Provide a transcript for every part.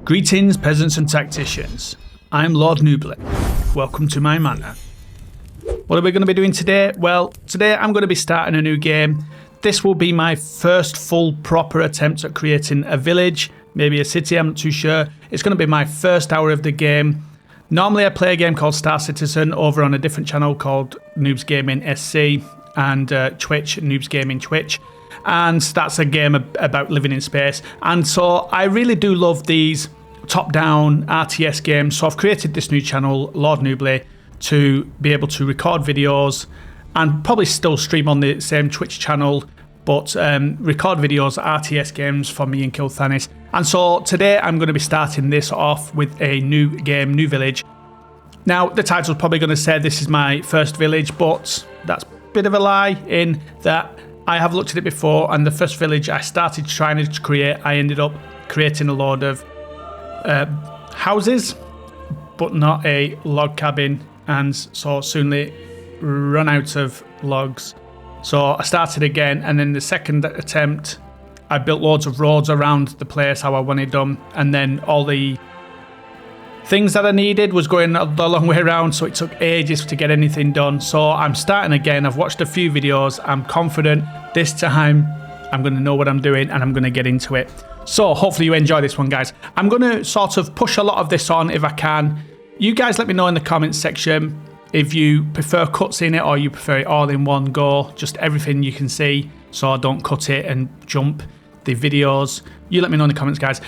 Greetings, peasants and tacticians. I'm Lord Noobly. Welcome to my manor. What are we going to be doing today? Well, today I'm going to be starting a new game. This will be my first full proper attempt at creating a village, maybe a city, I'm not too sure. It's going to be my first hour of the game. Normally I play a game called Star Citizen over on a different channel called Noobs Gaming SC and Twitch, Noobs Gaming Twitch. And that's a game about living in space. And so I really do love these top-down RTS games. So I've created this new channel, Lord Noobly, to be able to record videos and probably still stream on the same Twitch channel, but record videos, RTS games for me and Kill Thanis. And so today I'm going to be starting this off with a new game, new village. Now, the title's probably going to say this is my first village, but that's a bit of a lie in that I have looked at it before, and the first village I started trying to create, I ended up creating a load of houses, but not a log cabin, and so soon they run out of logs. So I started again, and then the second attempt, I built loads of roads around the place how I wanted them, and then all the things that I needed was going the long way around, so it took ages to get anything done. So I'm starting again. I've watched a few videos. I'm confident this time I'm going to know what I'm doing and I'm going to get into it. So hopefully you enjoy this one, guys. I'm going to sort of push a lot of this on if I can. You guys let me know in the comments section if you prefer cuts in it or you prefer it all in one go, just everything you can see, so I don't cut it and jump the videos. You let me know in the comments, guys.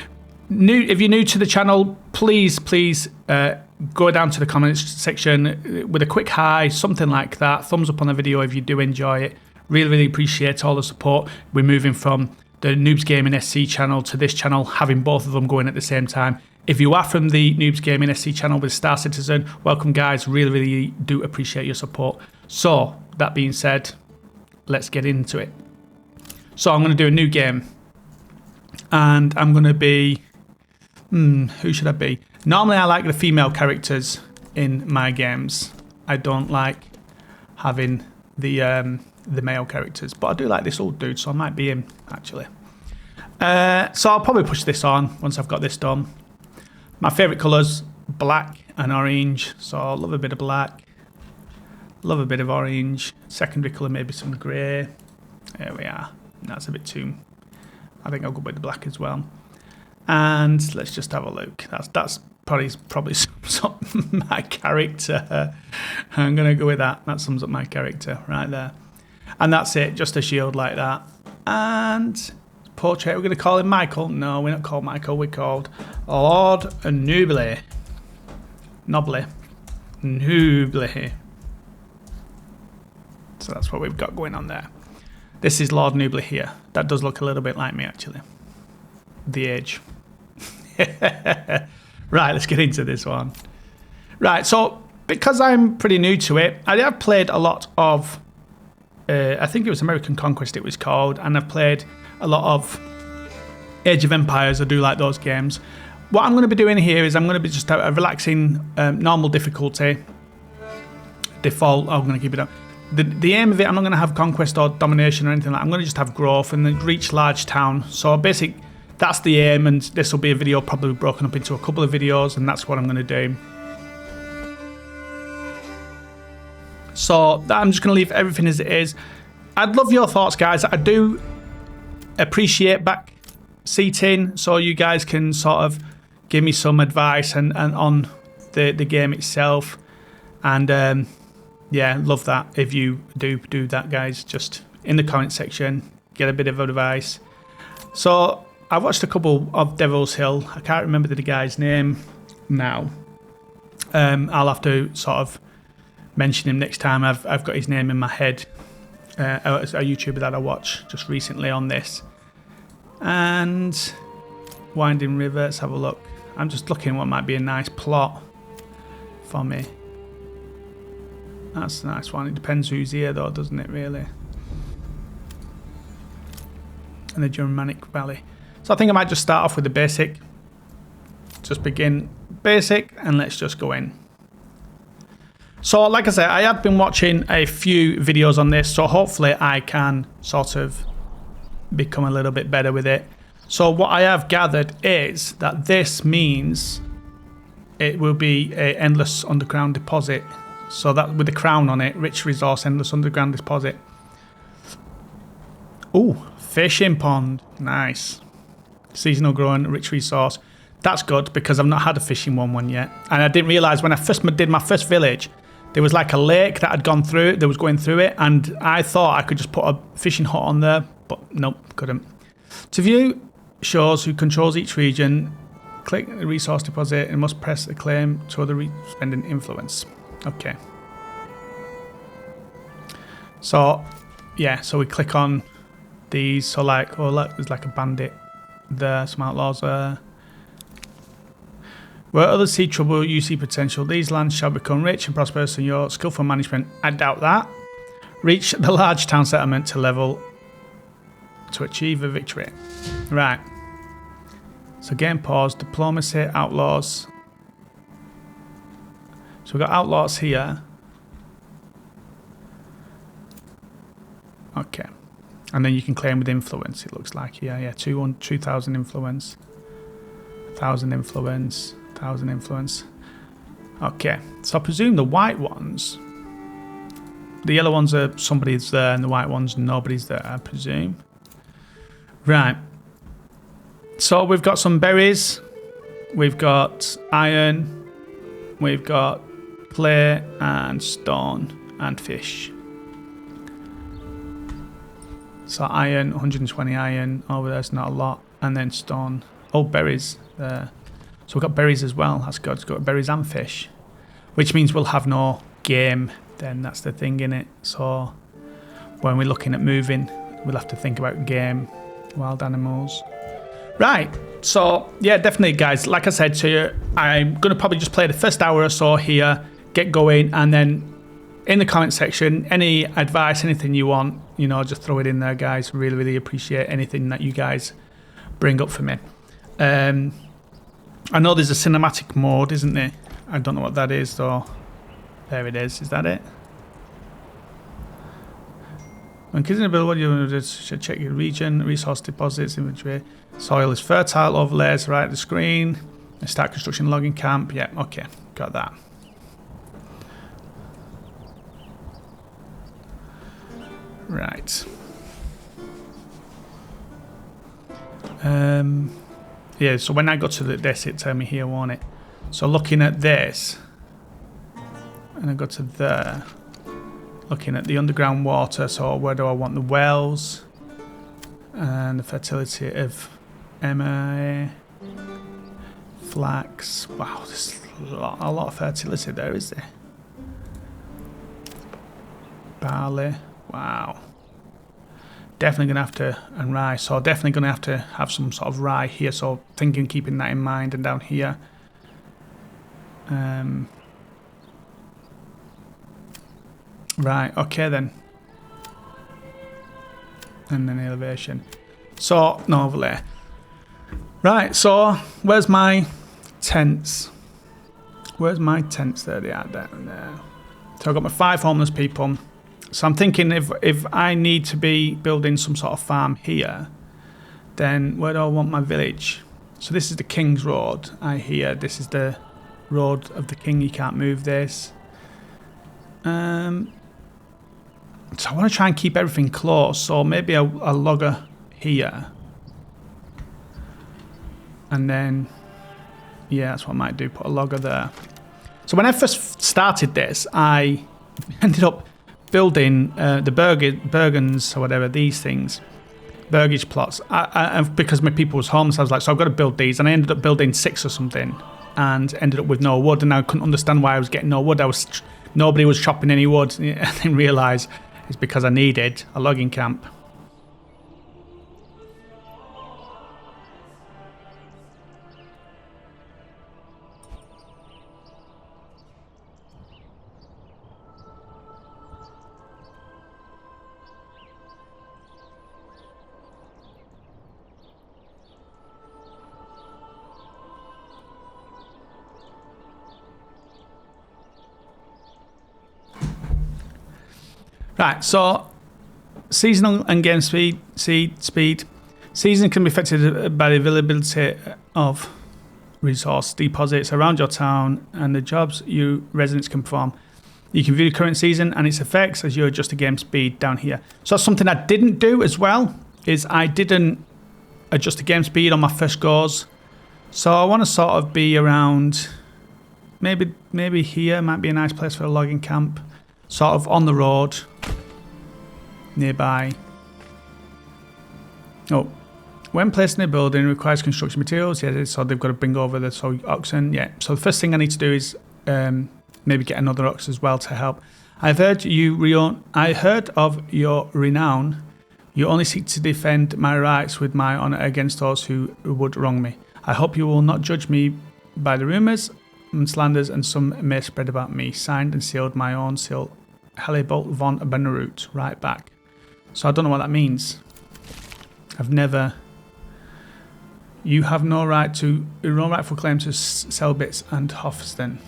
If you're new to the channel, please go down to the comments section with a quick hi, something like that. Thumbs up on the video if you do enjoy it. Really appreciate all the support. We're moving from the Noobs Gaming SC channel to this channel, having both of them going at the same time. If you are from the Noobs Gaming SC channel with Star Citizen, welcome, guys. Really do appreciate your support. So, that being said, let's get into it. So I'm going to do a new game. And I'm going to be... who should I be? Normally I like the female characters in my games. I don't like having the male characters, but I do like this old dude, so I might be him actually. So I'll probably push this on once I've got this done. My favourite colours, black and orange, so I love a bit of black, love a bit of orange. Secondary colour, maybe some grey. There we are. That's a bit too... I think I'll go with the black as well. And let's just have a look. That's probably sums up my character. I'm going to go with that. That sums up my character right there. And that's it. Just a shield like that. And portrait. We're going to call him Michael. No, we're not called Michael. We're called Lord Noobly. Noobly. So that's what we've got going on there. This is Lord Noobly here. That does look a little bit like me, actually. The age. Right, let's get into this one. Right, so because I'm pretty new to it, I have played a lot of, I think it was American Conquest it was called, and I've played a lot of Age of Empires. I do like those games. What I'm going to be doing here is I'm going to be just a relaxing normal difficulty. Default, I'm going to keep it up. The aim of it, I'm not going to have conquest or domination or anything like that. I'm going to just have growth and then reach large town. So that's the aim, and this will be a video probably broken up into a couple of videos, and that's what I'm going to do. So I'm just going to leave everything as it is. I'd love your thoughts, guys. I do appreciate back seating, so you guys can sort of give me some advice and on the game itself. And yeah, love that if you do that, guys. Just in the comment section, get a bit of advice. So I've watched a couple of Devil's Hill. I can't remember the guy's name now. I'll have to sort of mention him next time. I've got his name in my head. A YouTuber that I watched just recently on this. And Winding River, let's have a look. I'm just looking what might be a nice plot for me. That's a nice one. It depends who's here though, doesn't it, really? And the Germanic Valley. So I think I might just start off with the basic. Just begin basic and let's just go in. So like I said, I have been watching a few videos on this, so hopefully I can sort of become a little bit better with it. So what I have gathered is that this means it will be a endless underground deposit. So that with the crown on it, rich resource, endless underground deposit. Ooh, fishing pond, nice. Seasonal growing, rich resource. That's good because I've not had a fishing one yet. And I didn't realise when I first did my first village, there was like a lake that had gone through it, that was going through it, and I thought I could just put a fishing hut on there, but nope, couldn't. To view shows who controls each region, click the resource deposit and must press the claim to other spending influence. Okay. So, yeah, so we click on these. So like, oh look, there's like a bandit there, some outlaws there. Where others see trouble, you see potential. These lands shall become rich and prosperous in your skillful management. I doubt that. Reach the large town settlement to level to achieve a victory. Right. So game pause, diplomacy, outlaws. So we've got outlaws here. Okay. And then you can claim with influence, it looks like. Yeah, 2,000 influence. 1,000 influence. 1,000 influence. Okay, so I presume the white ones, the yellow ones are somebody's there and the white ones nobody's there, I presume. Right. So we've got some berries, we've got iron, we've got clay and stone and fish. So iron, 120 iron, over there's not a lot, and then stone. Oh, berries there. So we've got berries as well. That's good. It's got berries and fish, which means we'll have no game. Then that's the thing in it. So when we're looking at moving, we'll have to think about game, wild animals. Right. So yeah, definitely, guys. Like I said to you, I'm gonna probably just play the first hour or so here, get going, and then in the comment section, any advice, anything you want, you know, just throw it in there, guys. Really, really appreciate anything that you guys bring up for me. I know there's a cinematic mode, isn't there? I don't know what that is, though. There it is. Is that it? When kids in a build, what do you do? Should check your region, resource deposits, inventory. Soil is fertile, overlays right at the screen. Start construction, logging camp. Yeah, okay, got that. Right. Yeah, so when I go to this, it tell me here, won't it? So looking at this, and I go to there, looking at the underground water, so where do I want the wells? And the fertility of MA, flax. Wow, there's a lot of fertility there, is there? Barley, wow. Definitely going to have to, and rye, so definitely going to have some sort of rye here, so thinking, keeping that in mind, and down here. Right, okay then. And then elevation. So, no overlay. Right, so where's my tents? Where's my tents? There they are, down there. So I've got my 5 homeless people. So I'm thinking if I need to be building some sort of farm here, then where do I want my village? So this is the King's Road, I hear. This is the Road of the King, you can't move this. So I want to try and keep everything close, so maybe a logger here. And then, yeah, that's what I might do, put a logger there. So when I first started this, I ended up building the Burgans or whatever, these things, Burgage plots, because my people was home, so I was like, so I've got to build these, and I ended up building 6 or something, and ended up with no wood, and I couldn't understand why I was getting no wood. Nobody was chopping any wood. I didn't realise it's because I needed a logging camp. Right, so seasonal and game speed, seed speed. Season can be affected by the availability of resource deposits around your town and the jobs you residents can perform. You can view the current season and its effects as you adjust the game speed down here. So that's something I didn't do as well, is I didn't adjust the game speed on my first goes. So I want to sort of be around, maybe here might be a nice place for a logging camp. Sort of on the road, nearby. Oh, when placing a building requires construction materials, yeah, so they've got to bring over the oxen, yeah. So the first thing I need to do is maybe get another ox as well to help. I heard of your renown. You only seek to defend my rights with my honour against those who would wrong me. I hope you will not judge me by the rumours and slanders and some may spread about me. Signed and sealed, my own seal, Helibolt von Benerut. Right back. So I don't know what that means. I've never... You have no rightful claim to Selbitz and Hofsten.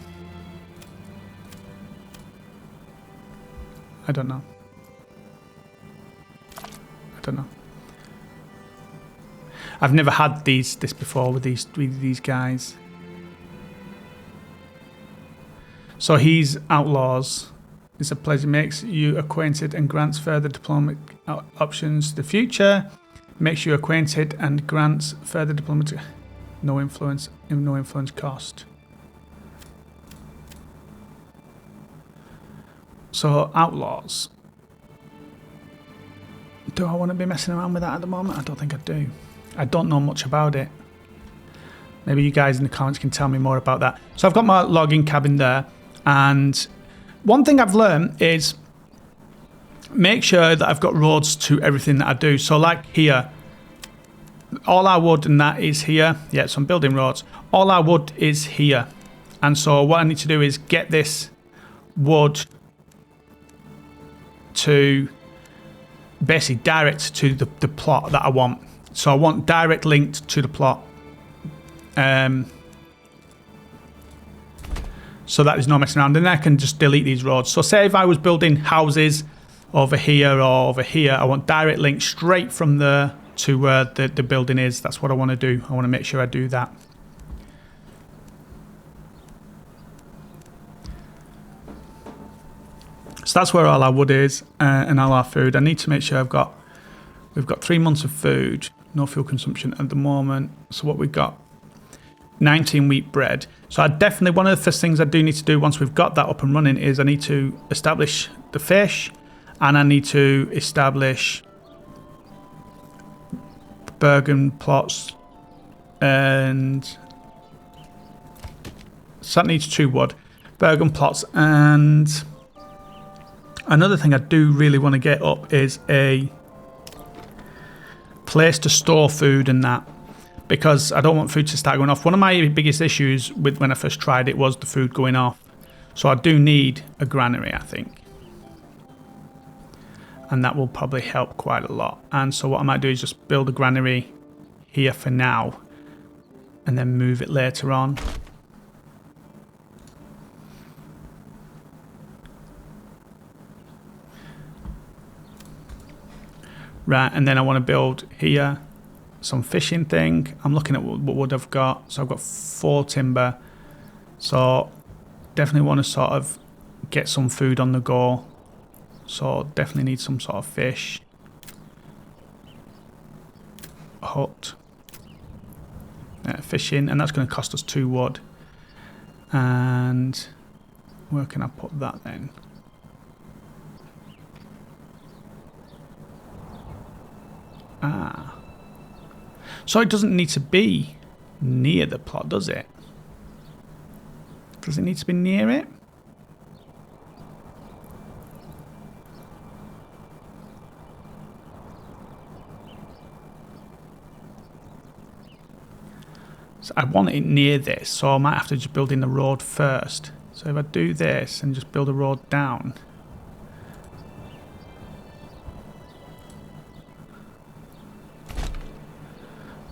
I don't know. I've never had this before with these guys. So he's outlaws. It's a pleasure. Makes you acquainted and grants further diplomatic options. The future makes you acquainted and grants further diplomatic. No influence cost. So outlaws. Do I want to be messing around with that at the moment? I don't think I do. I don't know much about it. Maybe you guys in the comments can tell me more about that. So I've got my logging cabin there, and one thing I've learned is make sure that I've got roads to everything that I do. So like here, all our wood and that is here. Yeah, so I'm building roads. All our wood is here. And so what I need to do is get this wood to basically direct to the plot that I want. So I want direct linked to the plot. So that there's no messing around. And then I can just delete these roads. So say if I was building houses over here or over here, I want direct link straight from there to where the building is. That's what I want to do. I want to make sure I do that. So that's where all our wood is and all our food. I need to make sure we've got 3 months of food, no fuel consumption at the moment. So what we've got, 19 wheat bread. So I definitely, one of the first things I do need to do once we've got that up and running is I need to establish the fish, and I need to establish Burgage plots, and so that needs 2 wood. Burgage plots, and another thing I do really want to get up is a place to store food and that, because I don't want food to start going off. One of my biggest issues with when I first tried it was the food going off. So I do need a granary, I think. And that will probably help quite a lot. And so what I might do is just build a granary here for now and then move it later on. Right, and then I want to build here some fishing thing. I'm looking at what wood I've got. So I've got 4 timber. So definitely want to sort of get some food on the go. So definitely need some sort of fish. Hut. Fishing, and that's going to cost us 2 wood. And where can I put that then? Ah. So it doesn't need to be near the plot, does it? Does it need to be near it? So I want it near this, so I might have to just build in the road first. So if I do this and just build a road down.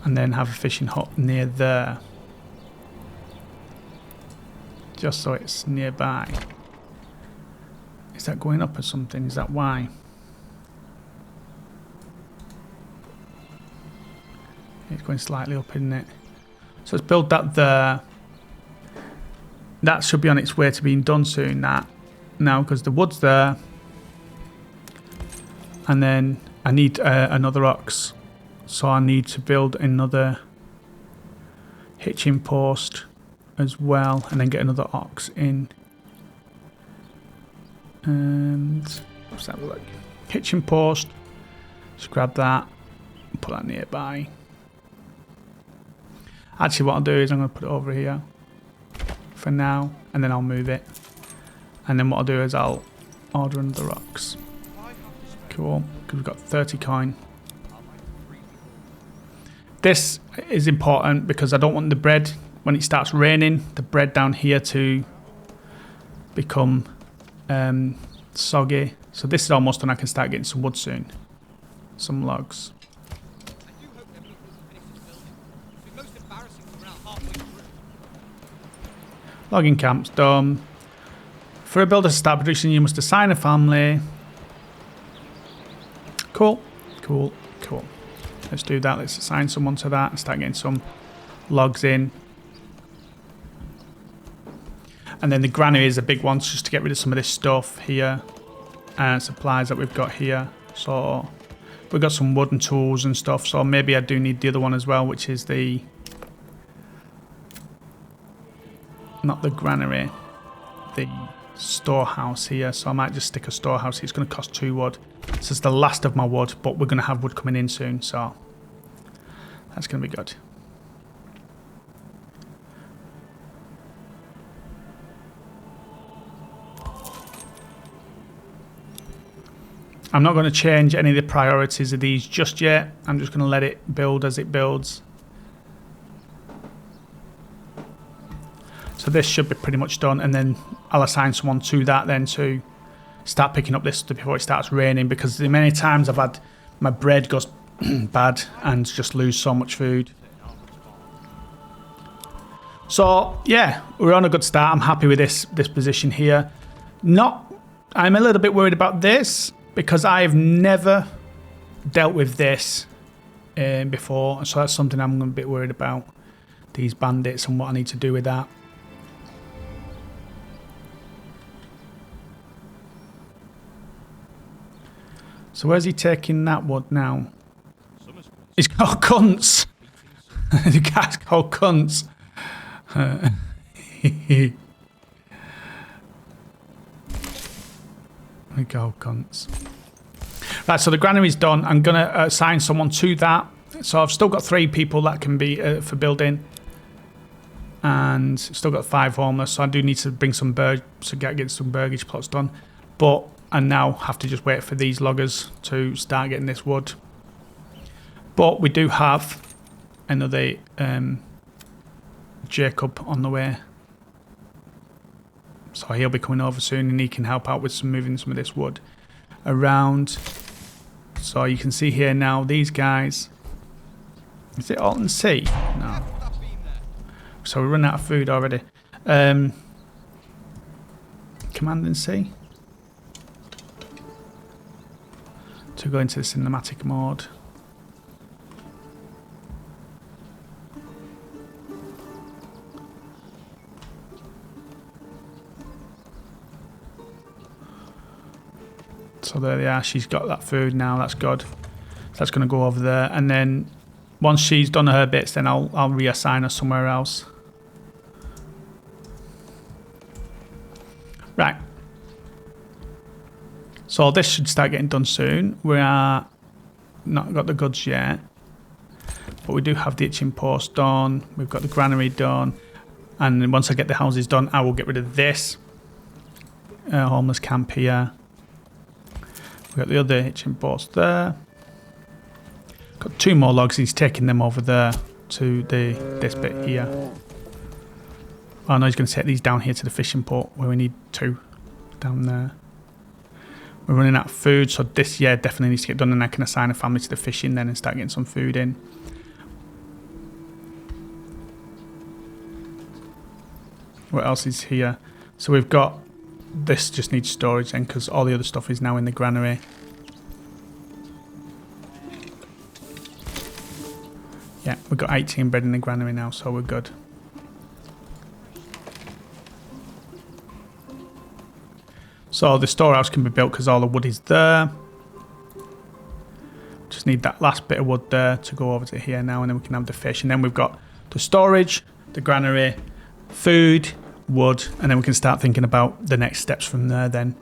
And then have a fishing hut near there. Just so it's nearby. Is that going up or something? Is that why? it's going slightly up, isn't it? So let's build that there. That should be on its way to being done soon, that. Now, because the wood's there. And then I need another ox. So I need to build another hitching post as well. And then get another ox in. And let's have a look. Hitching post. Just grab that. And put that nearby. Actually, what I'll do is I'm going to put it over here. For now. And then I'll move it. And then what I'll do is I'll order another ox. Cool, because we've got 30 coin. This is important because I don't want the bread, when it starts raining, the bread down here to become soggy. So this is almost done. I can start getting some wood soon. Some logs. Logging camp's done. For a builder to start producing, you must assign a family. Cool, cool, cool. Let's do that. Let's assign someone to that and start getting some logs in. And then the granary is a big one, just to get rid of some of this stuff here. And supplies that we've got here. So we've got some wooden tools and stuff. So maybe I do need the other one as well, which is the... not the granary. The storehouse here. So I might just stick a storehouse. It's going to cost 2 wood. This is the last of my wood, but we're going to have wood coming in soon, so that's going to be good. I'm not going to change any of the priorities of these just yet. I'm just going to let it build as it builds. So this should be pretty much done, and then I'll assign someone to that then to start picking up this stuff before it starts raining, because the many times I've had my bread goes bad and just lose so much food. So yeah, we're on a good start. I'm happy with this position here. I'm a little bit worried about this because I've never dealt with this before, so that's something I'm a bit worried about. These bandits and what I need to do with that. So where's he taking that wood now? He's got cunts. The guy's called cunts. We go cunts. Right, so the granary's done. I'm going to assign someone to that. So I've still got 3 people that can be for building. And still got 5 homeless. So I do need to bring some get some burgage plots done. But I now have to just wait for these loggers to start getting this wood. But we do have another Jacob on the way. So he'll be coming over soon and he can help out with moving some of this wood around. So you can see here now, these guys. Is it Alton C? No. So we're running out of food already. Command and C. To go into the cinematic mode. So there they are. She's got that food now. That's good. So that's going to go over there. And then once she's done her bits, then I'll reassign her somewhere else. Right. So this should start getting done soon. We are not got the goods yet, but we do have the itching post done. We've got the granary done, and then once I get the houses done, I will get rid of this homeless camp here. We've got the other itching post there. Got 2 more logs. He's taking them over there to this bit here. Oh no, he's going to take these down here to the fishing port where we need 2 down there. We're running out of food, so this definitely needs to get done, and I can assign a family to the fishing then and start getting some food in. What else is here? So we've got this just needs storage then, because all the other stuff is now in the granary. Yeah, we've got 18 bread in the granary now, so we're good. So the storehouse can be built because all the wood is there. Just need that last bit of wood there to go over to here now, and then we can have the fish. And then we've got the storage, the granary, food, wood, and then we can start thinking about the next steps from there then.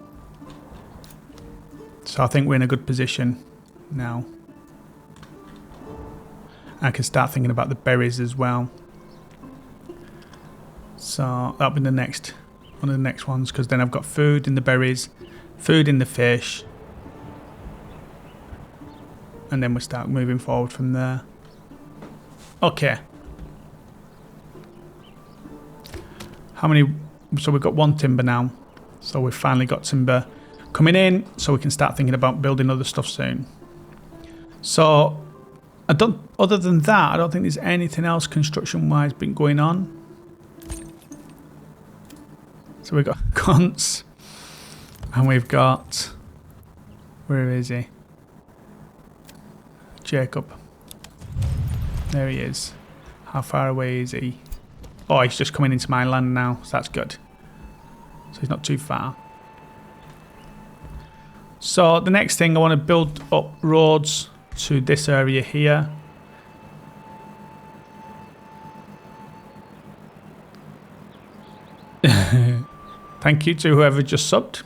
So I think we're in a good position now. I can start thinking about the berries as well. So that'll be the next one of the next ones, because then I've got food in the berries, food in the fish, and then we start moving forward from there. Okay. How many? So we've got 1 timber now. So we've finally got timber coming in, so we can start thinking about building other stuff soon. So other than that, I don't think there's anything else construction-wise been going on. So we've got Cunts, and we've got, where is he? Jacob. There he is. How far away is he? Oh, he's just coming into my land now, so that's good. So he's not too far. So the next thing, I want to build up roads to this area here. Thank you to whoever just subbed.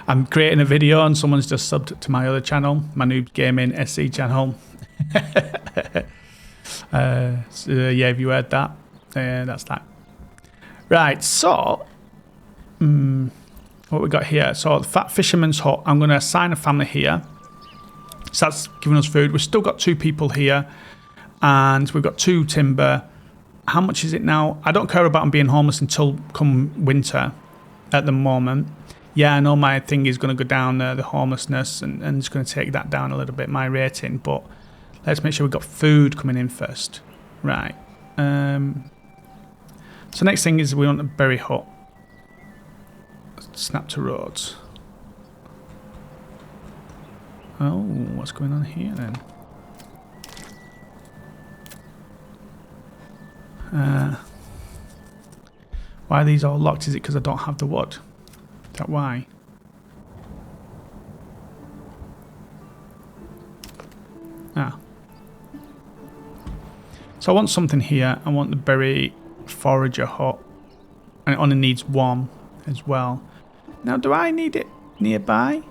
I'm creating a video and someone's just subbed to my other channel, my Noob Gaming SC channel. So, yeah, if you heard that, that's that. Right, so what we got here? So the Fat Fisherman's Hut, I'm going to assign a family here. So that's giving us food. We've still got 2 people here, and we've got 2 timber. How much is it now? I don't care about them being homeless until come winter at the moment. Yeah, I know my thing is going to go down, the homelessness, and it's going to take that down a little bit, my rating, but let's make sure we've got food coming in first. Right. So next thing is we want a berry hut. Snap to roads. Oh, what's going on here then? Why are these all locked? Is it because I don't have the wood? Is that why? Ah. So I want something here. I want the berry forager hut. And it only needs 1 as well. Now, do I need it nearby?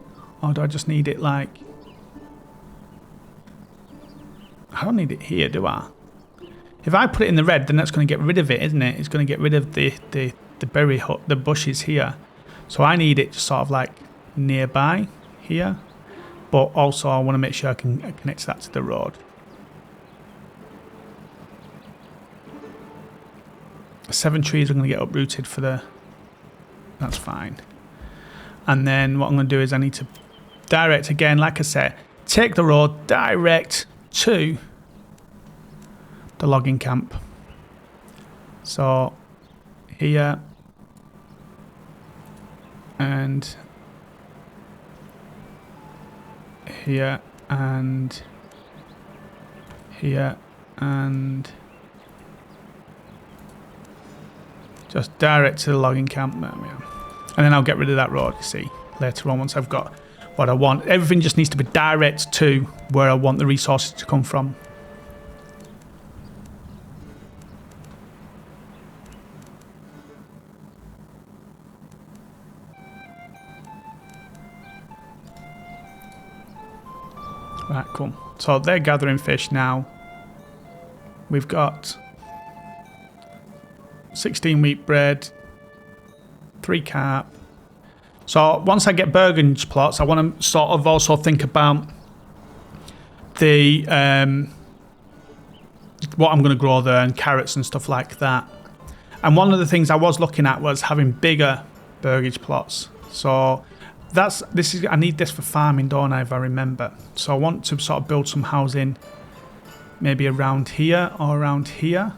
Or do I just need it like... I don't need it here, do I? If I put it in the red, then that's going to get rid of it, isn't it? It's going to get rid of the berry hut, the bushes here. So I need it sort of like nearby here. But also I want to make sure I can connect that to the road. 7 trees are going to get uprooted for the... That's fine. And then what I'm going to do is I need to direct again, like I said, take the road direct to the logging camp. So here and here and here and just direct to the logging camp. There we are. And then I'll get rid of that road, you see, later on once I've got what I want. Everything just needs to be direct to where I want the resources to come from. Right, cool. So they're gathering fish now. We've got 16 wheat bread, 3 carp. So once I get Burgage plots, I want to sort of also think about the what I'm going to grow there, and carrots and stuff like that. And one of the things I was looking at was having bigger Burgage plots. So I need this for farming, don't I, if I remember. So I want to sort of build some housing maybe around here or around here.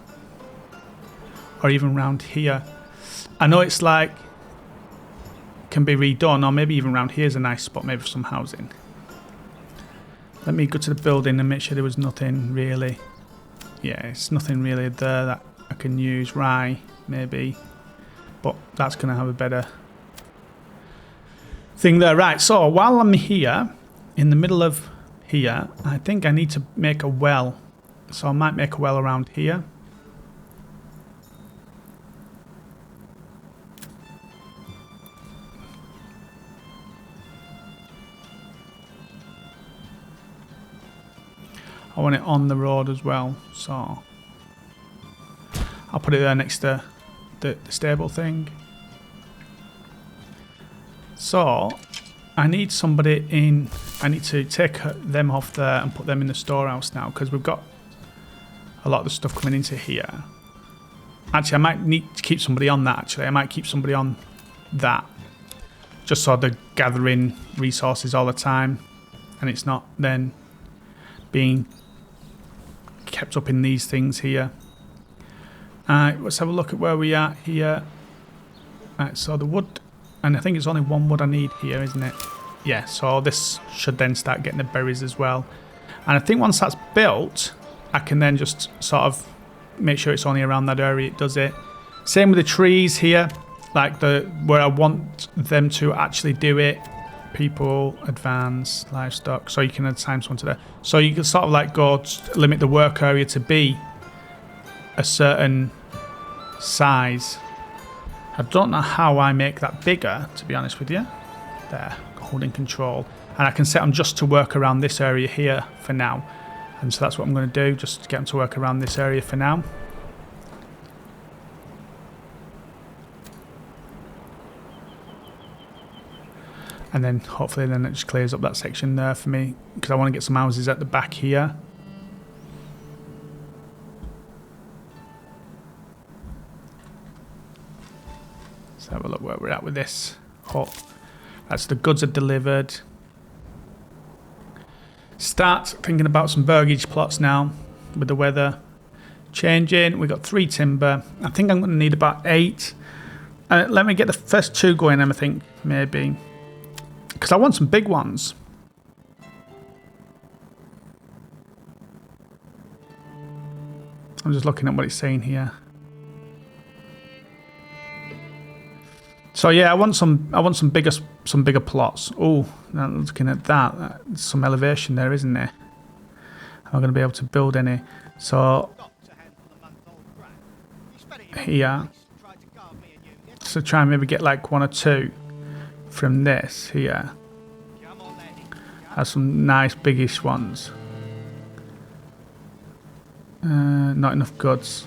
Or even around here. I know it's like can be redone, or maybe even around here is a nice spot maybe for some housing. Let me go to the building and make sure there was nothing really. Yeah, it's nothing really there that I can use. Rye, maybe. But that's going to have a better thing there. Right, so while I'm here, in the middle of here, I think I need to make a well. So I might make a well around here. I want it on the road as well, so I'll put it there next to the stable thing. So I need somebody in. I need to take them off there and put them in the storehouse now, because we've got a lot of the stuff coming into here. Actually, I might need to keep somebody on that. Actually, I might keep somebody on that, just so they're gathering resources all the time, and it's not then being kept up in these things here. Let's have a look at where we are here. Right, so the wood, and I think it's only one wood I need here, isn't it? Yeah, so this should then start getting the berries as well. And I think once that's built, I can then just sort of make sure it's only around that area it does it. Same with the trees here, like where I want them to actually do it. People, advance, livestock, so you can assign someone to there. So you can sort of like limit the work area to be a certain size. I don't know how I make that bigger, to be honest with you. There, holding control. And I can set them just to work around this area here for now. And so that's what I'm going to do, just get them to work around this area for now. And then hopefully then it just clears up that section there for me, because I want to get some houses at the back here. Let's have a look where we're at with this. Oh, that's the goods are delivered. Start thinking about some burgage plots now with the weather changing. We've got 3 timber. I think I'm going to need about 8. Let me get the first 2 going, I think, maybe. Because I want some big ones. I'm just looking at what it's saying here. So yeah, I want some bigger plots. Oh, looking at that, some elevation there, isn't there? Am I going to be able to build any? So here, so try and maybe get like 1 or 2 from this here. Has some nice biggish ones. Not enough goods.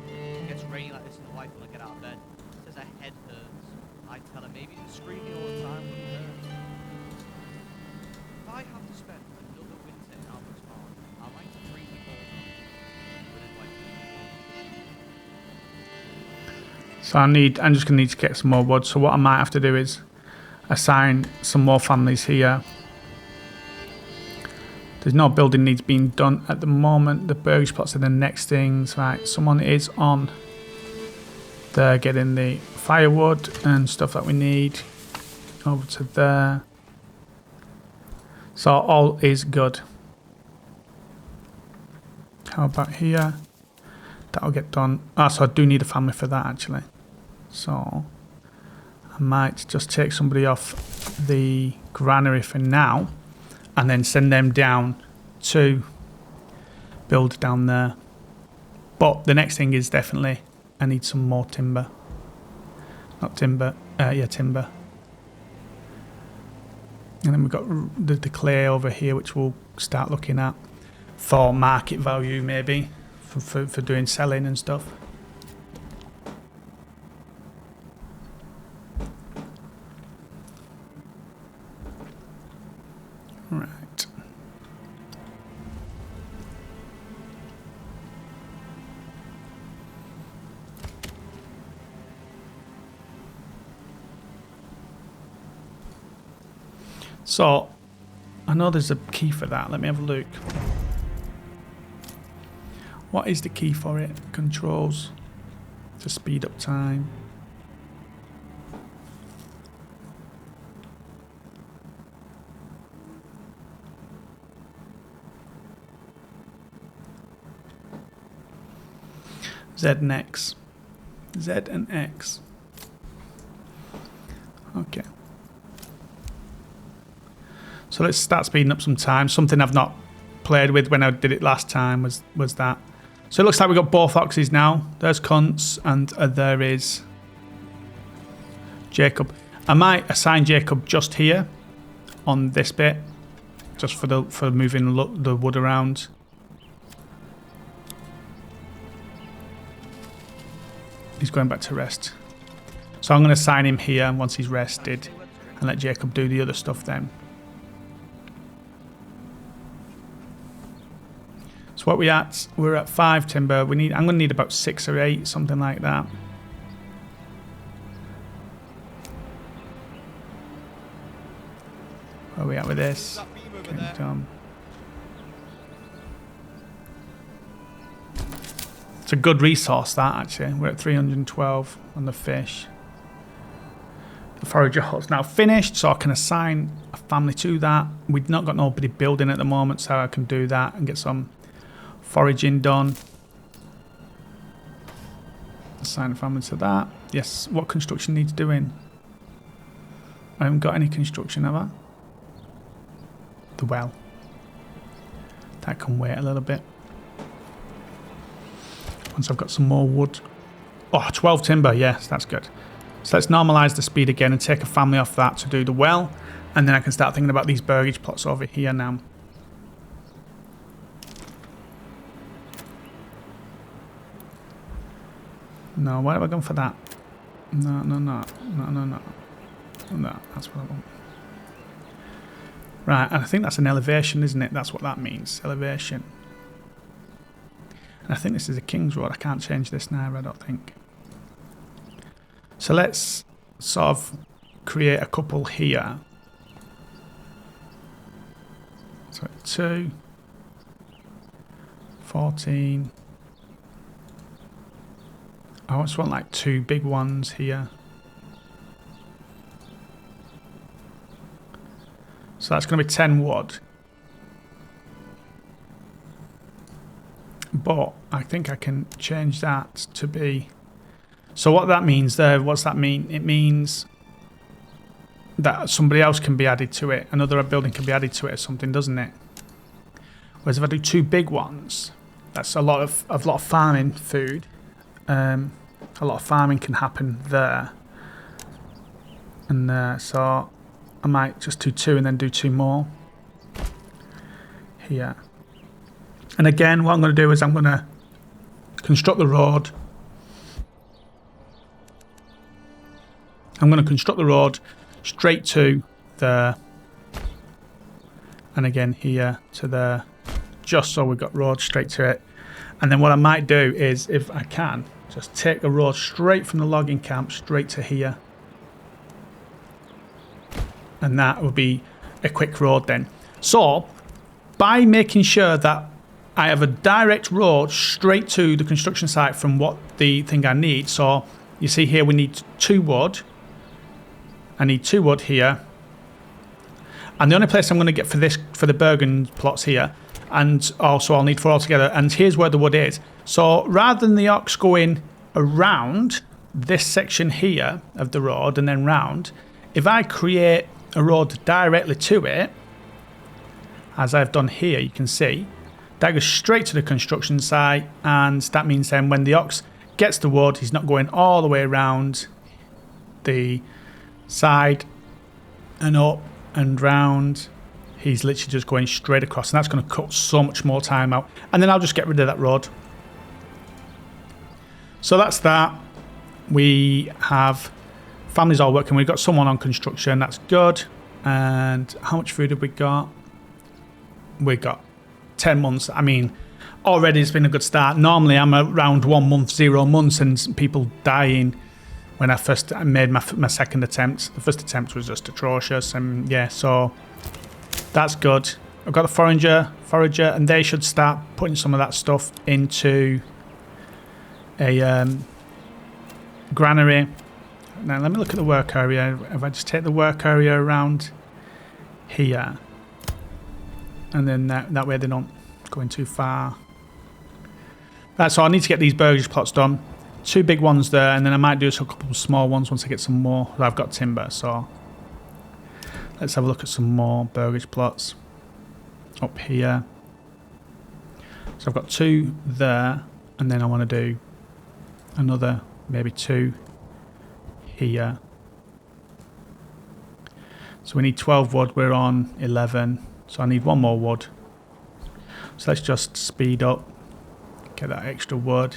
It gets rainy like this and the wife will get out of bed. Says her head hurts. I tell her maybe the screaming all the time wouldn't hurt. If I have to spend another winter in Albert's farm, I'd like to bring the gold on. So I'm just gonna need to get some more wood. So what I might have to do is assign some more families here. There's no building needs being done at the moment. The burgage plots are the next things. Right, someone is on there getting the firewood and stuff that we need. Over to there. So all is good. How about here? That'll get done. So I do need a family for that actually. So I might just take somebody off the granary for now, and then send them down to build down there. But the next thing is definitely I need some more timber. Not timber, yeah, timber. And then we've got the clay over here, which we'll start looking at for market value maybe, for doing selling and stuff. Right. So, I know there's a key for that. Let me have a look. What is the key for it? Controls to speed up time. Z and X. Z and X. Okay. So let's start speeding up some time. Something I've not played with when I did it last time was that. So it looks like we've got both oxes now. There's Cunts and there is Jacob. I might assign Jacob just here on this bit, just for moving the wood around. He's going back to rest. So I'm going to assign him here once he's rested and let Jacob do the other stuff then. So what we at? We're at 5 timber. I'm going to need about 6 or 8, something like that. Where are we at with this? Okay, done. It's a good resource that actually. We're at 312 on the fish. The forager hut's now finished, so I can assign a family to that. We've not got nobody building at the moment, so I can do that and get some foraging done. Assign a family to that. Yes, what construction needs doing? I haven't got any construction, have I? The well. That can wait a little bit. Once I've got some more wood. Oh, 12 timber, yes, that's good. So let's normalise the speed again and take a family off that to do the well. And then I can start thinking about these burgage plots over here now. No, why have I gone for that? No. No, that's what I want. Right, and I think that's an elevation, isn't it? That's what that means, elevation. And I think this is a King's Road. I can't change this now, I don't think. So let's sort of create a couple here. So 2, 14. I just want like 2 big ones here. So that's going to be 10 wood. But I think I can change that to be... So what that means there, what's that mean? It means that somebody else can be added to it. Another building can be added to it or something, doesn't it? Whereas if I do 2 big ones, that's a lot of farming food. A lot of farming can happen there. And so I might just do 2 and then do 2 more here. And again, what I'm going to do is I'm going to construct the road. I'm going to construct the road straight to there. And again here to there. Just so we've got road straight to it. And then what I might do is, if I can, just take a road straight from the logging camp straight to here. And that will be a quick road then. So, by making sure that I have a direct road straight to the construction site from what the thing I need. So, you see here we need 2 wood. I need 2 wood here. And the only place I'm going to get for this, for the Burgage plots here, and also I'll need 4 altogether, and here's where the wood is. So rather than the ox going around this section here of the road and then round, if I create a road directly to it, as I've done here, you can see, that goes straight to the construction site, and that means then when the ox gets the wood, he's not going all the way around the side and up and round. He's literally just going straight across, and that's going to cut so much more time out. And then I'll just get rid of that road. So that's that. We have families all working. We've got someone on construction. That's good. And how much food have we got? We got 10 months. I mean, already it's been a good start. Normally I'm around 1 month, 0 months, and people dying when I first made my second attempt. The first attempt was just atrocious. And yeah, so that's good. I've got a forager, and they should start putting some of that stuff into a granary. Now let me look at the work area. If I just take the work area around here, and then that way they don't go in too far. Right, so I need to get these burgage plots done. 2 big ones there, and then I might do a couple of small ones once I get some more. I've got timber, so let's have a look at some more burgage plots up here. So I've got 2 there, and then I want to do another maybe 2 here. So we need 12 wood, we're on 11, so I need 1 more wood. So let's just speed up, get that extra wood.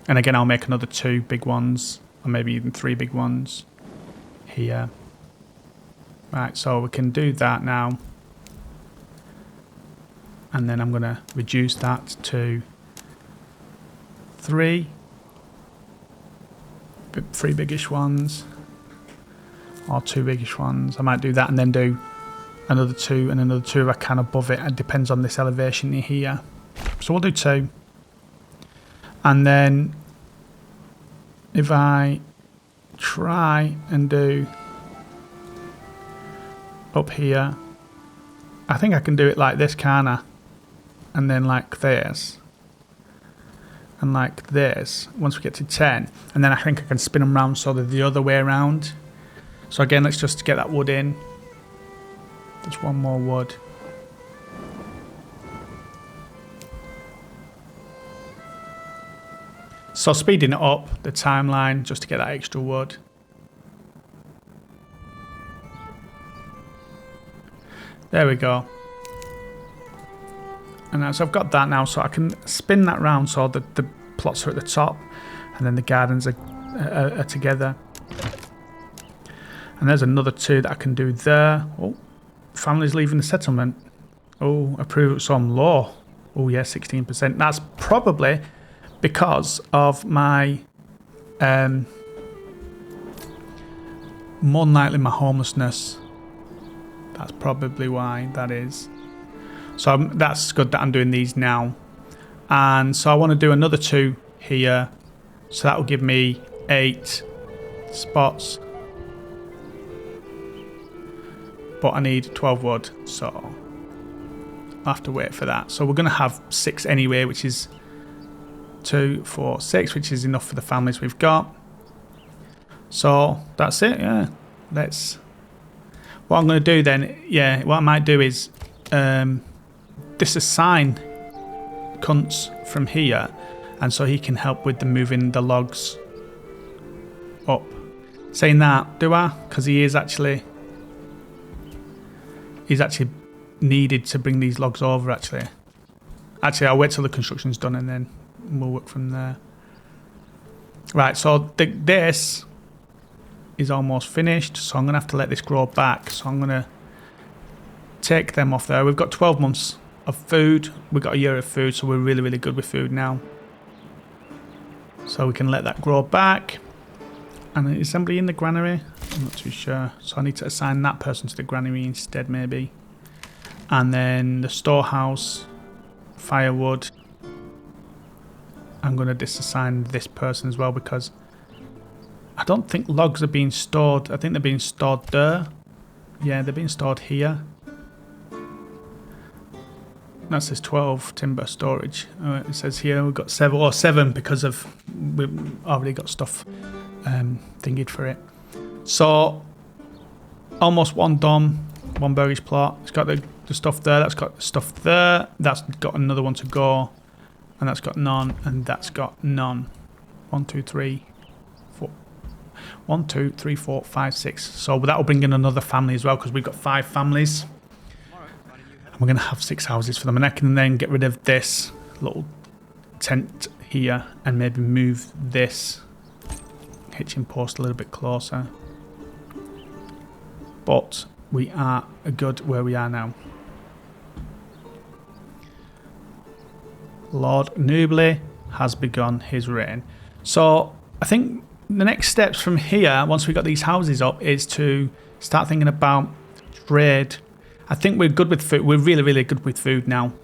And again, I'll make another 2 big ones, or maybe even 3 big ones here. Right, so we can do that now. And then I'm going to reduce that to 3 biggish ones, or 2 biggish ones. I might do that and then do another 2 and another 2 if I can above it. It depends on this elevation here. So we'll do 2. And then if I try and do up here, I think I can do it like this, can't I? And then like this. And like this, once we get to 10. And then I think I can spin them around so they're the other way around. So again, let's just get that wood in. Just 1 more wood. So speeding it up, the timeline, just to get that extra wood. There we go. And so I've got that now, so I can spin that round so that the plots are at the top and then the gardens are together. And there's another 2 that I can do there. Oh, families leaving the settlement. Oh, approval some law. Oh yeah, 16%. That's probably because of my more than likely my homelessness. That's probably why that is. So that's good that I'm doing these now. And so I want to do another 2 here. So that will give me 8 spots. But I need 12 wood, so I'll have to wait for that. So we're going to have 6 anyway, which is 2, 4, 6, which is enough for the families we've got. So that's it, yeah. What I'm going to do then, yeah, what I might do is disassign Cunts from here, and so he can help with the moving the logs up. Saying that, do I? Because he's actually needed to bring these logs over, actually. I'll wait till the construction's done and then we'll work from there. Right, so this is almost finished, so I'm going to have to let this grow back. So I'm going to take them off there. We've got 12 months of food. We've got a year of food, so we're really, really good with food now. So we can let that grow back. And is somebody in the granary? I'm not too sure. So I need to assign that person to the granary instead, maybe. And then the storehouse, firewood. I'm going to disassign this person as well because I don't think logs are being stored. I think they're being stored there. Yeah, they're being stored here. That says 12 timber storage. It says here we've got 7 because of we've already got stuff thingied for it. So almost 1 done, 1 burgage plot. It's got the stuff there. That's got the stuff there. That's got another one to go, and that's got none, and that's got none. 1, 2, 3, 4. 1, 2, 3, 4, 5, 6. So that will bring in another family as well because we've got 5 families. And we're going to have 6 houses for them. And I can then get rid of this little tent here and maybe move this hitching post a little bit closer. But we are good where we are now. Lord Noobly has begun his reign. So I think the next steps from here, once we got these houses up, is to start thinking about trade. I think we're good with food. We're really, really good with food now.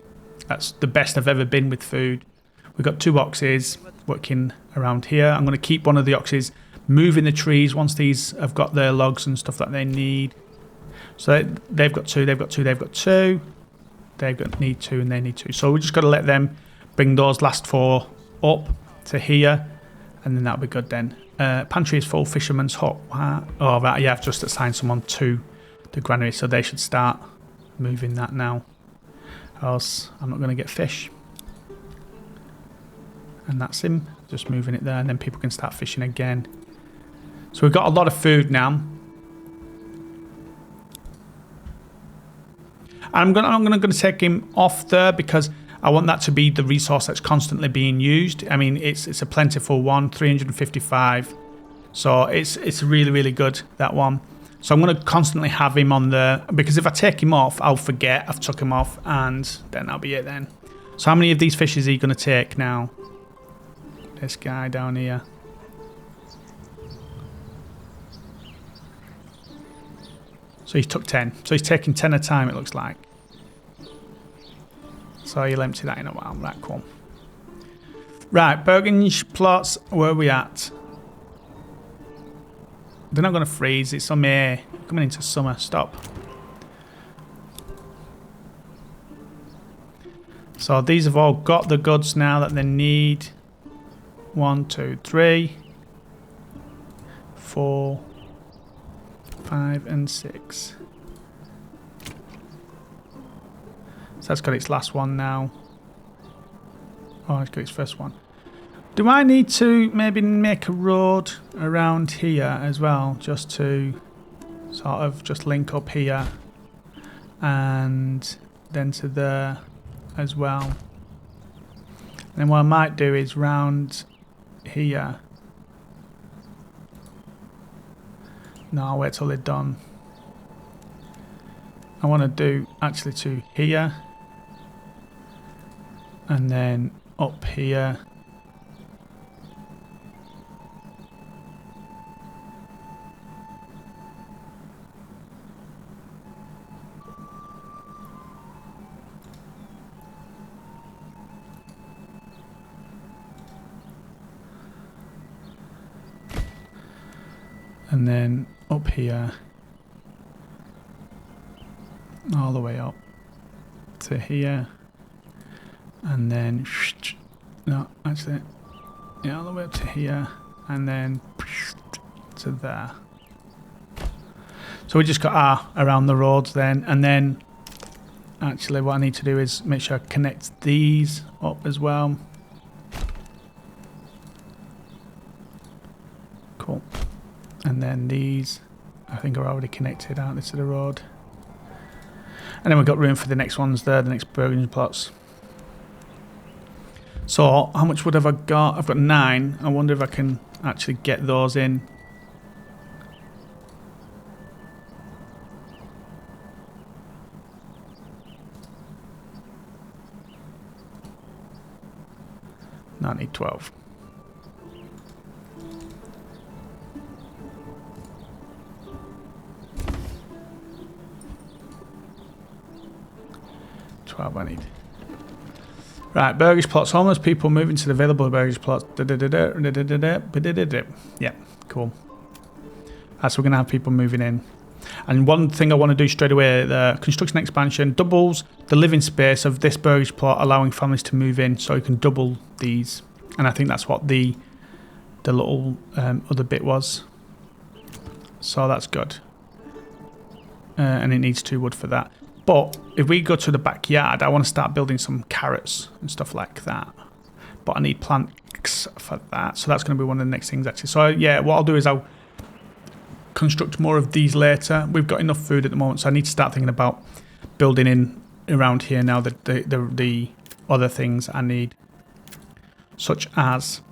That's the best I've ever been with food. We've got 2 oxes working around here. I'm going to keep one of the oxes moving the trees once these have got their logs and stuff that they need. So they've got 2, they've got 2, they've got 2. They need 2 and they need 2. So we just got to let them bring those last 4 up to here, and then that'll be good then. Pantry is full, fisherman's hut. Oh, right, yeah, I've just assigned someone to the granary, so they should start moving that now. Or else I'm not going to get fish. And that's him, just moving it there, and then people can start fishing again. So we've got a lot of food now. I'm going to take him off there because I want that to be the resource that's constantly being used. I mean, it's a plentiful one, 355. So it's really, really good, that one. So I'm going to constantly have him on there, because if I take him off, I'll forget I've took him off, and then that'll be it then. So how many of these fish is he going to take now? This guy down here. So he's took 10. So he's taking 10 at a time, it looks like. So he'll empty that in a while. Right, cool. Right, Burgage plots, where are we at? They're not going to freeze. It's May. Coming into summer. Stop. So these have all got the goods now that they need. 1, 2, 3, 4, 5, and 6. So that's got its last one now. Oh, it's got its first one. Do I need to maybe make a road around here as well, just to sort of just link up here and then to there as well? And then what I might do is round here. No, I'll wait till they're done. I want to do actually to here and then up here. And then up here, all the way up to here, and then, no, actually, yeah, all the way up to here, and then to there. So we just got R around the roads then, and then actually what I need to do is make sure I connect these up as well. Cool. And then these, I think, are already connected, aren't they, to the road? And then we've got room for the next ones there, the next Burgage plots. So, how much wood have I got? I've got 9. I wonder if I can actually get those in. No, I need 12. I need. Right, Burgage plots. Homeless people moving to the available Burgage plots. Yeah, cool. So we're going to have people moving in. And one thing I want to do straight away, the construction expansion doubles the living space of this Burgage plot, allowing families to move in, so you can double these. And I think that's what the little other bit was. So that's good. And it needs 2 wood for that. But if we go to the backyard, I want to start building some carrots and stuff like that. But I need planks for that. So that's going to be one of the next things, actually. So, yeah, what I'll do is I'll construct more of these later. We've got enough food at the moment, so I need to start thinking about building in around here now the other things I need. Such as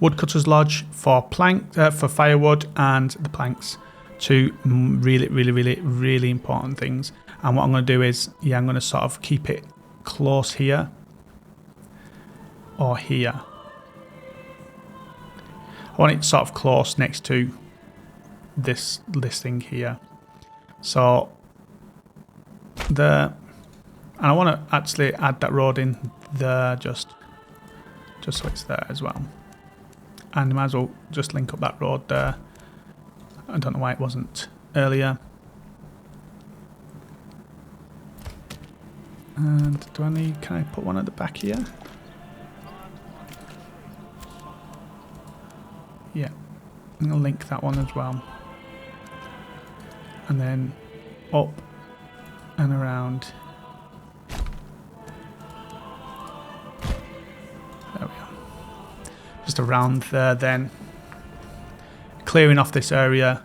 Woodcutters Lodge for for firewood, and the planks. 2 really, really, really, really important things. And what I'm going to do is, yeah, I'm going to sort of keep it close here or here. I want it sort of close next to this thing here. So there, and I want to actually add that road in there just so it's there as well. And I might as well just link up that road there. I don't know why it wasn't earlier. And do I need, can I put one at the back here? Yeah, I'm gonna link that one as well. And then up and around. There we are. Just around there then. Clearing off this area.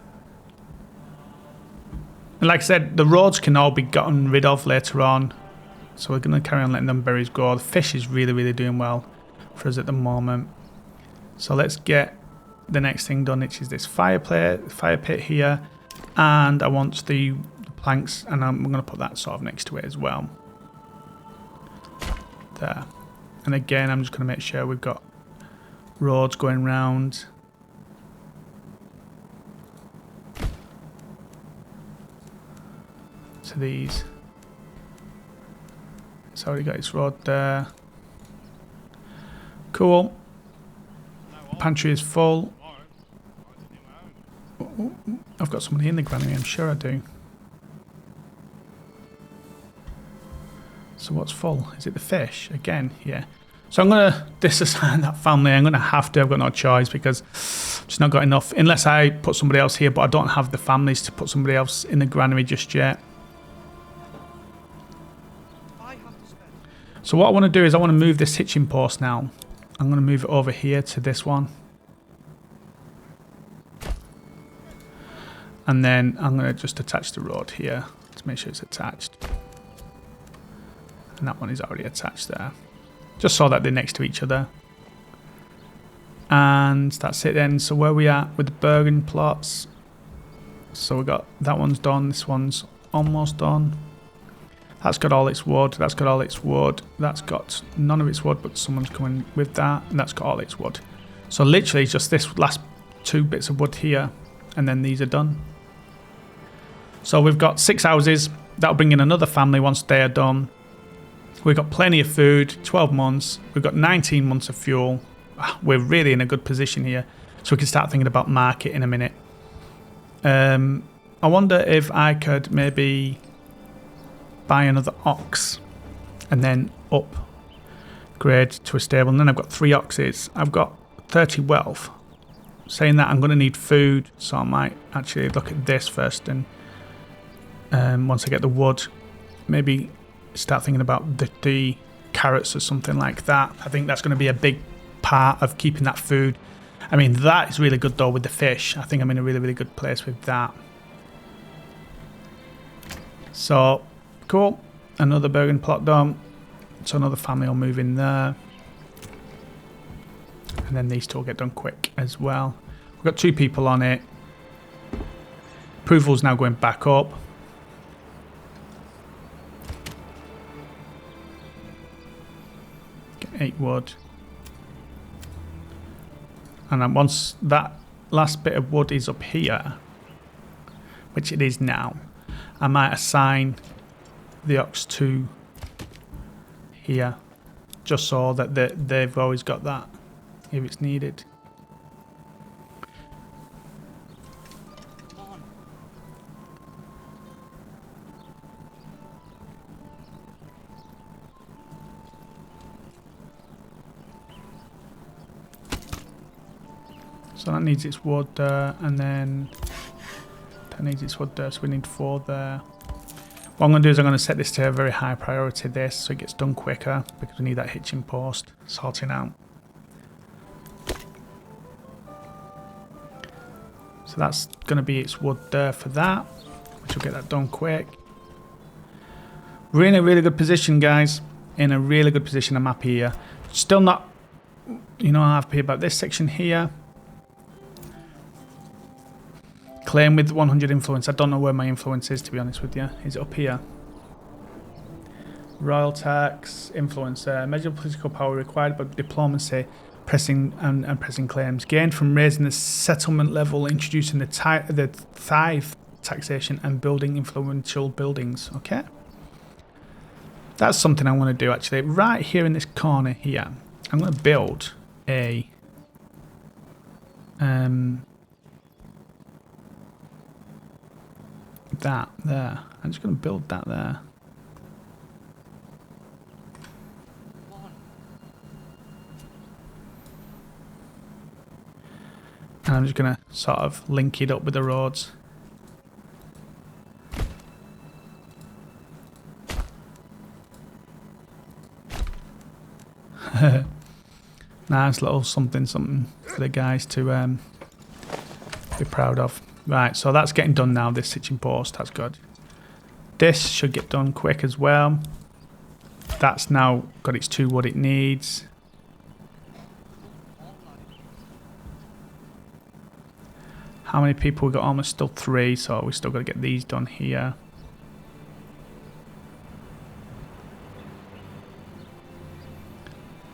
And like I said, the roads can all be gotten rid of later on. So we're going to carry on letting them berries go. The fish is really, really doing well for us at the moment. So let's get the next thing done, which is this fire pit here. And I want the planks, and I'm going to put that sort of next to it as well. There. And again, I'm just going to make sure we've got roads going round. To these. It's already got its road there. Cool. Pantry is full. Oh, I've got somebody in the granary, I'm sure I do. So what's full? Is it the fish? Again, yeah. So I'm going to disassign that family. I'm going to have to. I've got no choice because I've just not got enough. Unless I put somebody else here, but I don't have the families to put somebody else in the granary just yet. So what I want to do is I want to move this hitching post now. I'm going to move it over here to this one. And then I'm going to just attach the road here to make sure it's attached. And that one is already attached there. Just so that they're next to each other. And that's it then. So where we at with the Burgage plots. So we got that one's done. This one's almost done. That's got all its wood. That's got all its wood. That's got none of its wood, but someone's coming with that. And that's got all its wood. So literally just this last 2 bits of wood here. And then these are done. So we've got 6 houses. That'll bring in another family once they are done. We've got plenty of food, 12 months. We've got 19 months of fuel. We're really in a good position here. So we can start thinking about market in a minute. I wonder if I could maybe buy another ox and then upgrade to a stable. And then I've got 3 oxes. I've got 30 wealth. Saying that, I'm going to need food. So I might actually look at this first. And once I get the wood, maybe start thinking about the carrots or something like that. I think that's going to be a big part of keeping that food. I mean, that is really good though with the fish. I think I'm in a really, really good place with that. So, cool. Another Burgage plot done. So another family will move in there. And then these two will get done quick as well. We've got 2 people on it. Approval's now going back up. Get 8 wood. And then once that last bit of wood is up here, which it is now, I might assign the ox to here, just so that they've always got that if it's needed. So that needs its wood there, and then that needs its wood there, so we need 4 there. What I'm going to do is I'm going to set this to a very high priority, this, so it gets done quicker, because we need that hitching post sorting out. So that's going to be its wood there for that, which will get that done quick. We're in a really good position, guys. In a really good position. I'm happy here. Still not, happy about this section here. Claim with 100 influence. I don't know where my influence is, to be honest with you. Is it up here? Royal tax, influence. Measure political power required by diplomacy, pressing and pressing claims. Gained from raising the settlement level, introducing the tithe taxation, and building influential buildings. Okay. That's something I want to do, actually. Right here in this corner here, I'm going to build a... that there. I'm just going to build that there. And I'm just going to sort of link it up with the roads. Nice little something for the guys to be proud of. Right, so that's getting done now, this stitching post. That's good. This should get done quick as well. That's now got its 2 wood it needs. How many people we got? Almost still 3, so we still got to get these done here.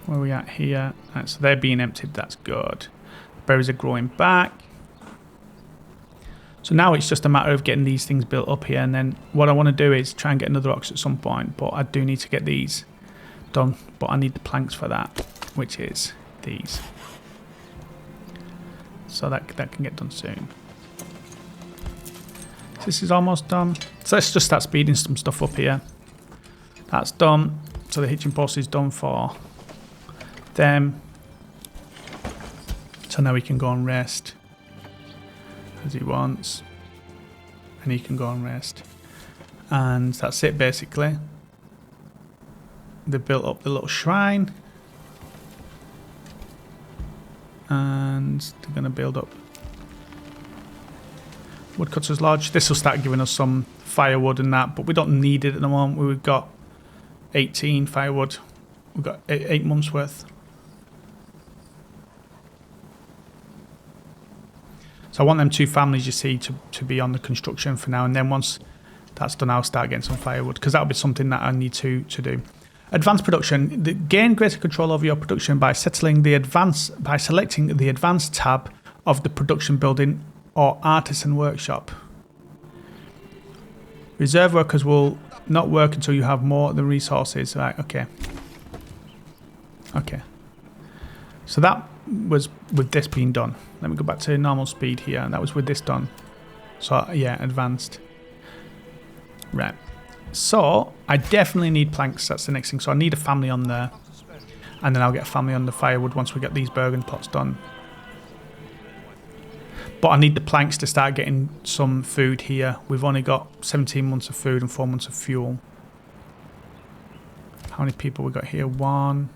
Where are we at here? Right, so they're being emptied, that's good. Berries are growing back. So now it's just a matter of getting these things built up here, and then what I want to do is try and get another ox at some point, but I do need to get these done, but I need the planks for that, which is these. So that can get done soon. So this is almost done. So let's just start speeding some stuff up here. That's done. So the hitching post is done for them. So now we can go and rest as he wants. And he can go and rest. And that's it basically. They built up the little shrine. And they're going to build up Woodcutters Lodge. This will start giving us some firewood and that, but we don't need it at the moment. We've got 18 firewood. We've got 8 months worth. So I want them 2 families, you see, to be on the construction for now, and then once that's done, I'll start getting some firewood, because that'll be something that I need to do. Advanced production. Gain greater control over your production by selecting the advanced tab of the production building or artisan workshop. Reserve workers will not work until you have more of the resources. Right, okay. Okay. So that was with this being done. Let me go back to normal speed here. And that was with this done. So yeah, advanced. Right. So, I definitely need planks, that's the next thing. So I need a family on there. And then I'll get a family on the firewood once we get these Burgage plots done. But I need the planks to start getting some food here. We've only got 17 months of food and 4 months of fuel. How many people we got here? 1.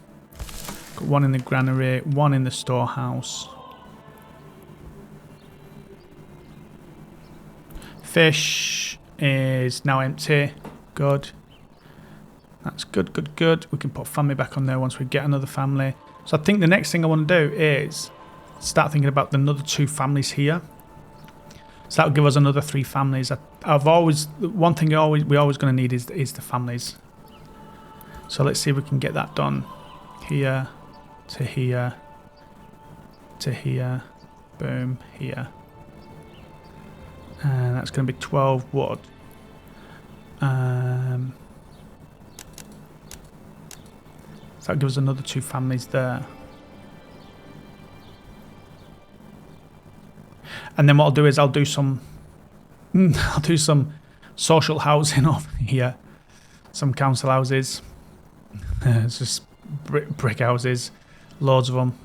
Got 1 in the granary, 1 in the storehouse. Fish is now empty. Good. That's good, good, good. We can put family back on there once we get another family. So I think the next thing I want to do is start thinking about another 2 families here. So that'll give us another 3 families. One thing we're always going to need is the families. So let's see if we can get that done. Here, to here, to here, boom, here. And that's going to be 12 wood. So that gives us another 2 families there. And then what I'll do is I'll do some social housing over here. Some council houses. It's just brick houses. Loads of them.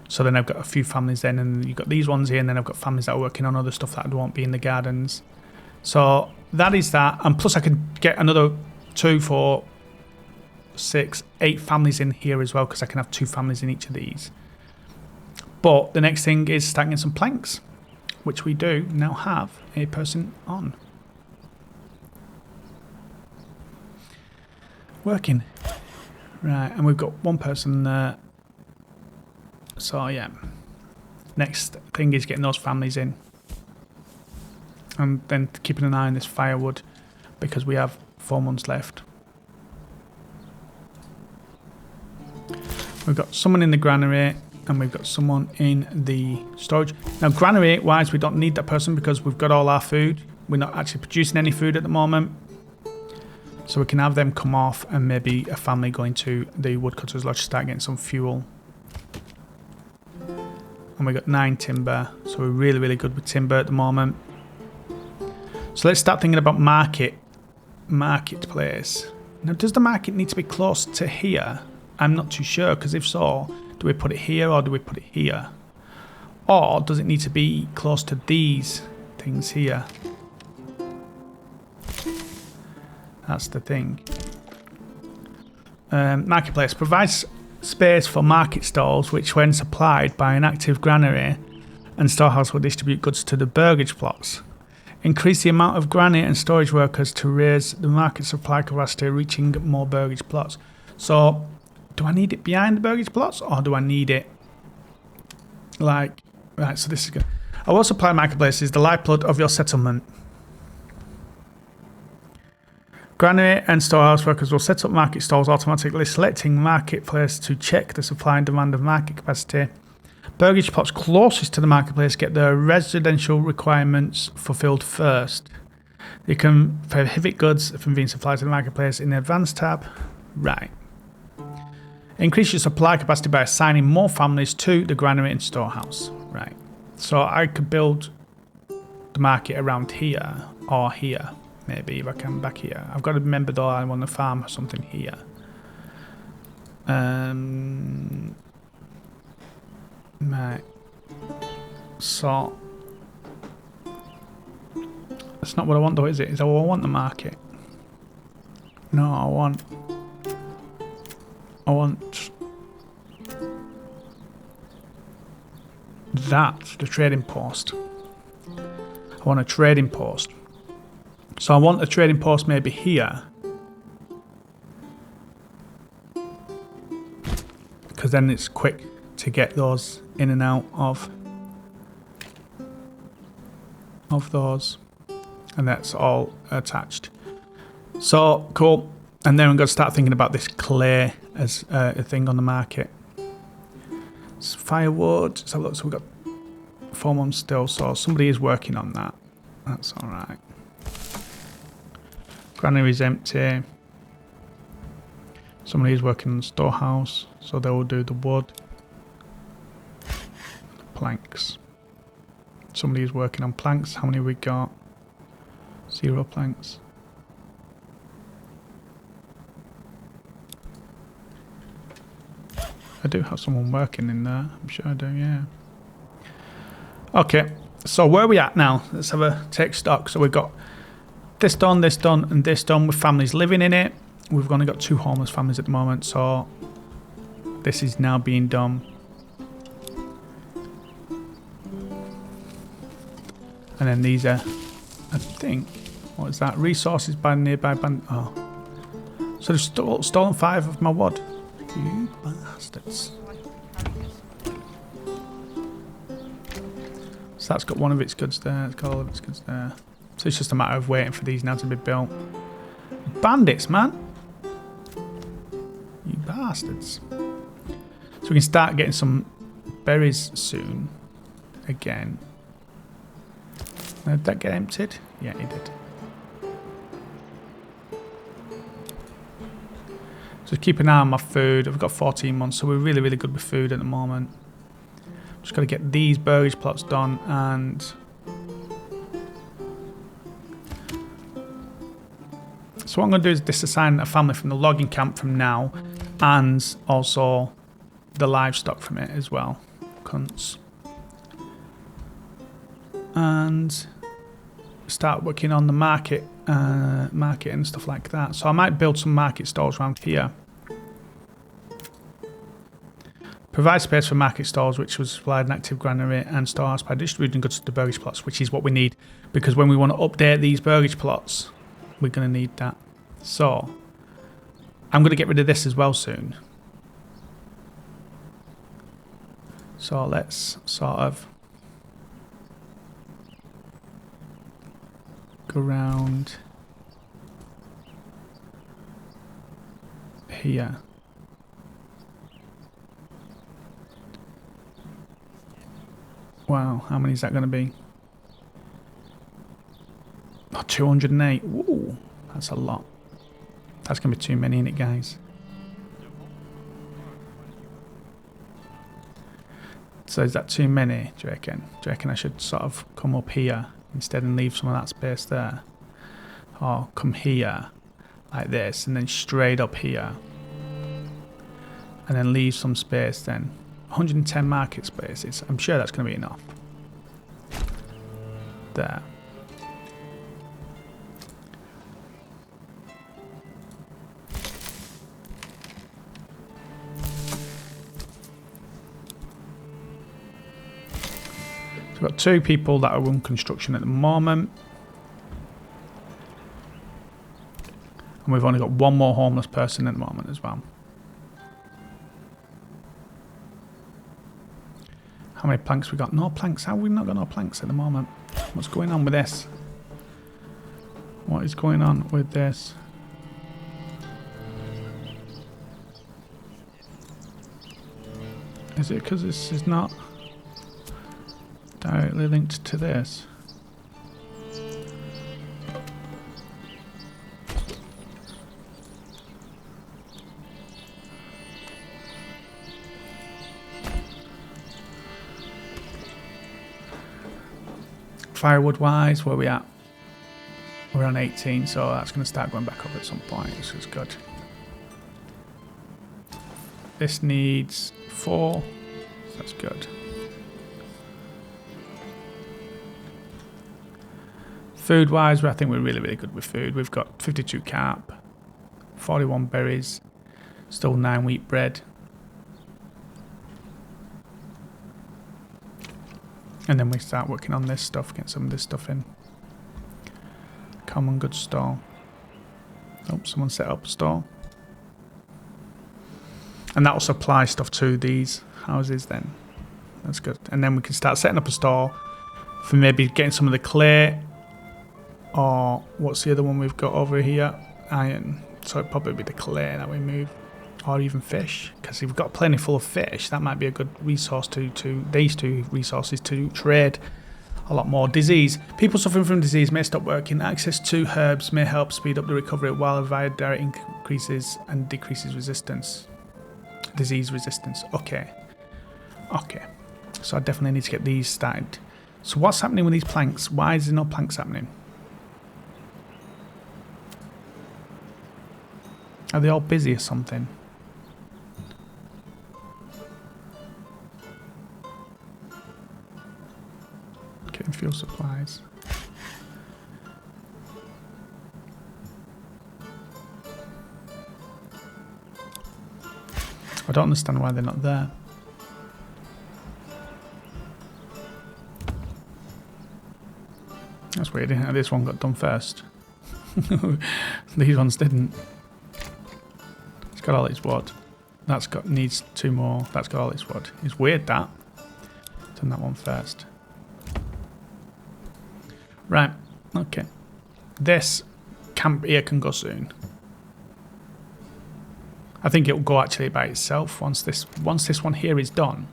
So then I've got a few families then, and you've got these ones here, and then I've got families that are working on other stuff that won't be in the gardens. So that is that, and plus I could get another 2, 4, 6, 8 families in here as well, because I can have 2 families in each of these. But the next thing is stacking some planks, which we do now have a person on. Working. Right, and we've got 1 person there. So yeah, next thing is getting those families in. And then keeping an eye on this firewood, because we have 4 months left. We've got someone in the granary, and we've got someone in the storage. Now granary wise, we don't need that person because we've got all our food. We're not actually producing any food at the moment. So we can have them come off, and maybe a family going to the Woodcutters Lodge to start getting some fuel. And we got 9 timber, so we're really, really good with timber at the moment. So let's start thinking about marketplace. Now, does the market need to be close to here? I'm not too sure, because if so, do we put it here or do we put it here? Or does it need to be close to these things here? That's the thing. Marketplace provides space for market stalls, which when supplied by an active granary and storehouse will distribute goods to the burgage plots. Increase the amount of granary and storage workers to raise the market supply capacity, reaching more burgage plots. So, do I need it behind the burgage plots, or do I need it like... Right, so this is good. I will supply marketplaces, the lifeblood of your settlement. Granary and storehouse workers will set up market stalls automatically, selecting marketplace to check the supply and demand of market capacity. Burgage plots closest to the marketplace get their residential requirements fulfilled first. You can prohibit goods from being supplied to the marketplace in the advanced tab. Right. Increase your supply capacity by assigning more families to the granary and storehouse. Right. So I could build the market around here or here. Maybe if I can back here. I've got to remember though I want to farm something here. Right. So that's not what I want though, is it? Is that what I want the market? No, I want that, the trading post. I want a trading post. So I want a trading post maybe here. Because then it's quick to get those in and out of those. And that's all attached. So, cool. And then I'm going to start thinking about this clay as a thing on the market. It's firewood. Let's have a look. So we've got 4 months still. So somebody is working on that. That's alright. Granary's empty. Somebody is working on the storehouse. So they will do the wood. Planks. Somebody is working on planks. How many have we got? 0 planks. I do have someone working in there. I'm sure I do, yeah. Okay, so where are we at now? Let's have a take stock. So we've got this done, and this done with families living in it. We've only got 2 homeless families at the moment, so this is now being done. And then these are, I think, what is that? Resources by nearby band. Oh. So they've stolen 5 of my wood. You bastards. So that's got one of its goods there. It's got all of its goods there. So it's just a matter of waiting for these now to be built. Bandits, man. You bastards. So we can start getting some berries soon. Again. Did that get emptied? Yeah, it did. Just keep an eye on my food. I've got 14 months, so we're really, really good with food at the moment. Just got to get these burgage plots done, and so what I'm going to do is disassign a family from the logging camp from now, and also the livestock from it as well. Cunts. And start working on the market and stuff like that. So I might build some market stalls around here. Provide space for market stalls, which was supplied an active granary and storehouse by distributing goods to the burgage plots, which is what we need, because when we want to update these burgage plots, we're going to need that. So I'm going to get rid of this as well soon. So let's sort of go around here. Wow, how many is that going to be? Oh, 208. Ooh, that's a lot. That's going to be too many, isn't it, guys? So is that too many, do you reckon? Do you reckon I should sort of come up here instead and leave some of that space there? Or come here, like this, and then straight up here. And then leave some space then. 110 market spaces. I'm sure that's going to be enough. There. So we've got 2 people that are in construction at the moment. And we've only got 1 more homeless person at the moment as well. How many planks we got? No planks. How have we not got no planks at the moment? What's going on with this? What is going on with this? Is it because this is not directly linked to this? Firewood wise, where are we at? We're on 18, so that's going to start going back up at some point, which is good. This needs 4, so that's good. Food wise, I think we're really, really good with food. We've got 52 carp, 41 berries, still 9 wheat bread. And then we start working on this stuff, get some of this stuff in. Common goods store. Oh, someone set up a store. And that will supply stuff to these houses then. That's good. And then we can start setting up a store for maybe getting some of the clay. Or what's the other one we've got over here? Iron. So it'd probably be the clay that we move. Or even fish, because if we've got plenty full of fish, that might be a good resource to these 2 resources to trade a lot more. Disease. People suffering from disease may stop working. Access to herbs may help speed up the recovery, while a diet increases and decreases resistance. Disease resistance. Okay. Okay. So I definitely need to get these started. So what's happening with these planks? Why is there no planks happening? Are they all busy or something? Getting fuel supplies. I don't understand why they're not there. That's weird, isn't it? This one got done first. These ones didn't. It's got all its wood. That's got needs 2 more. That's got all its wood. It's weird that. Done that one first. Right, okay. This camp here can go soon. I think it will go actually by itself once this one here is done.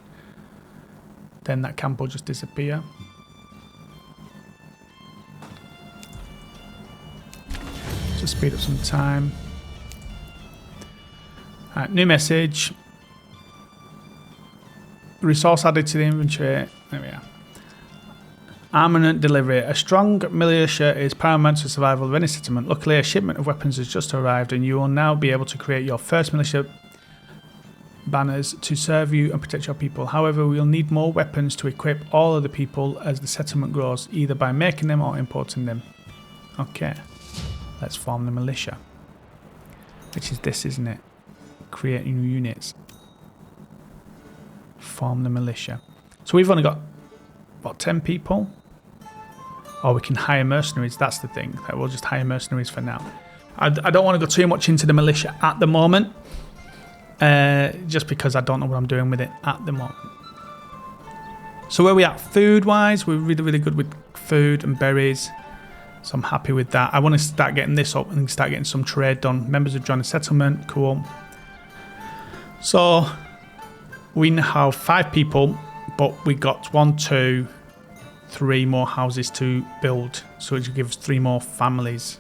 Then that camp will just disappear. Just speed up some time. Alright, new message. Resource added to the inventory. There we are. Armament delivery. A strong militia is paramount to survival of any settlement. Luckily, a shipment of weapons has just arrived, and you will now be able to create your first militia banners to serve you and protect your people. However, we will need more weapons to equip all of the people as the settlement grows, either by making them or importing them. Okay, let's form the militia. Which is this, isn't it? Create new units. Form the militia. So we've only got, what, 10 people? Or we can hire mercenaries, that's the thing. We'll just hire mercenaries for now. I don't want to go too much into the militia at the moment. Just because I don't know what I'm doing with it at the moment. So where are we at food-wise? We're really, really good with food and berries. So I'm happy with that. I want to start getting this up and start getting some trade done. Members have joined the settlement. Cool. So we now have 5 people, but we got 1, 2, 3 more houses to build. So it gives 3 more families.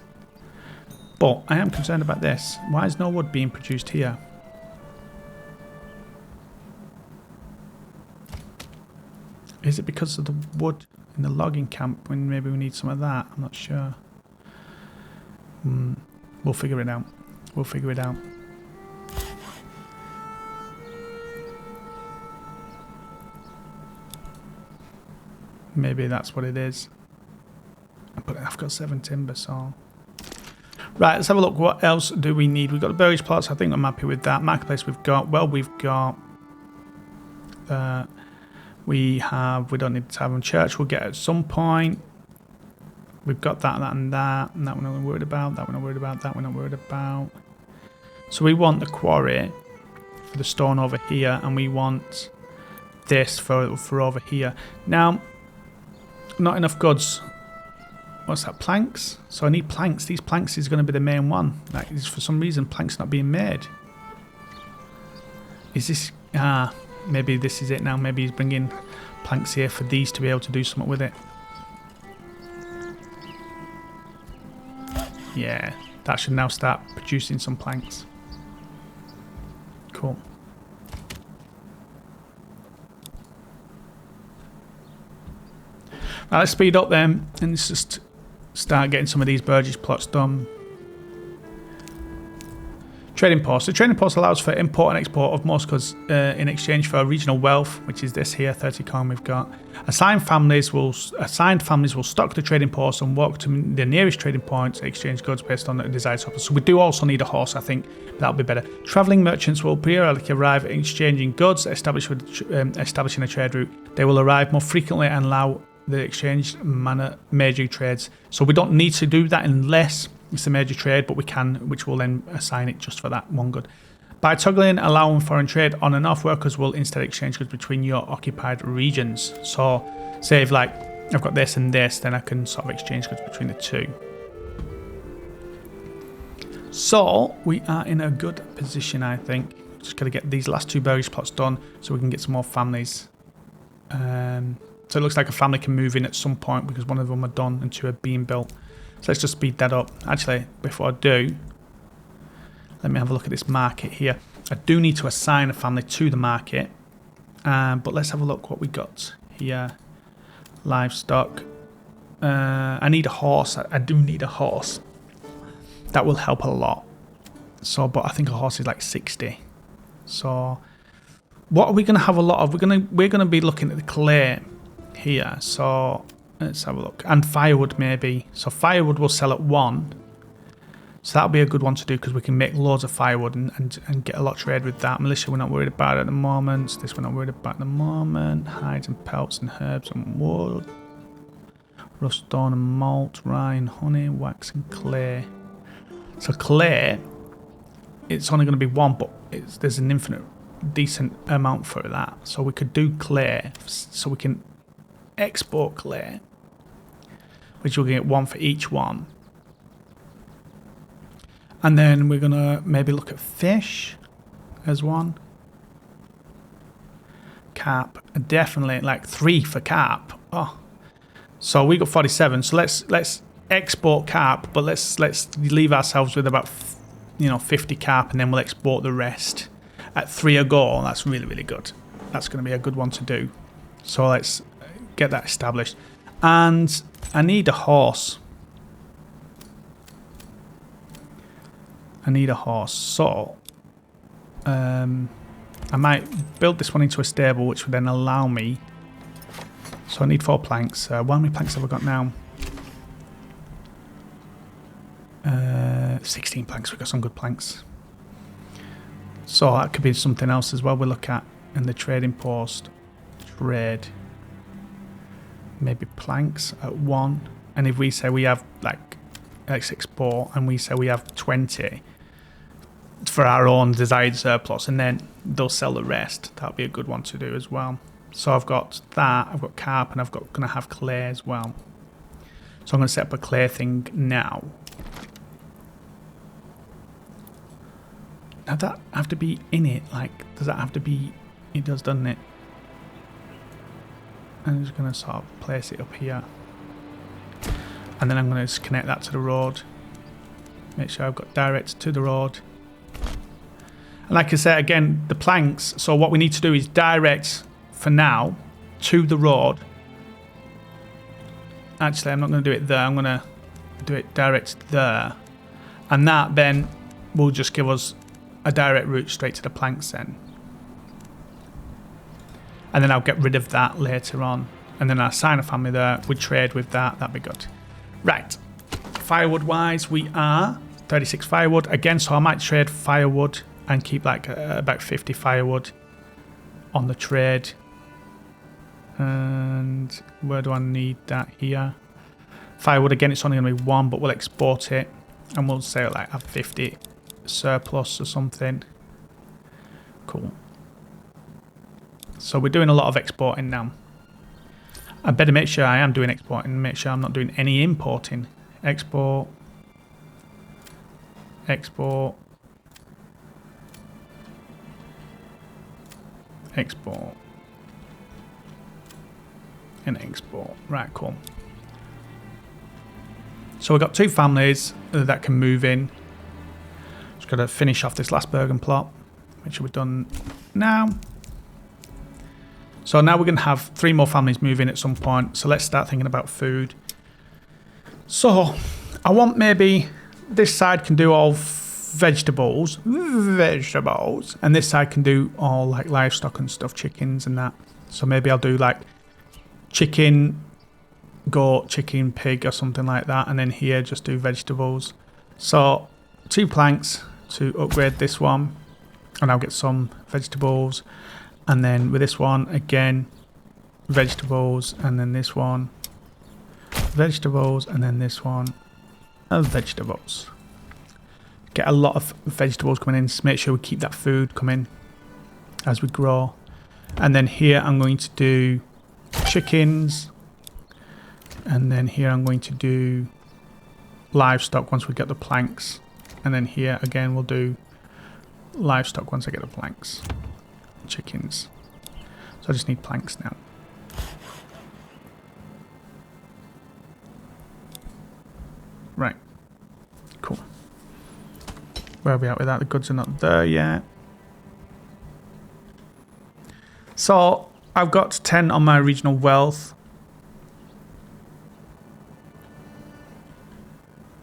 But I am concerned about this. Why is no wood being produced here? Is it because of the wood in the logging camp when maybe we need some of that? I'm not sure. We'll figure it out. We'll figure it out. Maybe that's what it is. But I've got 7 timber, so... Right, let's have a look. What else do we need? We've got the Burgage plots. I think I'm happy with that. Marketplace we've got. Well, we've got... we don't need the Tavern Church. We'll get at some point. We've got that, that, and that. And that one I'm not worried about. That one I'm worried about. That one I'm worried about. So we want the quarry for the stone over here. And we want this for over here. Now, not enough goods. What's that? Planks? So I need planks. These planks is going to be the main one. Like, for some reason, planks not being made. Is this... Ah, maybe this is it now. Maybe he's bringing planks here for these to be able to do something with it. Yeah, that should now start producing some planks. Cool. Right, let's speed up then, and let's just start getting some of these Burgage plots done. Trading post. The trading post allows for import and export of most goods in exchange for regional wealth, which is this here, 30 coin we've got. Assigned families will stock the trading post and walk to the nearest trading point to exchange goods based on the desired surplus. So we do also need a horse, I think. That'll be better. Travelling merchants will periodically arrive exchanging goods, establishing a trade route. They will arrive more frequently and allow the exchange major trades. So we don't need to do that unless it's a major trade, but we can, which will then assign it just for that one good. By toggling allowing foreign trade on and off, workers will instead exchange goods between your occupied regions. So say if like I've got this and this, then I can sort of exchange goods between the two. So we are in a good position, I think. Just got to get these last 2 Burgage plots done so we can get some more families. So it looks like a family can move in at some point because one of them are done and 2 are being built. So let's just speed that up. Actually, before I do, let me have a look at this market here. I do need to assign a family to the market. But let's have a look what we got here. Livestock. I need a horse. I do need a horse. That will help a lot. So, but I think a horse is like 60. So, what are we going to have a lot of? We're going to be looking at the clay here. So, let's have a look. And firewood maybe. So firewood will sell at 1. So that'll be a good one to do because we can make loads of firewood and get a lot of trade with that. Militia we're not worried about at the moment. This we're not worried about at the moment. Hides and pelts and herbs and wood. Rough stone and malt, rye and honey, wax and clay. So clay, it's only going to be 1, but there's an infinite decent amount for that. So we could do clay. So we can export clay, which we'll get 1 for each one. And then we're going to maybe look at fish as 1. Carp, definitely like 3 for carp. Oh, so we got 47. So let's export carp, but let's leave ourselves with about 50 carp, and then we'll export the rest at 3 a go. That's really, really good. That's going to be a good one to do. So let's get that established. And I need a horse. So I might build this one into a stable, which would then allow me. So I need 4 planks. How many planks have I got now? 16 planks. We've got some good planks. So that could be something else as well we'll look at in the trading post. Trade. Maybe planks at 1. And if we say we have like let's export and we say we have 20 for our own desired surplus, and then they'll sell the rest. That'll be a good one to do as well. So I've got that, I've got carp, and going to have clay as well. So I'm going to set up a clay thing now. Now that have to be in it, like, does that have to be, it does, doesn't it? I'm just going to sort of place it up here. And then I'm going to just connect that to the road. Make sure I've got direct to the road. And like I said, again, the planks, so what we need to do is direct, for now, to the road. Actually, I'm not going to do it there. I'm going to do it direct there. And that then will just give us a direct route straight to the planks then. And then I'll get rid of that later on. and then I assign a family there. We trade with that. That'd be good. Right. Firewood wise, we are 36 firewood again, so I might trade firewood and keep like about 50 firewood on the trade. And where do I need that? Here. Firewood again, it's only going to be 1, but we'll export it and we'll say like have 50 surplus or something. Cool. So we're doing a lot of exporting now. I better make sure I am doing exporting, make sure I'm not doing any importing. Export. Export. Export. And export. Right, cool. So we've got 2 families that can move in. Just got to finish off this last Bergen plot, which we've done now. So now we're going to have 3 more families move in at some point. So let's start thinking about food. So I want maybe this side can do all vegetables, and this side can do all like livestock and stuff, chickens and that. So maybe I'll do like chicken, goat, chicken, pig or something like that, and then here just do vegetables. So 2 planks to upgrade this one, and I'll get some vegetables. And then with this one, again, vegetables, and then this one, vegetables, and then this one, vegetables. Get a lot of vegetables coming in, to make sure we keep that food coming as we grow. And then here I'm going to do chickens, and then here I'm going to do livestock once we get the planks. And then here again we'll do livestock once I get the planks. Chickens. So I just need planks now. Right. Cool. Where are we at with that? The goods are not there yet. So I've got 10 on my regional wealth.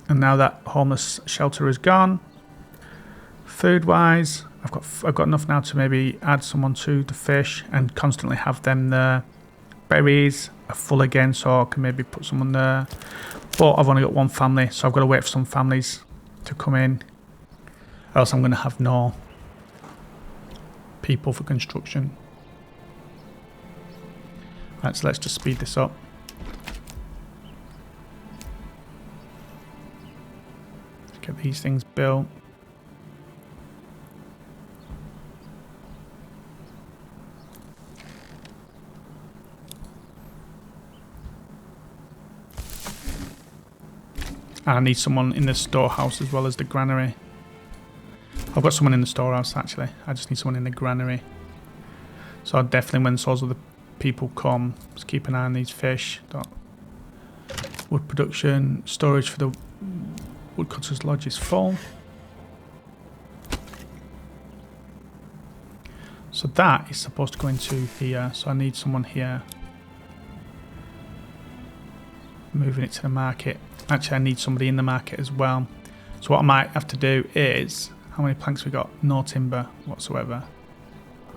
And now that homeless shelter is gone. Food wise, I've got enough now to maybe add someone to the fish and constantly have them there. Berries are full again, so I can maybe put someone there. But I've only got 1 family, so I've got to wait for some families to come in. Or else I'm going to have no people for construction. Right, so let's just speed this up. Let's get these things built. And I need someone in the storehouse as well as the granary. I've got someone in the storehouse actually. I just need someone in the granary. So definitely when those other people come, just keep an eye on these fish. Wood production, storage for the Woodcutters Lodge is full. So that is supposed to go into here. So I need someone here. Moving it to the market. Actually, I need somebody in the market as well. So what I might have to do is, how many planks we got? No timber whatsoever.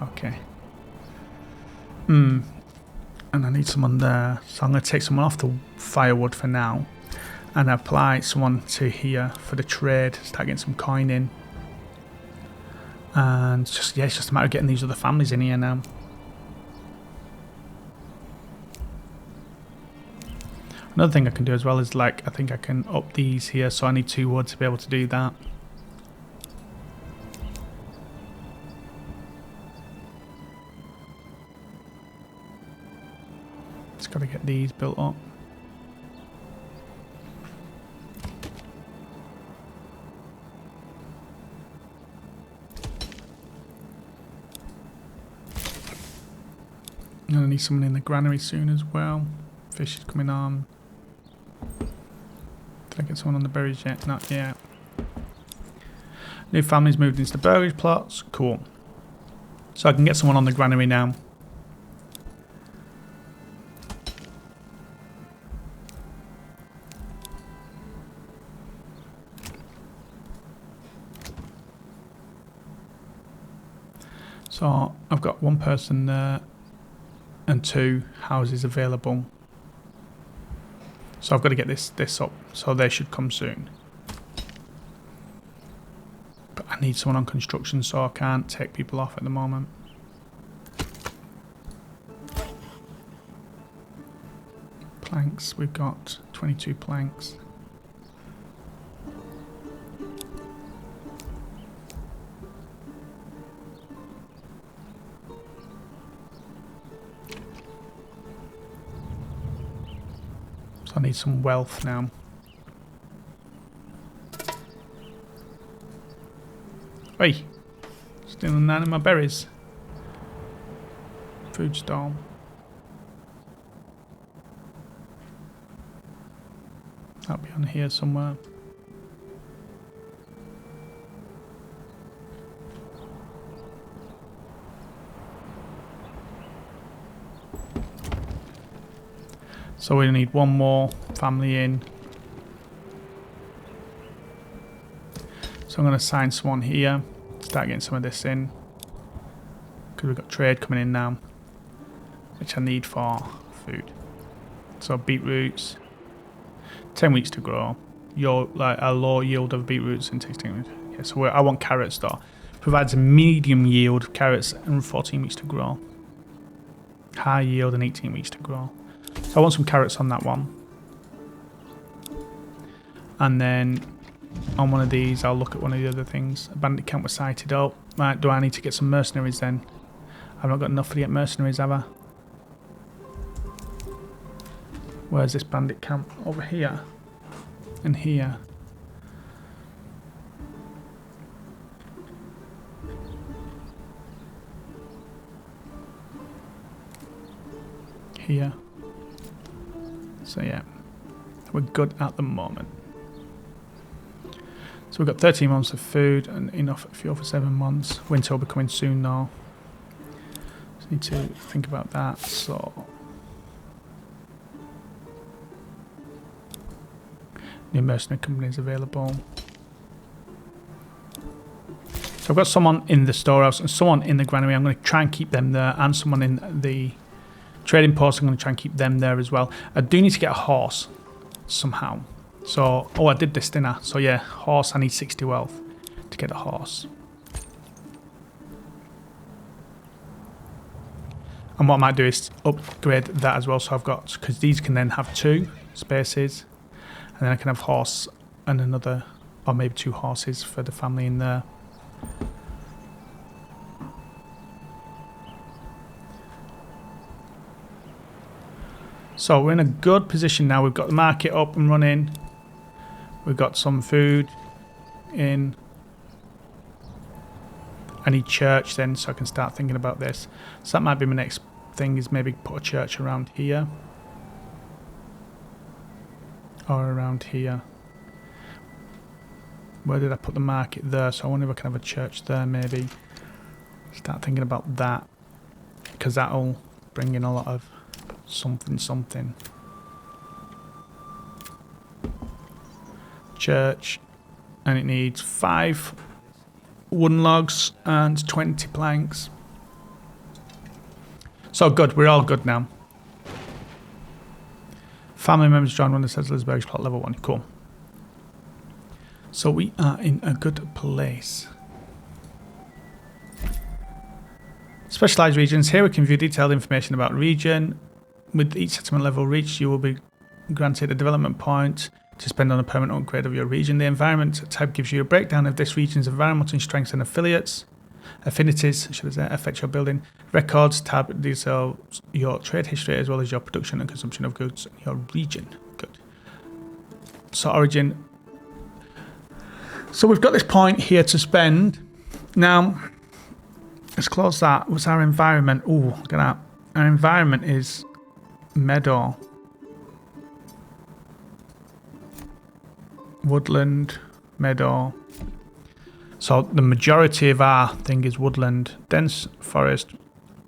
Okay. And I need someone there. So I'm going to take someone off the firewood for now and apply someone to here for the trade. Start getting some coin in. And just, yeah, it's just a matter of getting these other families in here now. Another thing I can do as well is like, I think I can up these here, so I need 2 wood to be able to do that. Just got to get these built up. And I need someone in the granary soon as well. Fish is coming on. Did I get someone on the berries yet? Not yet. New families moved into the Burgage plots. Cool. So I can get someone on the granary now. So I've got 1 person there. and 2 houses available. So I've got to get this up, so they should come soon. But I need someone on construction, so I can't take people off at the moment. Planks, we've got 22 planks. So I need some wealth now. Hey, stealing 9 of my berries. Food stall. That'll be on here somewhere. So we need one more family in. So I'm going to assign someone here. Start getting some of this in. Because we've got trade coming in now. Which I need for food. So beetroots. 10 weeks to grow. A low yield of beetroots and 16 weeks. Yeah, so I want carrots though. Provides a medium yield of carrots and 14 weeks to grow. High yield and 18 weeks to grow. So I want some carrots on that one. And then on one of these, I'll look at one of the other things. A bandit camp was sighted up. Right, do I need to get some mercenaries then? I've not got enough to get mercenaries, have I? Where's this bandit camp? Over here. And here. Here. So yeah, we're good at the moment. So we've got 13 months of food and enough fuel for 7 months. Winter will be coming soon though. Just need to think about that. So new mercenary companies available. So I've got someone in the storehouse and someone in the granary. I'm going to try and keep them there, and someone in the trading post. I'm going to try and keep them there as well. I do need to get a horse somehow. So, oh, I did this, didn't I? So yeah, horse, I need 60 wealth to get a horse. And what I might do is upgrade that as well. So I've got, because these can then have 2 spaces. And then I can have horse and another, or maybe 2 horses for the family in there. So we're in a good position now. We've got the market up and running. We've got some food in. I need church then, so I can start thinking about this. So that might be my next thing, is maybe put a church around here. Or around here. Where did I put the market? There. So I wonder if I can have a church there maybe. Start thinking about that. Because that'll bring in a lot of something. Church. And it needs 5 wooden logs and 20 planks. So good. We're all good now. Family members join one of the settlers' Burgage plot level 1. Cool. So we are in a good place. Specialised regions. Here we can view detailed information about region. With each settlement level reached, you will be granted a development point to spend on a permanent upgrade of your region. The environment tab gives you a breakdown of this region's environmental strengths and affinities, should I say, affect your building. Records tab details your trade history as well as your production and consumption of goods in your region. Good. So origin. So we've got this point here to spend. Now, let's close that. What's our environment? Oh, look at that. Our environment is meadow, woodland, meadow. So the majority of our thing is woodland, dense forest,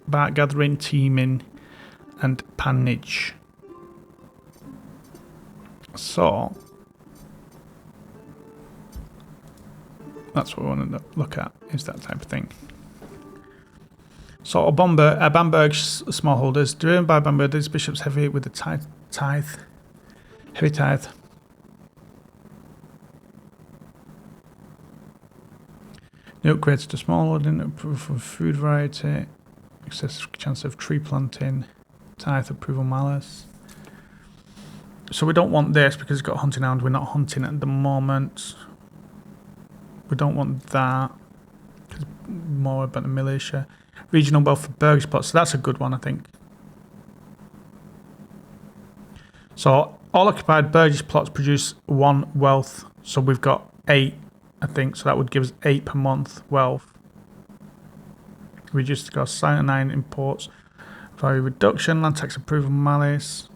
bark gathering, teaming, and pannage. So that's what we want to look at, is that type of thing. So a Bamberg smallholders, driven by Bamberg, these bishops heavy with the heavy tithe. New upgrades to smallholding, approval for food variety, excessive chance of tree planting, tithe approval malice. So we don't want this because it's got hunting hound. We're not hunting at the moment. We don't want that. It's more about the militia. Regional wealth for Burgage plots. So that's a good one, I think. So all occupied Burgage plots produce 1 wealth. So we've got 8, I think. So that would give us 8 per month wealth. Reduce the cost. Cyanide imports. Value reduction. Land tax approval malice.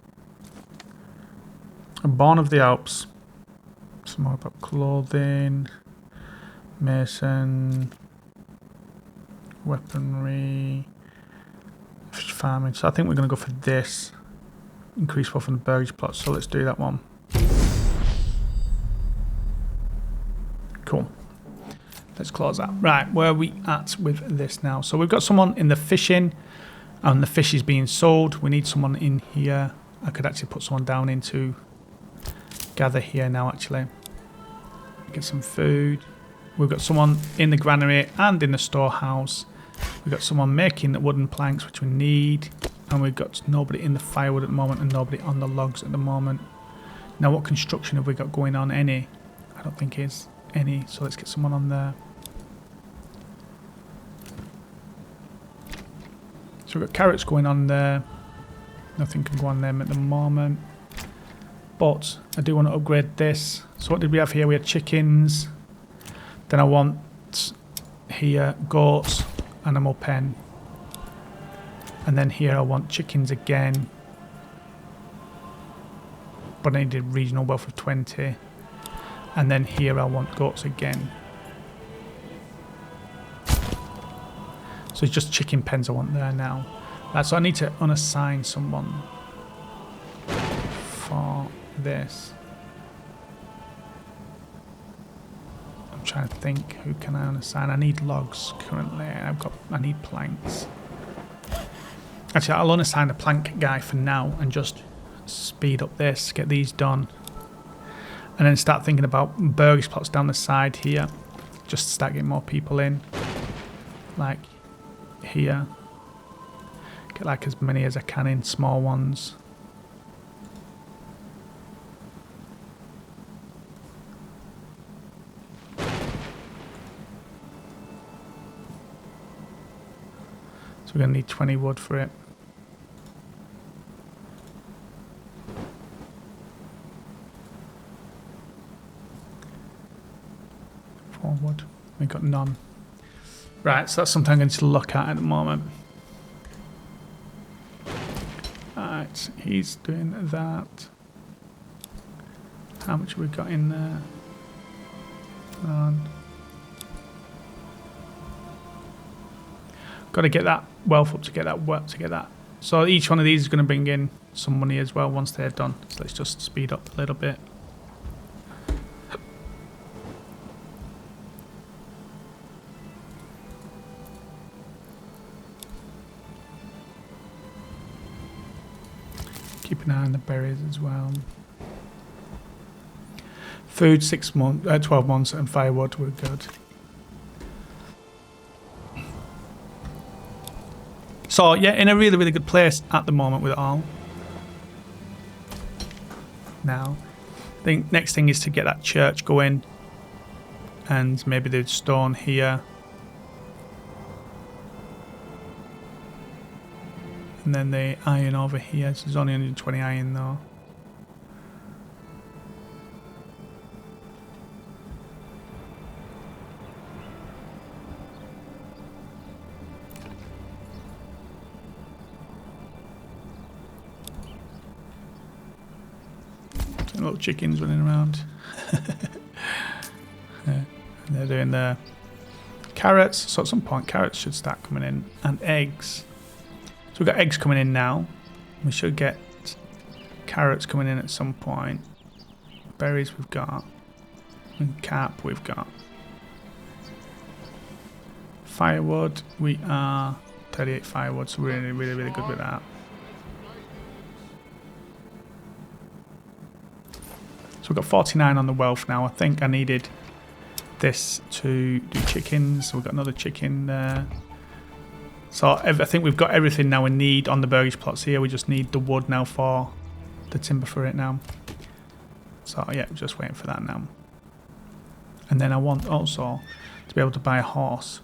Born of the Alps. Some more about clothing. Mason. Weaponry. Fish farming. So I think we're going to go for this. Increase wealth on the Burgage plot. So let's do that one. Cool. Let's close that. Right, where are we at with this now? So we've got someone in the fishing. And the fish is being sold. We need someone in here. I could actually put someone down into gather here now, actually. Get some food. We've got someone in the granary and in the storehouse. We've got someone making the wooden planks, which we need. And we've got nobody in the firewood at the moment and nobody on the logs at the moment. Now, what construction have we got going on? Any? I don't think it's any. So let's get someone on there. So we've got carrots going on there. Nothing can go on them at the moment. But I do want to upgrade this. So what did we have here? We had chickens. Then I want here goats, animal pen. And then here I want chickens again. But I needed regional wealth of 20. And then here I want goats again. So it's just chicken pens I want there now. Right, so I need to unassign someone for this. I'm trying to think, who can I unassign? I need logs currently. I need planks. Actually, I'll unassign the plank guy for now and just speed up this, get these done. And then start thinking about Burgage plots down the side here. Just start getting more people in. Like here. Get like as many as I can in, small ones. So we're going to need 20 wood for it. Wood. We've got none. Right, so that's something I'm going to look at the moment. Right, he's doing that. How much have we got in there? Got to get that wealth up to get that work to get that. So each one of these is going to bring in some money as well once they're done. So let's just speed up a little bit. Keep an eye on the berries as well. Food 12 months and firewood, we're good. So yeah, in a really, really good place at the moment with it all. Now, I think next thing is to get that church going. And maybe the stone here. And then the iron over here. So there's only 120 iron though. Some little chickens running around. Yeah. And they're doing their carrots. So at some point carrots should start coming in. And eggs. So we've got eggs coming in now. We should get carrots coming in at some point. Berries we've got. And carp we've got. Firewood we are 38 firewood, so we're really good with that. So we've got 49 on the wealth now. I think I needed this to do chickens. So we've got another chicken there. So I think we've got everything now we need on the Burgage plots here. We just need the wood now for the timber for it now. So yeah, just waiting for that now. And then I want also to be able to buy a horse.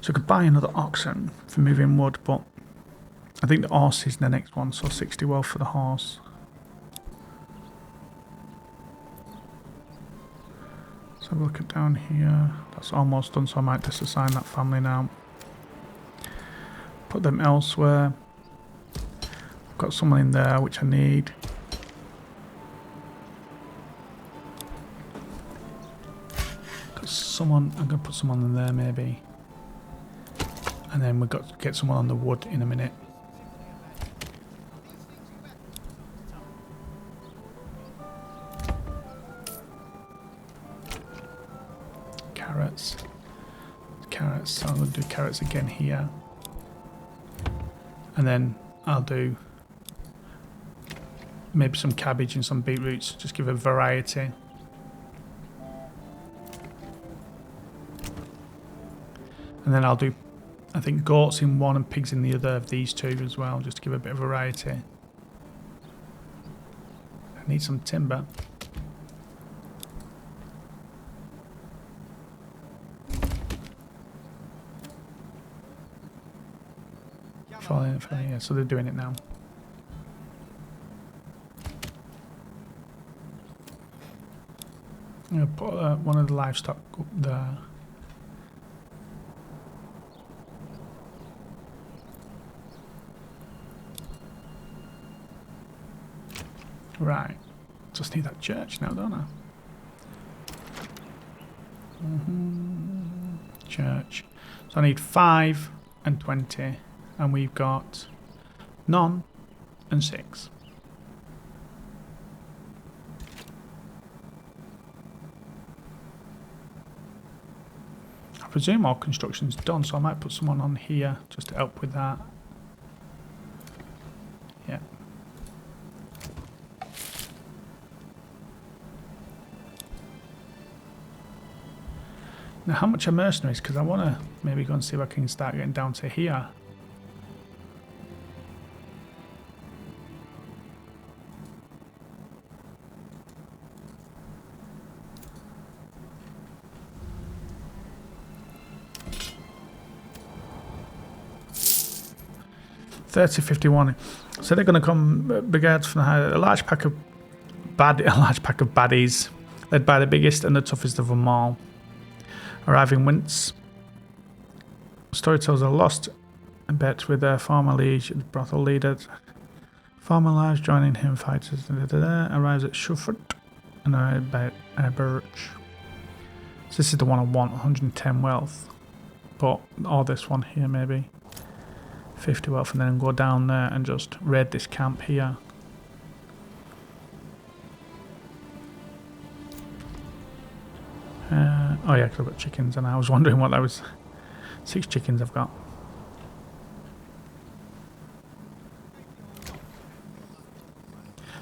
So I could buy another oxen for moving wood, but I think the horse is the next one. So 60 wealth for the horse. So look at down here. That's almost done, so I might just assign that family now. Put them elsewhere. I've got someone in there which I need. Got someone, I'm going to put someone in there maybe. And then we've got to get someone on the wood in a minute. Carrots. Carrots, so I'm going to do carrots again here. And then I'll do maybe some cabbage and some beetroots, just give a variety. And then I'll do, I think, goats in one and pigs in the other of these two as well, just to give a bit of variety. I need some timber. Yeah, so they're doing it now. I'm going to put one of the livestock up there. Right, just need that church now, don't I? Church. So I need 5 and 20. And we've got none and 6. I presume all construction's done, so I might put someone on here just to help with that. Yeah. Now, how much are mercenaries? Because I want to maybe go and see if I can start getting down to here. $30.51. So they're going to come brigades from the high. A large pack of baddies, led by the biggest and the toughest of them all. Arriving wince. Storytellers are lost and bet with their former liege, the brothel leader. Former lives joining him fighters. Arrives at Shuford and arrived by Burgage. So this is the one I want, 110 wealth. But or this one here maybe. 50 wealth, and then go down there and just raid this camp here. Oh yeah, because I've got chickens, and I was wondering what that was. 6 chickens I've got.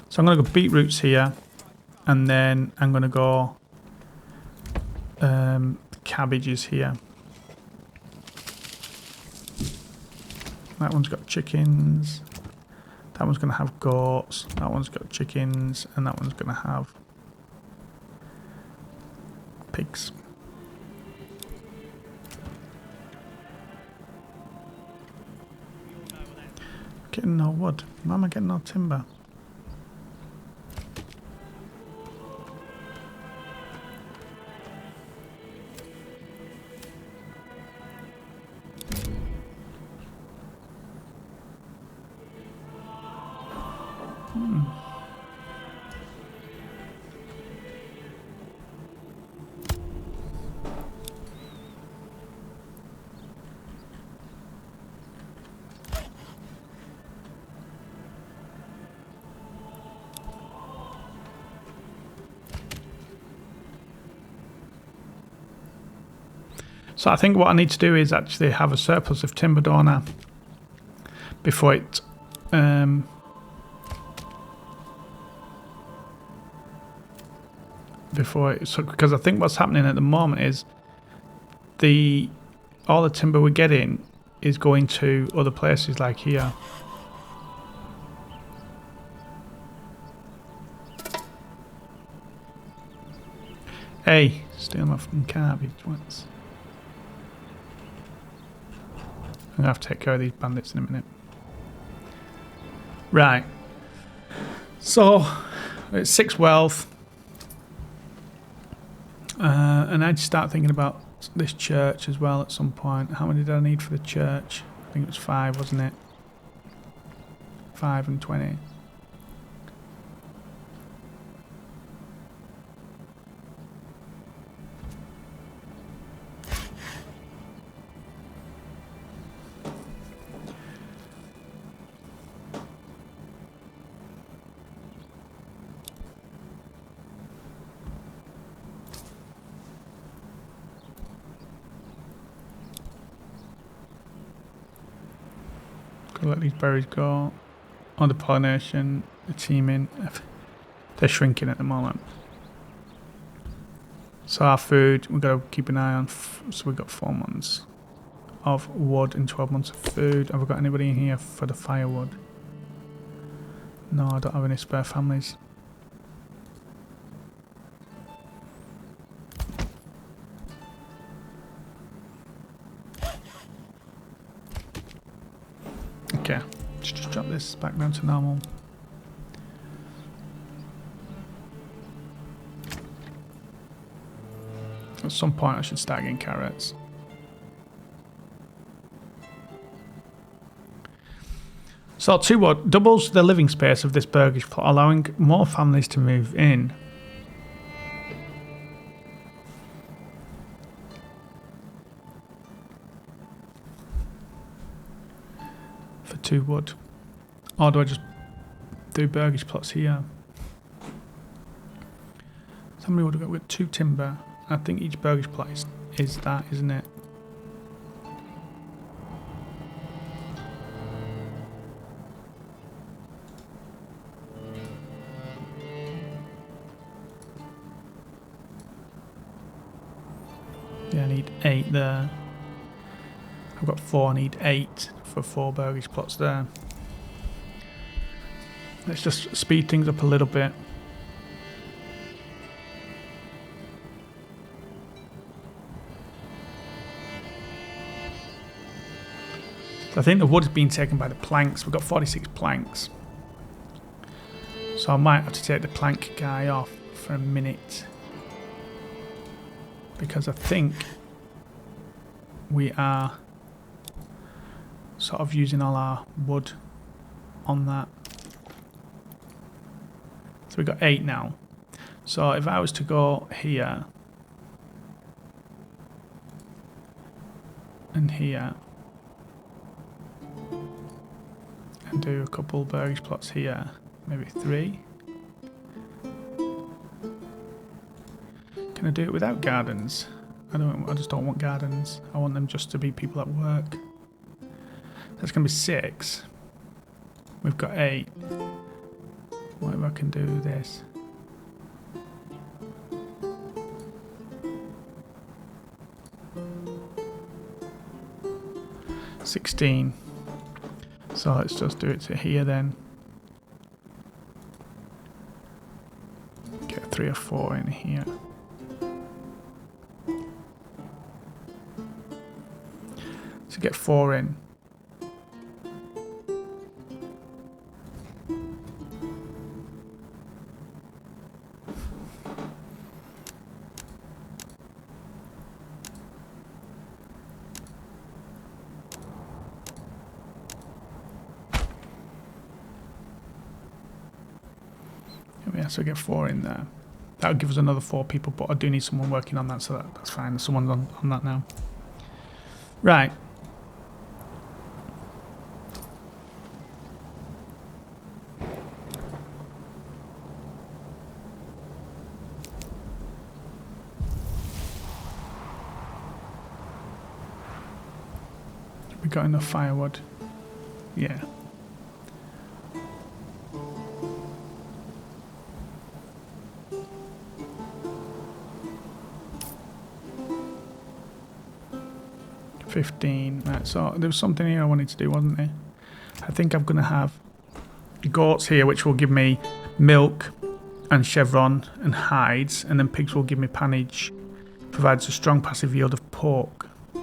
So I'm going to go beetroots here, and then I'm going to go cabbages here. That one's got chickens. That one's going to have goats. That one's got chickens, and that one's going to have pigs. Getting no wood. Why am I getting no timber? So I think what I need to do is actually have a surplus of timber, don't I? before it because I think what's happening at the moment is all the timber we're getting is going to other places like here. Hey, steal my fucking garbage once. I'm gonna have to take care of these bandits in a minute. Right. So it's 6 wealth. And I'd start thinking about this church as well at some point. How many did I need for the church? I think it was 5, wasn't it? 5 and 20. Let these berries go. On the pollination, the teaming, they're shrinking at the moment. So our food, we've got to keep an eye on. So we've got 4 months of wood and 12 months of food. Have we got anybody in here for the firewood? No, I don't have any spare families. Okay, just drop this back down to normal. At some point I should start getting carrots. So 2 wood doubles the living space of this Burgage plot, allowing more families to move in. For 2 wood. Or do I just do Burgage plots here? So how many wood have we got? 2 timber. I think each Burgage plot is that, isn't it? Yeah, I need 8 there. I've got 4, I need 8 for 4 Burgage plots there. Let's just speed things up a little bit. I think the wood's been taken by the planks. We've got 46 planks. So I might have to take the plank guy off for a minute. Because I think we are sort of using all our wood on that. So we've got 8 now. So if I was to go here and here and do a couple Burgage plots here, maybe 3. Can I do it without gardens? I just don't want gardens. I want them just to be people at work. That's gonna be 6. We've got 8. What if I can do this? $16. So let's just do it to here then. Get 3 or 4 in here. So get 4 in. Yeah, so get 4 in there. That would give us another 4 people, but I do need someone working on that, so that's fine. Someone's on that now. Right. We got enough firewood. Yeah. 15. Right, so there was something here I wanted to do, wasn't there? I think I'm going to have goats here, which will give me milk and chevron and hides, and then pigs will give me panage. Provides a strong passive yield of pork. So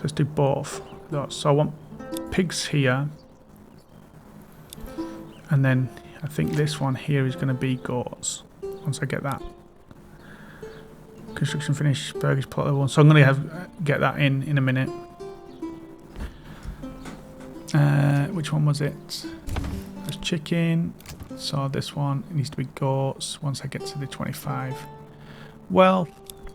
let's do both. So I want pigs here, and then I think this one here is going to be goats. Once I get that. Construction finished, Burgage plot level 1. So I'm going to get that in a minute. Which one was it? There's chicken. So this one, it needs to be goats once I get to the 25. Well,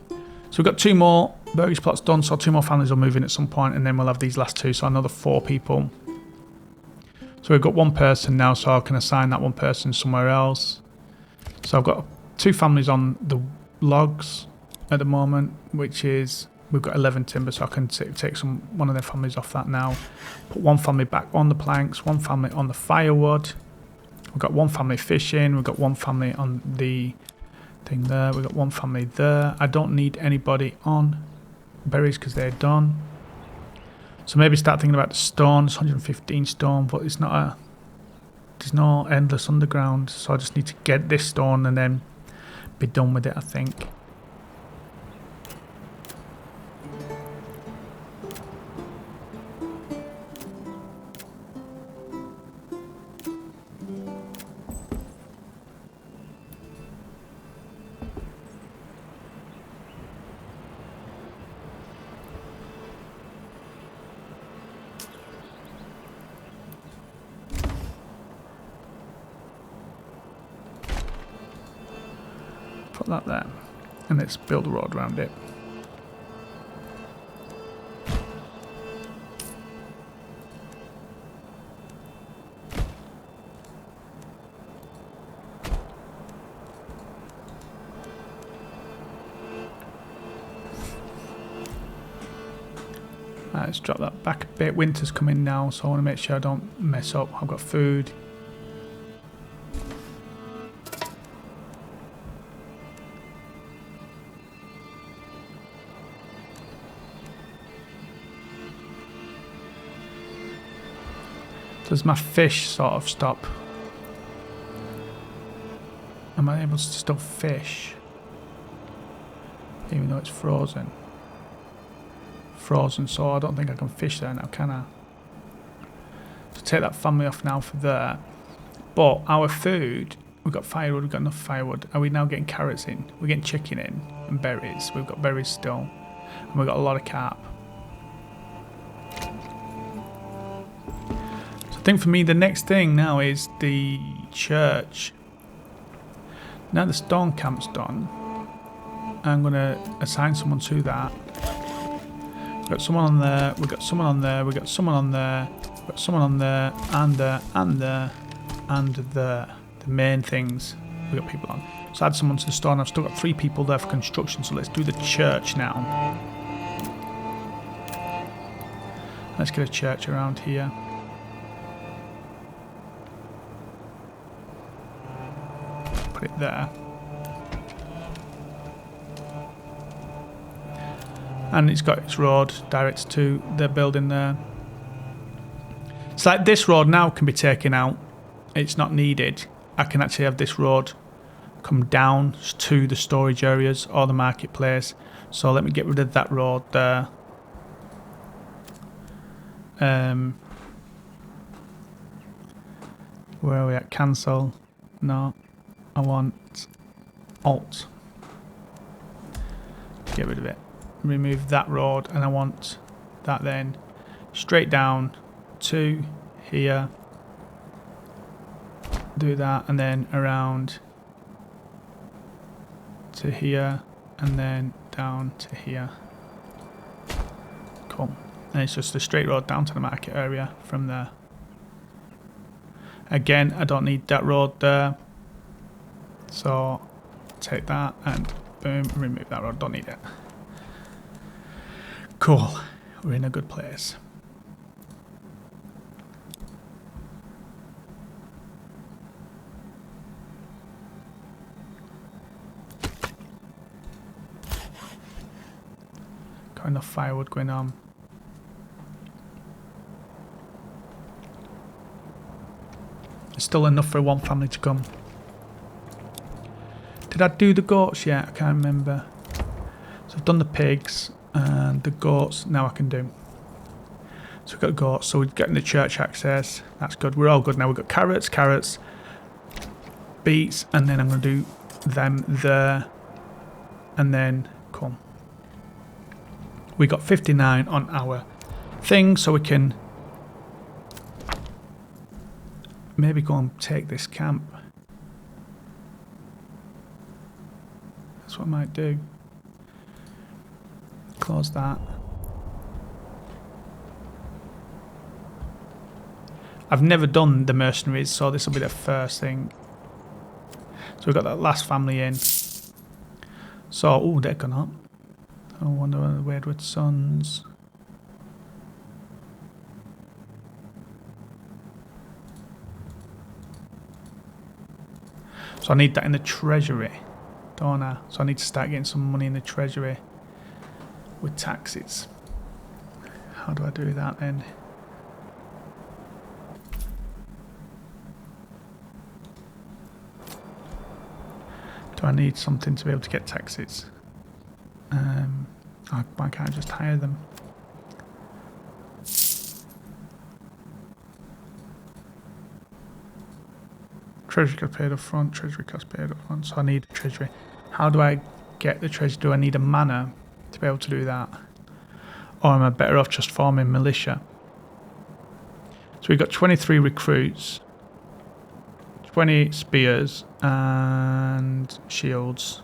so we've got 2 more Burgage plots done, so 2 more families will move in at some point, and then we'll have these last 2, so another 4 people. So we've got 1 person now, so I can assign that 1 person somewhere else. So I've got 2 families on the logs at the moment, which is, we've got 11 timber, so I can take one of their families off that now. Put 1 family back on the planks, 1 family on the firewood. We've got 1 family fishing, we've got 1 family on the thing there, we've got 1 family there. I don't need anybody on berries because they're done. So maybe start thinking about the stone. It's 115 stone, but it's not there's no endless underground, so I just need to get this stone and then be done with it, I think. Put that there, and let's build a road around it. Right, let's drop that back a bit. Winter's coming now, so I want to make sure I don't mess up. I've got food. Does my fish sort of stop? Am I able to still fish? Even though it's frozen. Frozen, so I don't think I can fish there now, can I? So take that family off now for there. But our food, we've got firewood, we've got enough firewood. Are we now getting carrots in? We're getting chicken in and berries. We've got berries still. And we've got a lot of carp. I think for me the next thing now is the church. Now the stone camp's done, I'm going to assign someone to that. We've got someone on there, we've got someone on there, we've got someone on there, we've got someone on there, and there, and there, and there. The main things we've got people on. So add someone to the stone. I've still got 3 people there for construction, so let's do the church now. Let's get a church around here. Put it there. And it's got its road directs to the building there. It's like this road now can be taken out. It's not needed. I can actually have this road come down to the storage areas or the marketplace. So let me get rid of that road there. Where are we at? Cancel. No. I want Alt. Get rid of it. Remove that road, and I want that then straight down to here. Do that, and then around to here, and then down to here. Cool. And it's just a straight road down to the market area from there. Again, I don't need that road there. So take that and boom, remove that road, don't need it. Cool, we're in a good place. Got enough firewood going on. There's still enough for one family to come. Did I do the goats yet? I can't remember. So I've done the pigs and the goats. Now I can do. So we've got goats. So we're getting the church access. That's good. We're all good now. We've got carrots, beets, and then I'm going to do them there. And then come. We got 59 on our thing, so we can maybe go and take this camp. That's what I might do. Close that. I've never done the mercenaries, so this will be the first thing. So we've got that last family in. So, oh, they're gone up. I wonder whether the Wayward Sons. So I need that in the treasury, don't I? So I need to start getting some money in the treasury with taxes. How do I do that then? Do I need something to be able to get taxes? Why can't I just hire them? Treasury cost paid up front, treasury cost paid up front, so I need a treasury. How do I get the treasury? Do I need a manor to be able to do that? Or am I better off just forming militia? So we've got 23 recruits, 20 spears and shields.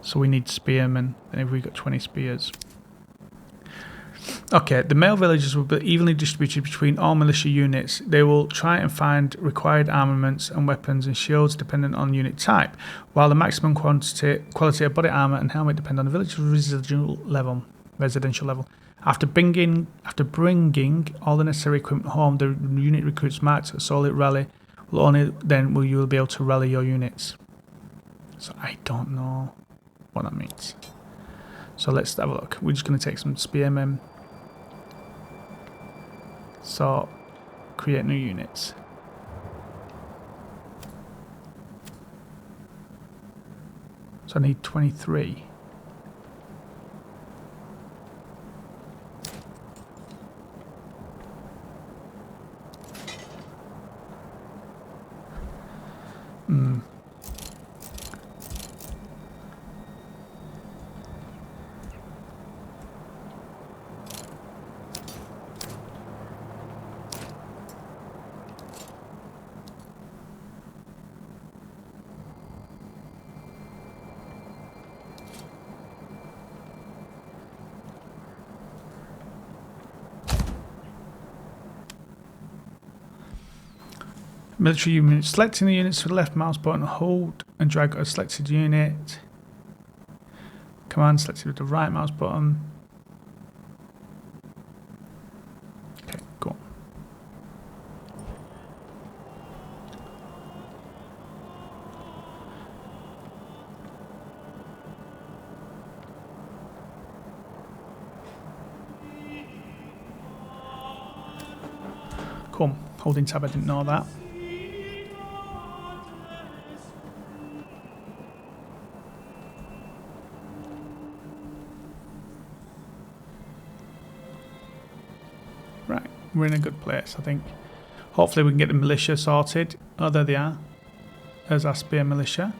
So we need spearmen, and if we've got 20 spears. Okay, the male villagers will be evenly distributed between all militia units. They will try and find required armaments and weapons and shields dependent on unit type, while the maximum quality of body armour and helmet depend on the village's residential level. After bringing all the necessary equipment home, the unit recruits marked at Solid Rally will only then will you be able to rally your units. So I don't know what that means. So let's have a look. We're just going to take some spearmen. So create new units. So I need 23. Military unit. Selecting the units with the left mouse button, hold and drag a selected unit. Command selected with the right mouse button. Okay, go on. Cool. Holding tab, I didn't know that. Right, we're in a good place, I think. Hopefully we can get the militia sorted. Oh, there they are. There's our spear militia.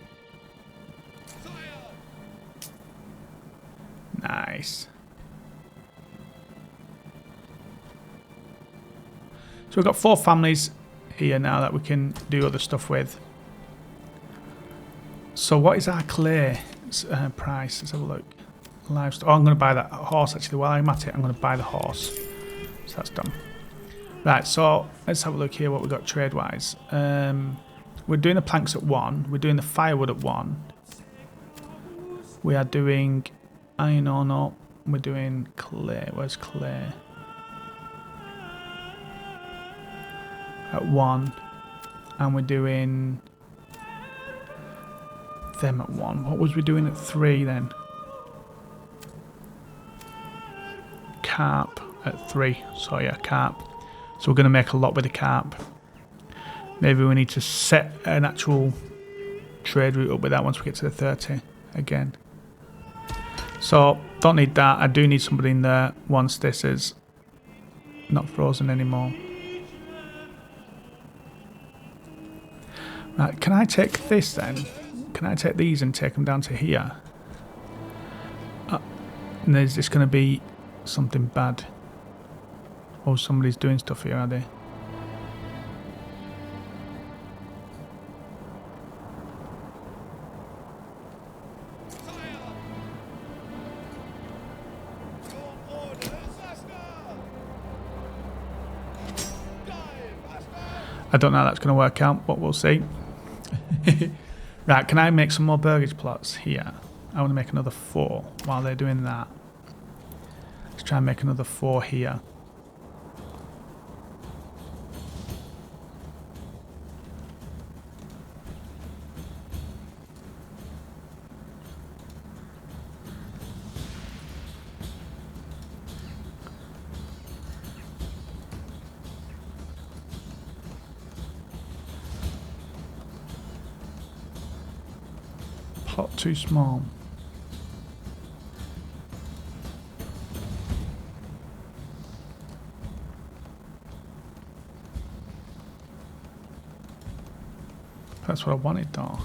Nice. So we've got 4 families here now that we can do other stuff with. So what is our clay price? Let's have a look. Livestock. Oh, I'm going to buy that horse actually. While I'm at it, I'm going to buy the horse. So that's done. Right, so let's have a look here what we've got trade-wise. We're doing the planks at 1. We're doing the firewood at 1. We are doing iron ore, no. We're doing clay. Where's clay? At 1. And we're doing them at 1. What was we doing at 3 then? carp at 3. So yeah, carp. So we're going to make a lot with the carp. Maybe we need to set an actual trade route up with that once we get to the 30 again. So don't need that. I do need somebody in there once this is not frozen anymore. Right, can I take this then? Can I take these and take them down to here? And is this going to be something bad? Oh, somebody's doing stuff here, are they? I don't know how that's going to work out, but we'll see. Right, can I make some more burgage plots here? I want to make another 4 while they're doing that. Let's try and make another 4 here. Plot too small. That's what I wanted though.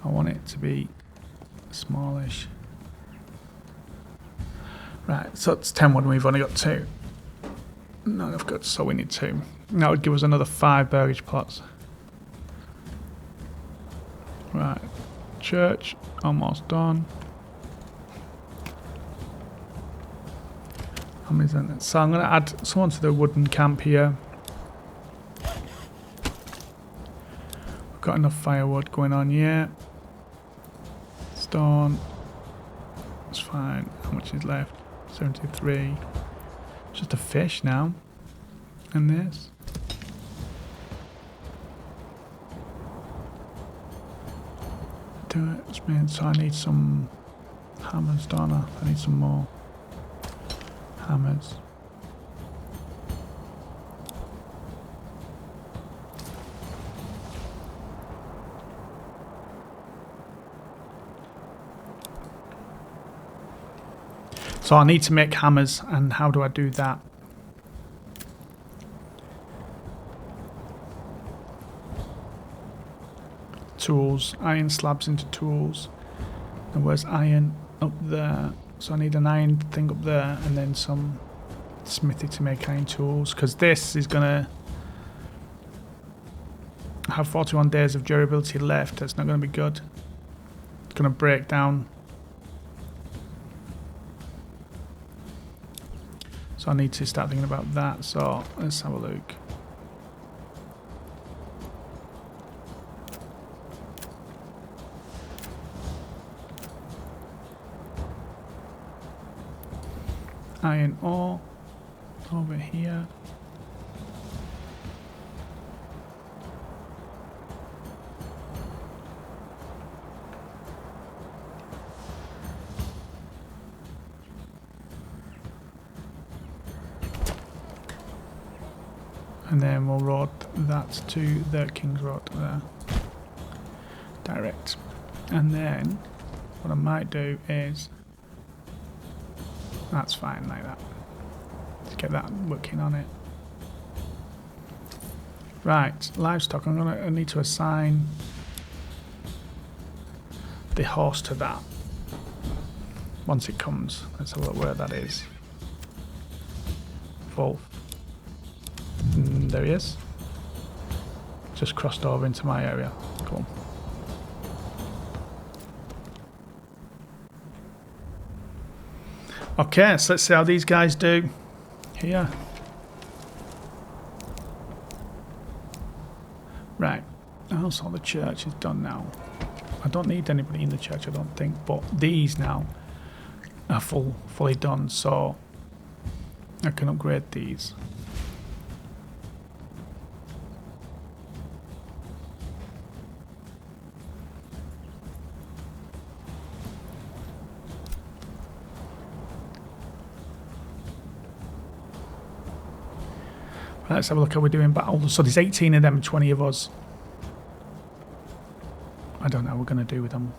I want it to be smallish. Right, so it's 10 wood and we've only got 2. Not enough goods, so we need 2. That would give us another 5 burgage plots. Right, church, almost done. How many is that? So I'm going to add someone to the wooden camp here. Got enough firewood going on, yeah. Stone. That's fine. How much is left? 73. Just a fish now. And this. Do it. Which means so I need some hammers, don't I? I need some more hammers. So I need to make hammers, and how do I do that? Tools, iron slabs into tools. And where's iron? Up there. So I need an iron thing up there, and then some smithy to make iron tools, because this is gonna have 41 days of durability left. That's not gonna be good. It's gonna break down. So I need to start thinking about that. So let's have a look. Iron ore over here. And then we'll road that to the King's Road there. Direct. And then what I might do is, that's fine like that. Let's get that working on it. Right, livestock. I need to assign the horse to that once it comes. Let's have a look where that is. Wolf. There he is. Just crossed over into my area. Cool. Okay, so let's see how these guys do here. Right. Also, the church is done now. I don't need anybody in the church, I don't think, but these now are fully done, so I can upgrade these. Let's have a look how we're doing battle. So there's 18 of them, 20 of us. I don't know what we're going to do with them.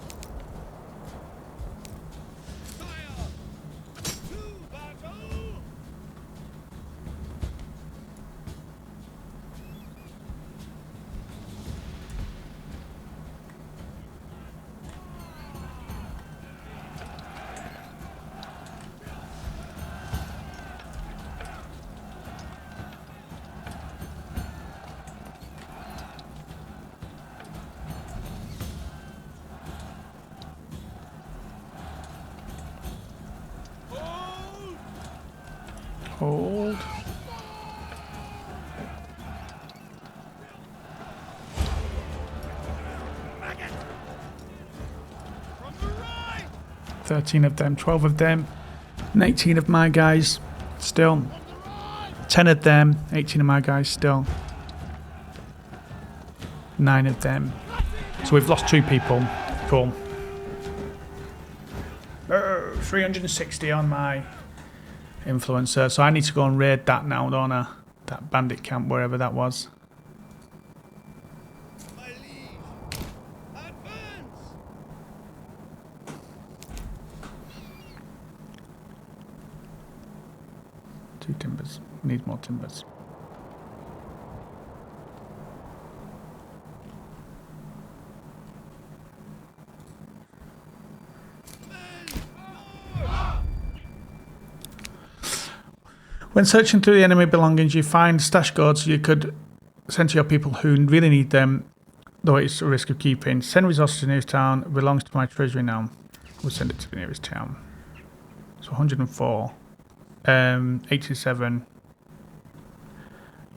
Hold. From the right. 13 of them, 12 of them, and 18 of my guys still. 10 of them, 18 of my guys still. 9 of them. So we've lost 2 people. Cool. 360 on my influencer. So I need to go and raid that now, don't I? That bandit camp, wherever that was. My liege. Advance. Two timbers. Need more timbers. When searching through the enemy belongings, you find stash goods you could send to your people who really need them, though it's a risk of keeping. Send resources to the nearest town. It belongs to my treasury now. We'll send it to the nearest town. So 104. 87.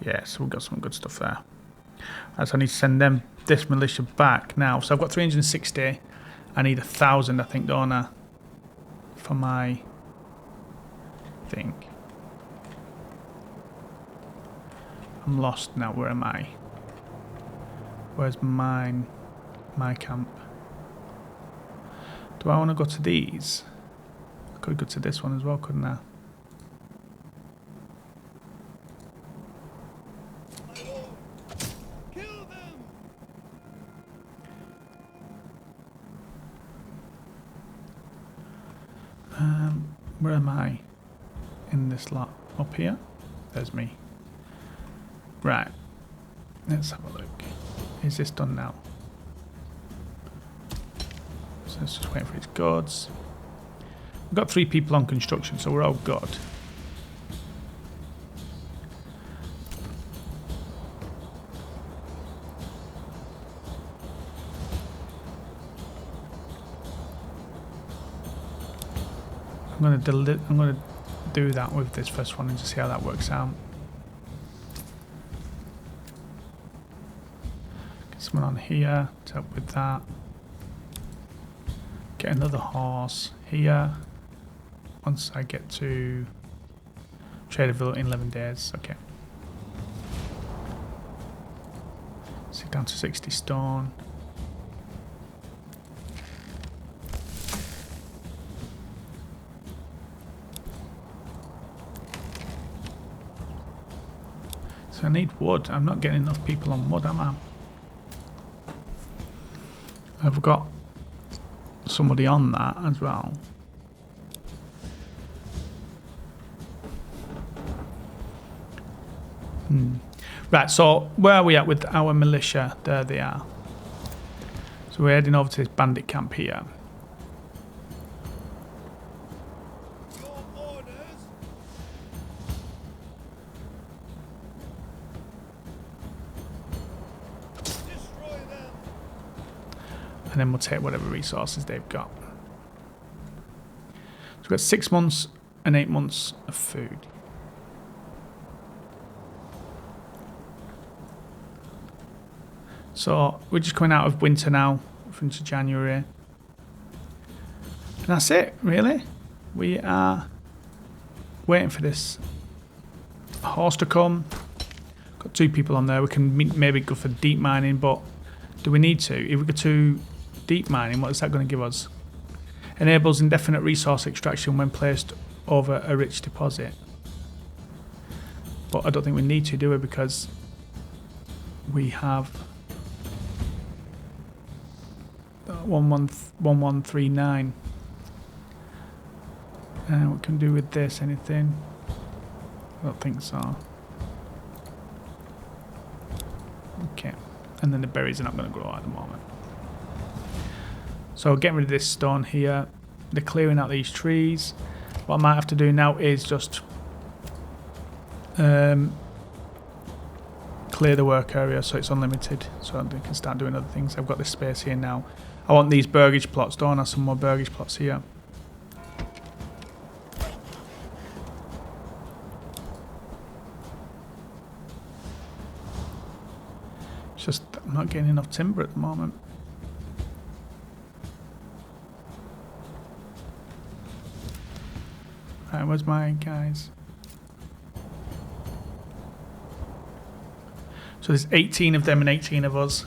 Yeah, so we've got some good stuff there. Right, so I need to send them this militia back now. So I've got 360. I need 1,000, I think, don't I? For my thing. I'm lost now. Where am I? Where's mine? My camp. Do I want to go to these? I could go to this one as well, couldn't I? Kill them. Where am I? In this lot. Up here? There's me. Right. Let's have a look. Is this done now? So let's just wait for its goods. We've got 3 people on construction, so we're all good. I'm gonna do that with this first one and just see how that works out. Get someone on here to help with that. Get another horse here. Once I get to Traderville in 11 days. Okay. Sit down to 60 stone. So I need wood. I'm not getting enough people on wood, am I? I've got somebody on that as well. Right, so where are we at with our militia? There they are. So we're heading over to this bandit camp here. Your orders. Destroy them. And then we'll take whatever resources they've got. So we've got 6 months and 8 months of food. So we're just coming out of winter now, into January. And that's it, really. We are waiting for this horse to come. Got 2 people on there. We can maybe go for deep mining, but do we need to? If we go to deep mining, what is that going to give us? Enables indefinite resource extraction when placed over a rich deposit. But I don't think we need to do it because we have 1139. And what can we do with this? Anything? I don't think so. Okay. And then the berries are not going to grow at the moment. So getting rid of this stone here. They're clearing out these trees. What I might have to do now is just clear the work area so it's unlimited, so I can start doing other things. I've got this space here now. I want these burgage plots, don't I? Some more burgage plots here. It's just I'm not getting enough timber at the moment. Right, where's my guys? So there's 18 of them and 18 of us.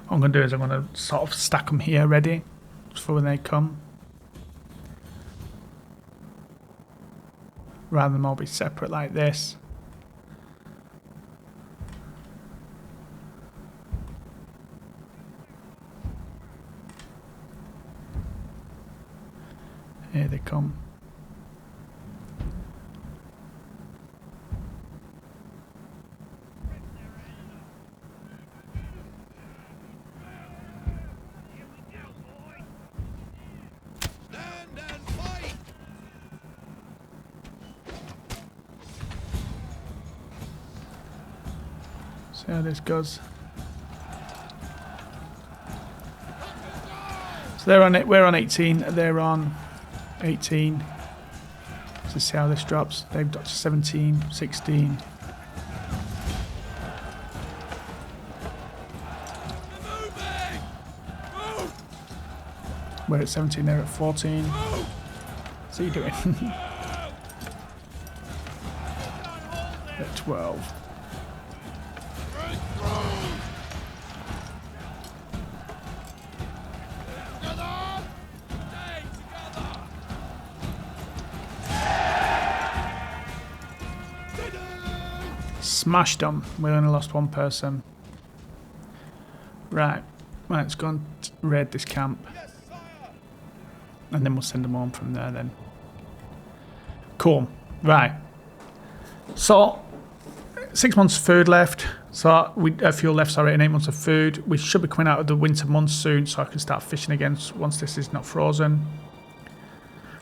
What I'm going to do is I'm going to sort of stack them here ready for when they come. Rather than all be separate like this. Here they come. See how this goes. So they're on it. We're on 18. They're on 18. Let's see how this drops. They've got 17, 16. We're at 17. They're at 14. What's he doing? At 12. Smashed them. We only lost one person. Right. Let's go and raid this camp. And then we'll send them home from there then. Cool. Right. So, 6 months of food left. So, fuel left, sorry, and 8 months of food. We should be coming out of the winter months soon, so I can start fishing again once this is not frozen.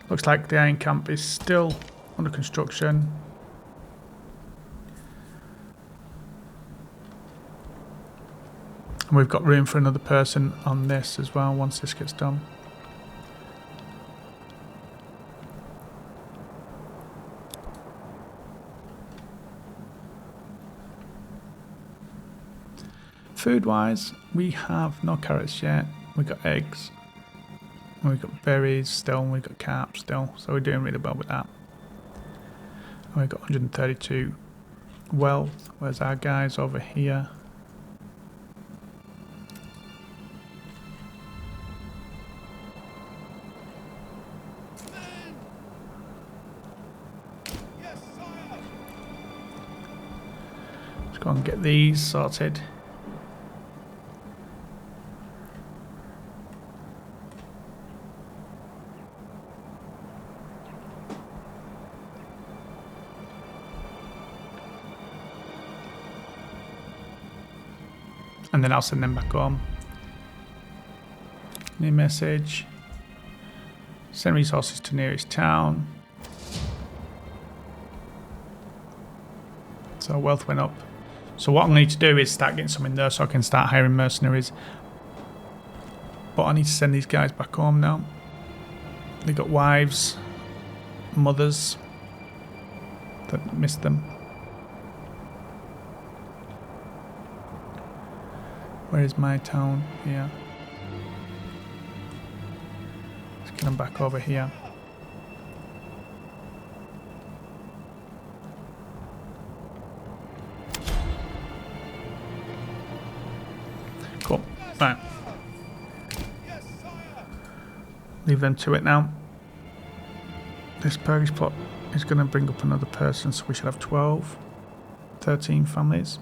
Looks like the iron camp is still under construction. And we've got room for another person on this as well once this gets done. Food wise, we have no carrots yet. We've got eggs. We've got berries still. We've got carp still. So we're doing really well with that. And we've got 132 wealth. Where's our guys over here? Let's go and get these sorted. And then I'll send them back home. New message. Send resources to nearest town. So wealth went up. So what I'm going to need to do is start getting some in there so I can start hiring mercenaries. But I need to send these guys back home now. They got wives, mothers that missed them. Where is my town? Here. Let's get them back over here. Right. Leave them to it now. This Burgage plot is going to bring up another person, so we should have 12, 13 families.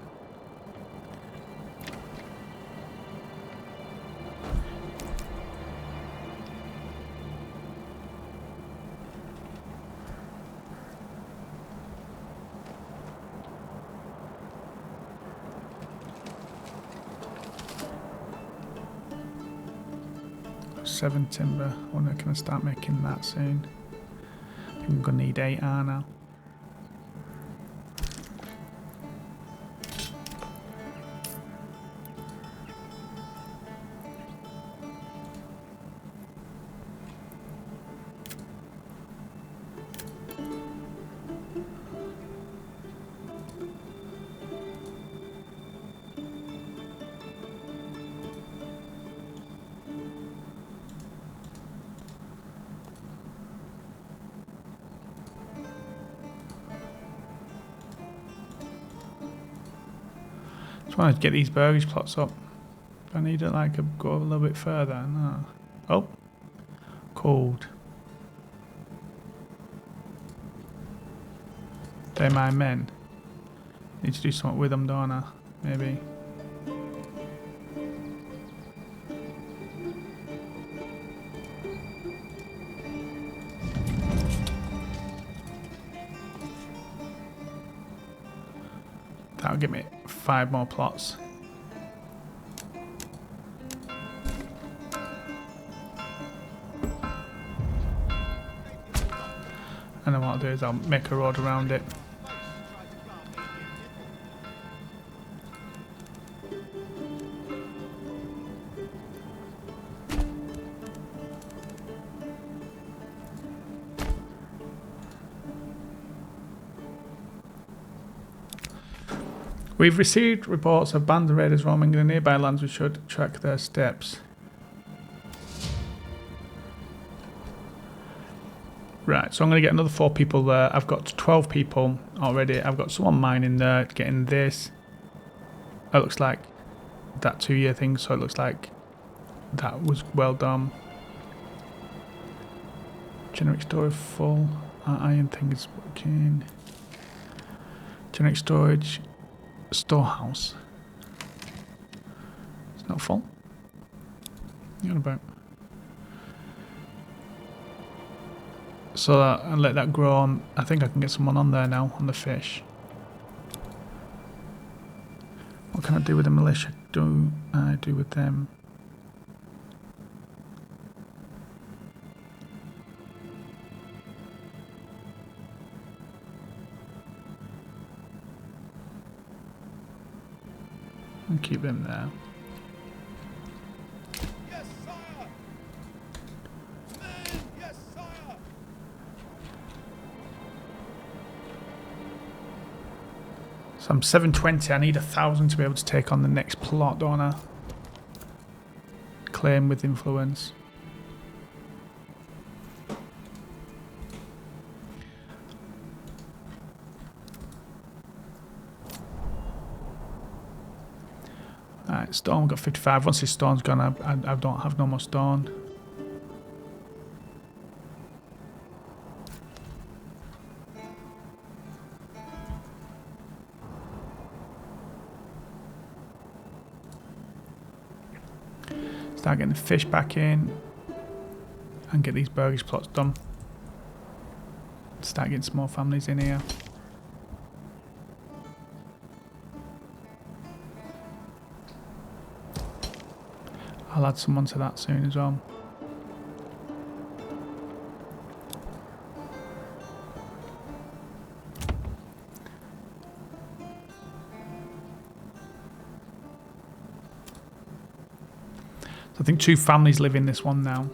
Seven timber. I wonder, can I start making that soon? I think I'm gonna need 8 now. I wanted to get these Burgage plots up. I need to like go a little bit further. No. Oh, cold. They're my men. Need to do something with them, don't I? Maybe. That'll give me 5 more plots. And then what I'll do is I'll make a road around it. We've received reports of band raiders roaming in the nearby lands. We should track their steps. Right, so I'm going to get another 4 people there. I've got 12 people already. I've got someone mining there, getting this. It looks like that 2-year thing, so it looks like that was well done. Generic storage full. Our iron thing is working. Generic storage. Storehouse. It's not full. What about? So I'll let that grow on. I think I can get someone on there now on the fish. What can I do with the militia? Do I do with them? And keep them there. Yes, sire. Men, yes, sire. So I'm 720. I need 1,000 to be able to take on the next plot, don't I? Claim with influence. Alright, stone, we've got 55. Once this stone's gone, I don't have no more stone. Start getting the fish back in and get these Burgage plots done. Start getting some more families in here. I'll add someone to that soon as well. So I think 2 families live in this one now.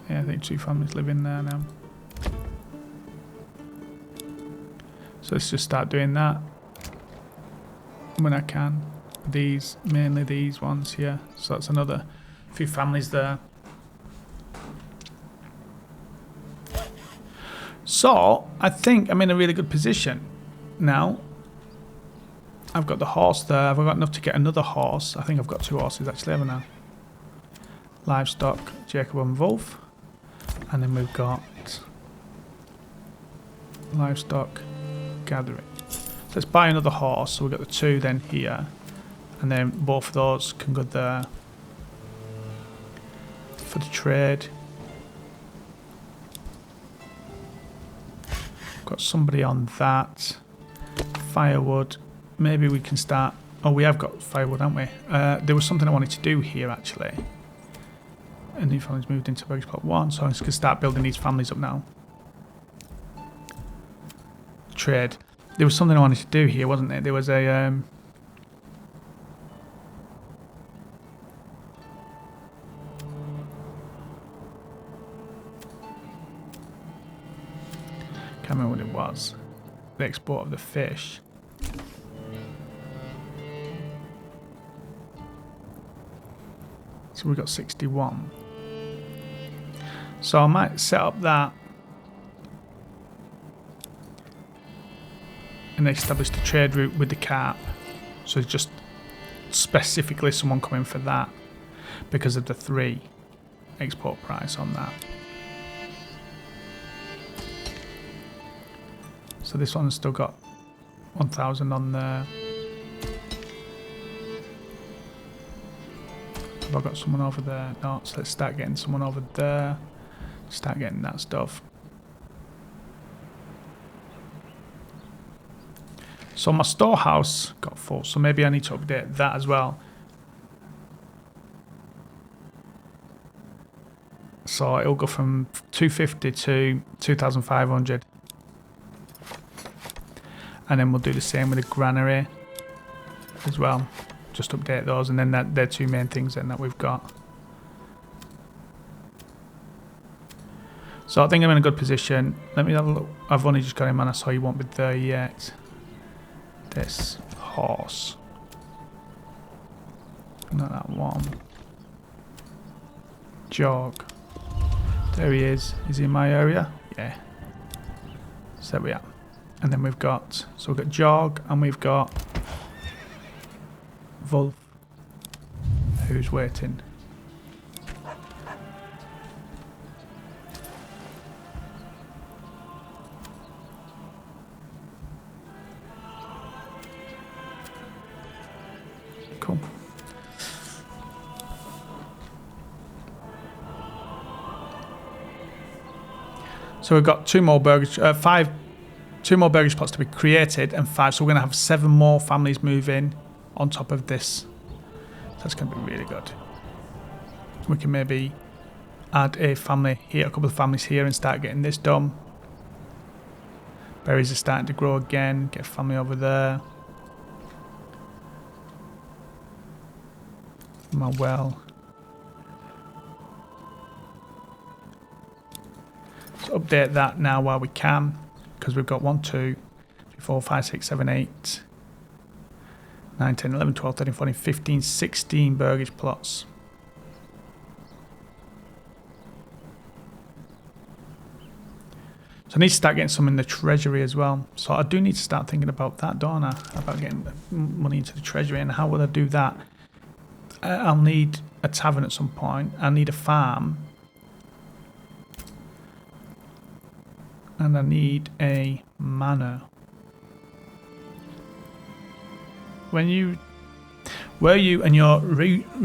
Yeah, I think 2 families live in there now. So let's just start doing that when I can. These, mainly these ones here. So that's another few families there. So, I think I'm in a really good position now. I've got the horse there. I've got enough to get another horse. I think I've got 2 horses actually, haven't I? Livestock, Jacob and Wolf. And then we've got livestock, gathering. So let's buy another horse. So we've got the 2 then here. And then both of those can go there. For the trade. Got somebody on that. Firewood. Maybe we can start. Oh, we have got firewood, haven't we? There was something I wanted to do here actually. A new family's moved into Burgage Plot 1, so I'm just going to start building these families up now. Trade. There was something I wanted to do here, wasn't there? There was a can't remember what it was. The export of the fish. So we got 61. So I might set up that and establish the trade route with the carp. So it's just specifically someone coming for that because of the 3 export price on that. So this one's still got 1,000 on there. Have I got someone over there? No, so let's start getting someone over there. Start getting that stuff. So my storehouse got full, so maybe I need to update that as well. So it'll go from 250 to 2,500. And then we'll do the same with the granary as well. Just update those, and then they're 2 main things then that we've got. So I think I'm in a good position. Let me have a look. I've only just got him on, so he won't be there yet. This horse. Not that one. Jog. There he is. Is he in my area? Yeah. So there we are. And then we've got, so we've got Jog, and we've got Wolf, who's waiting. Cool. So we've got 2 more burgage, 2 more burgage plots to be created, and 5. So we're going to have 7 more families move in on top of this. So that's going to be really good. We can maybe add a family here, a couple of families here, and start getting this done. Berries are starting to grow again. Get a family over there. My well. Let's update that now while we can, because we've got 1, 2, 3, 4, 5, 6, 7, 8, 9, 10, 11, 12, 13, 14, 15, 16 burgage plots. So I need to start getting some in the treasury as well. So I do need to start thinking about that, don't I? About getting money into the treasury, and how will I do that? I'll need a tavern at some point. I'll need a farm. And I need a manor. Where you and your retunai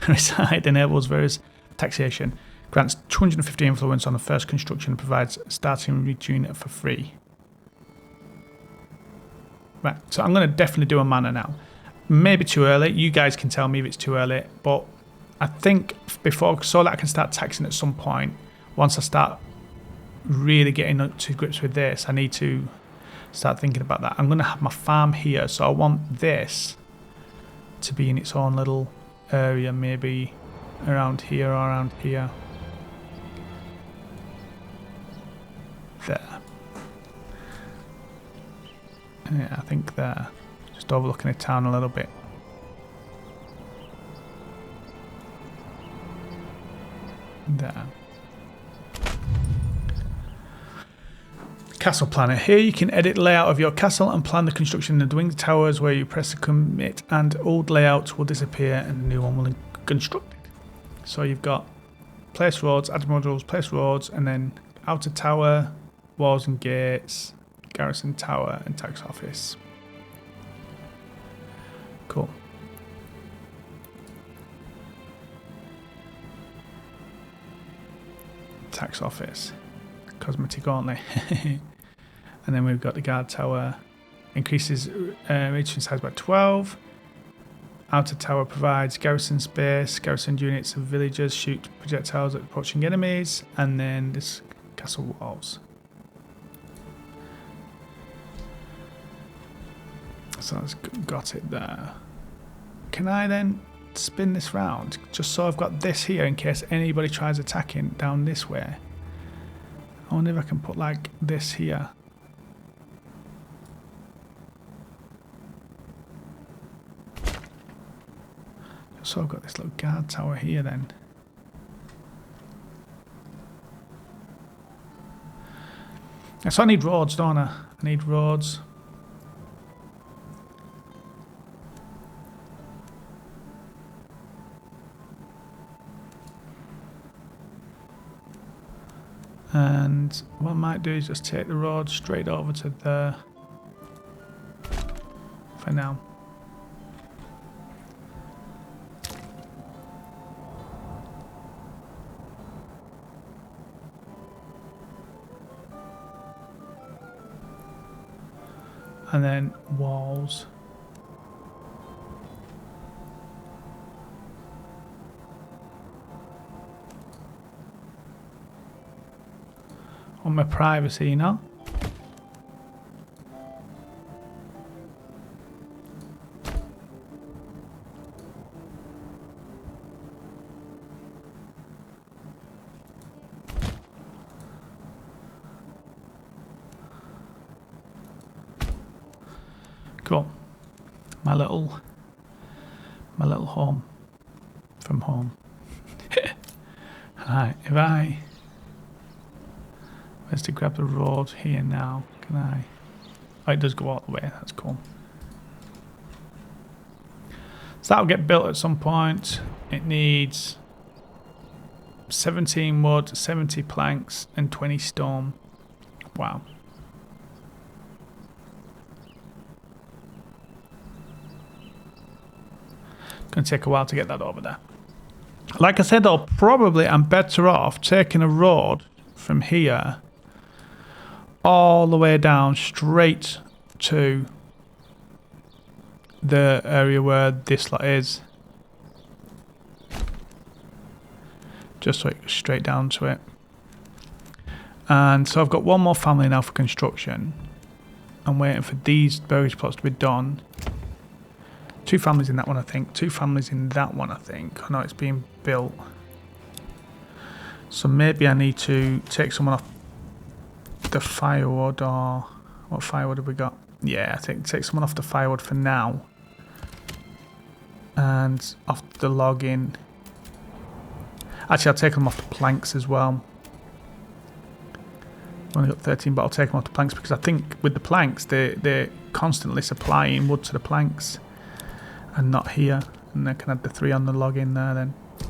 reside enables various taxation, grants 250 influence on the first construction, and provides starting retune for free. Right, so I'm going to definitely do a manor now. Maybe too early. You guys can tell me if it's too early, but I think before, so that I can start taxing at some point, once I start really getting up to grips with this, I need to start thinking about that. I'm going to have my farm here, so I want this to be in its own little area, maybe around here or around here. There. Yeah, I think there. Just overlooking the town a little bit. There. Castle Planner. Here you can edit layout of your castle and plan the construction of the winged towers where you press the commit and old layouts will disappear and a new one will be constructed. So you've got place roads, add modules, place roads, and then outer tower, walls and gates, garrison tower and tax office. Cool. Tax office. Cosmetic, aren't they? And then we've got the guard tower. Increases radiation size by 12. Outer tower provides garrison space. Garrison units of villagers shoot projectiles at approaching enemies. And then this castle walls. So that's got it there. Can I then spin this round? Just so I've got this here in case anybody tries attacking down this way. I wonder if I can put like this here. So I've got this little guard tower here then. So I need roads, don't I? I need roads. And what I might do is just take the road straight over to there for now. And then walls. On my privacy, you know? Cool. My little home from home. Alright, if I where's to grab the road here now? Can I? Oh, it does go all the way. That's cool. So that'll get built at some point. It needs 17 wood, 70 planks, and 20 stone. Wow. Gonna take a while to get that over there. Like I said, though, probably I'm better off taking a road from here all the way down straight to the area where this lot is. Just so it goes straight down to it. And so I've got one more family now for construction. I'm waiting for these burgage plots to be done. 2 families in that one, I think. 2 families in that one, I think. I know it's being built. So maybe I need to take someone off the firewood, or what firewood have we got? Yeah, I think take someone off the firewood for now. And off the logging. Actually, I'll take them off the planks as well. I've only got 13, but I'll take them off the planks because I think with the planks, they're constantly supplying wood to the planks. And not here. And I can add the 3 on the log in there then. So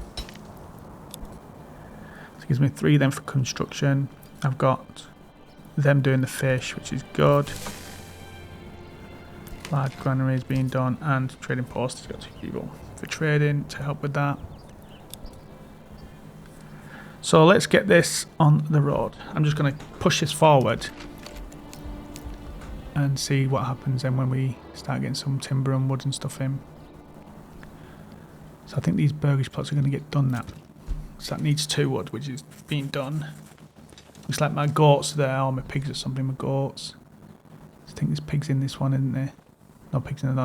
it gives me 3 then for construction. I've got them doing the fish, which is good. Large granaries being done, and trading post has got 2 people for trading to help with that. So let's get this on the road. I'm just going to push this forward and see what happens then when we start getting some timber and wood and stuff in. So I think these burgage plots are going to get done now. So that needs 2 wood, which is being done. Looks like my goats there, or my pigs or something, my goats. I think there's pigs in this one, isn't there? No pigs in that.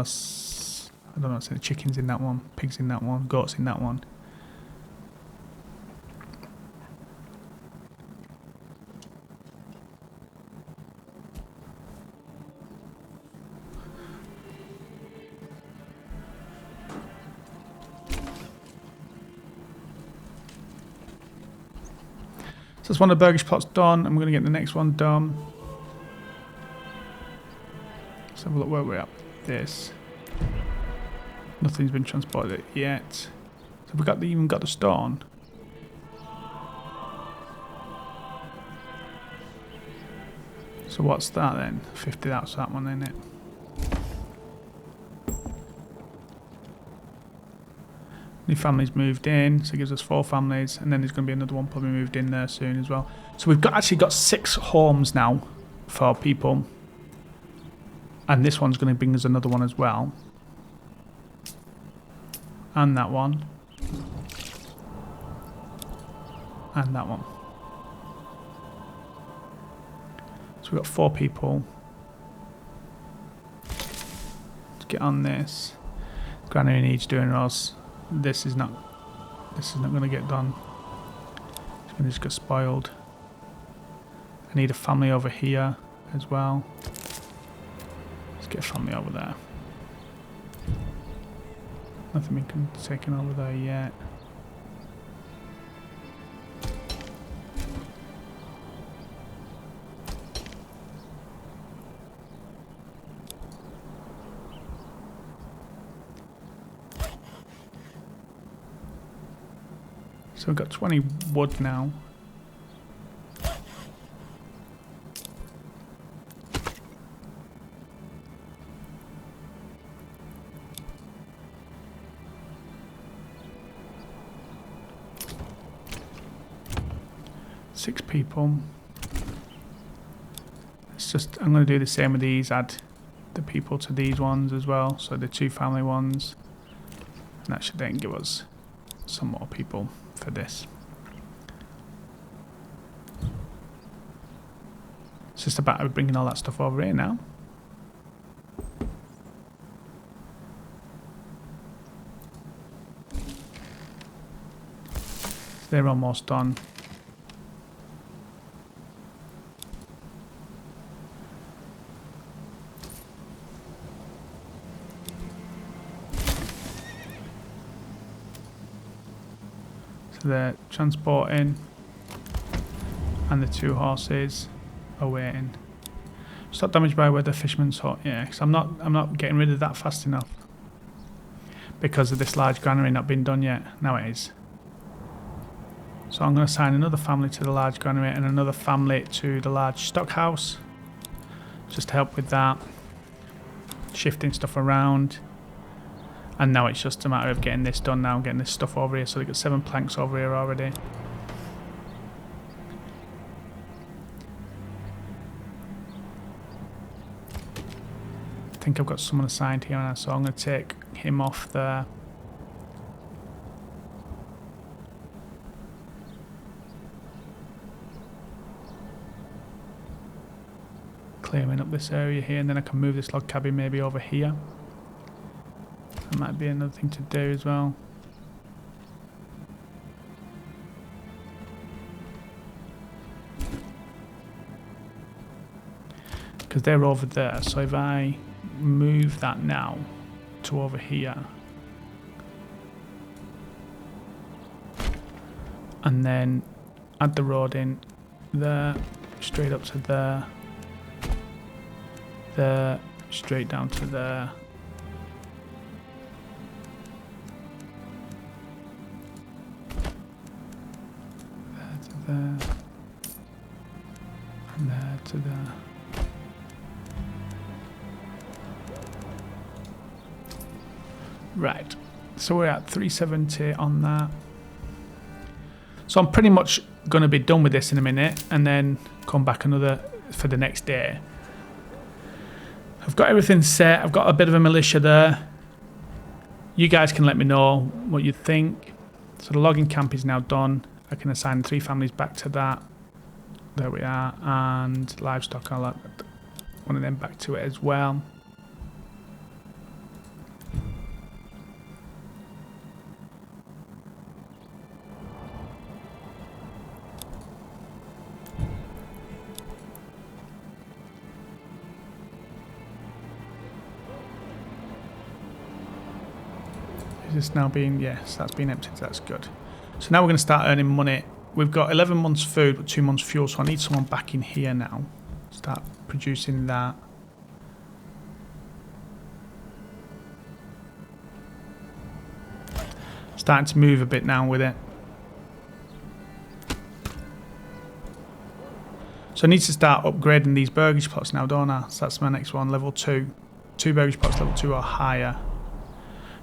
I don't know, so the chickens in that one, pigs in that one, goats in that one. So that's one of the burgage plots done. I'm going to get the next one done. have a look where we're at with this. Nothing's been transported yet. So we got even got the stone. So what's that then? 50, that's that one, isn't it? New families moved in, so it gives us 4 families, and then there's going to be another one probably moved in there soon as well. So we've actually got 6 homes now for people, and this one's going to bring us another one as well, and that one, and that one. So we've got 4 people. Let's get on this. Granary needs doing us. This is not going to get done. It's going to just get spoiled. I need a family over here as well. Let's get a family over there. Nothing been taken over there yet. So we've got 20 wood now. Six people. It's just, I'm going to do the same with these, add the people to these ones as well. So the 2 family ones. And that should then give us some more people for this. It's just about bringing all that stuff over here now. They're almost done. They're transporting, and the 2 horses are waiting. Stop damage by where the fisherman's hut. Yeah, because I'm not getting rid of that fast enough because of this large granary not being done yet. Now it is. So I'm going to assign another family to the large granary and another family to the large stockhouse, just to help with that, shifting stuff around. And now it's just a matter of getting this done now, getting this stuff over here. So they've got 7 planks over here already. I think I've got someone assigned here now, so I'm going to take him off there. Clearing up this area here, and then I can move this log cabin maybe over here. That might be another thing to do as well. Because they're over there, so if I move that now to over here, and then add the road in there, straight up to there, there, straight down to there. There, and there to there. Right, so we're at 370 on that. So I'm pretty much going to be done with this in a minute and then come back another for the next day. I've got everything set. I've got a bit of a militia there. You guys can let me know what you think. So the logging camp is now done. I can assign 3 families back to that. There we are. And livestock, I'll add one of them back to it as well. Is this now being, yes, that's been emptied, that's good. So now we're going to start earning money. We've got 11 months food, but 2 months fuel, so I need someone back in here now. Start producing that. Starting to move a bit now with it. So I need to start upgrading these burgage plots now, don't I? So that's my next one, level 2. 2 burgage plots, level 2 or higher.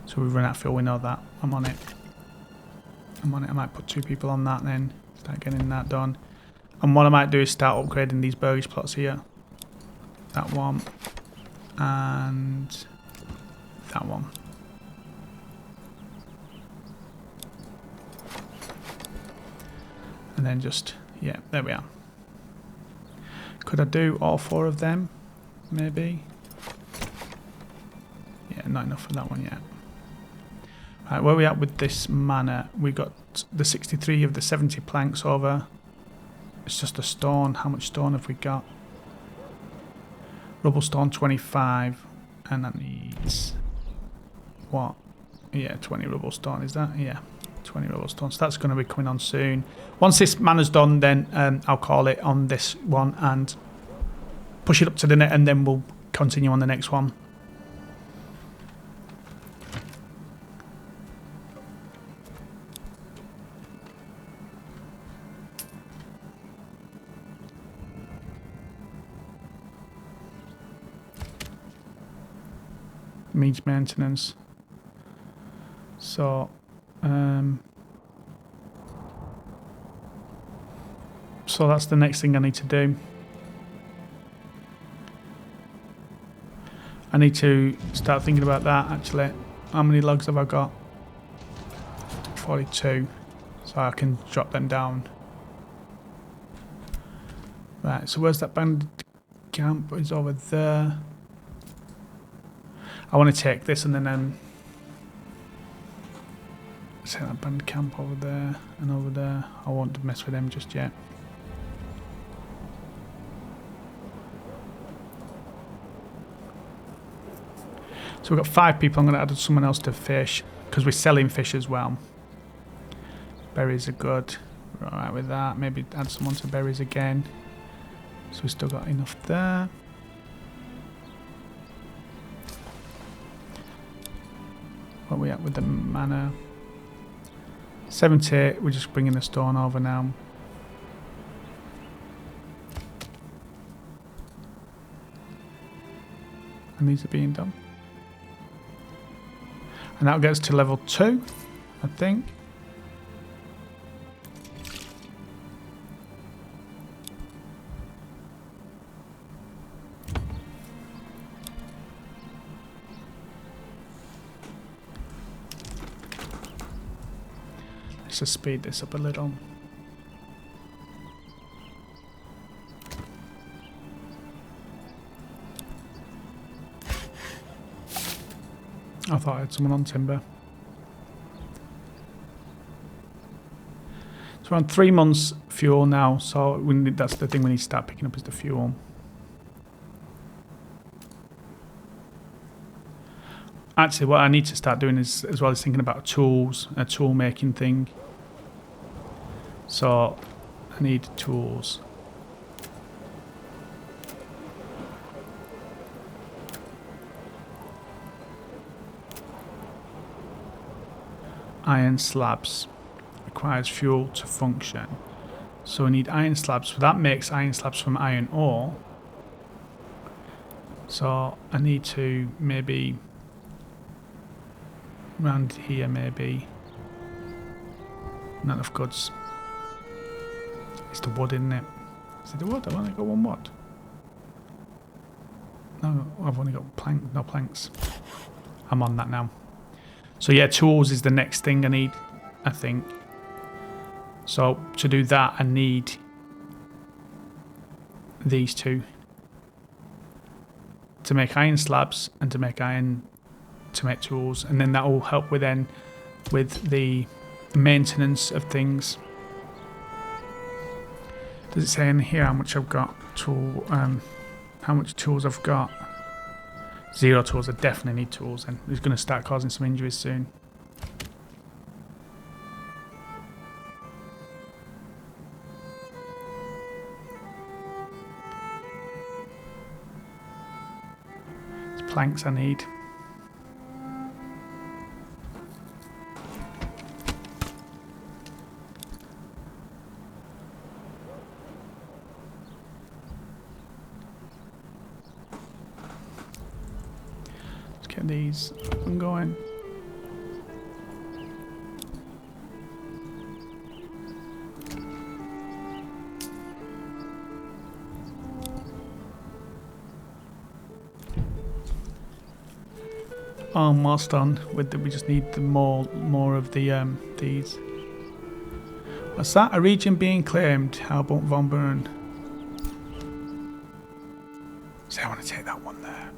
So we've run out of fuel, we know that. I'm on it. I'm on it. I might put 2 people on that and then start getting that done. And what I might do is start upgrading these burgage plots here. That one. And that one. And then just, yeah, there we are. Could I do all 4 of them? Maybe. Yeah, not enough for that one yet. Right, where are we at with this manor? We got the 63 of the 70 planks over. It's just a stone. How much stone have we got? Rubble stone 25. And that needs... what? Yeah, 20 rubble stone, is that? Yeah, 20 rubble stone. So that's going to be coming on soon. Once this manor's done, then I'll call it on this one and push it up to the net, and then we'll continue on the next one. Means maintenance. So so that's the next thing I need to do. I need to start thinking about that actually. How many logs have I got? 42. So I can drop them down. Right, so where's that bandit camp? It's over there. I want to take this and then set that band camp over there and over there. I won't mess with them just yet. So we've got 5 people. I'm going to add someone else to fish because we're selling fish as well. Berries are good. We're alright with that. Maybe add someone to berries again. So we've still got enough there. Where are we at with the manor? 70, we're just bringing the stone over now. And these are being done. And that gets to level 2, I think. Let's just speed this up a little. I thought I had someone on timber. So we're on 3 months fuel now, so that's the thing we need to start picking up is the fuel. Actually, what I need to start doing is, as well as thinking about tools, a tool making thing. So I need tools. Iron slabs requires fuel to function. So we need iron slabs. So that makes iron slabs from iron ore. So I need to maybe around here maybe. Not enough goods. It's the wood, isn't it? Is it the wood? I've only got 1 wood. No, I've only got no planks. I'm on that now. So yeah, tools is the next thing I need, I think. So to do that, I need these 2 to make iron slabs and to make tools, and then that will help with the maintenance of things. Does it say in here how much I've got? How much tools I've got? 0 tools. I definitely need tools, and it's going to start causing some injuries soon. It's planks I need. Get these up and going. Almost done with the, we just need the more of the these. What's that? A region being claimed. How about Von Buren? So I want to take that one there.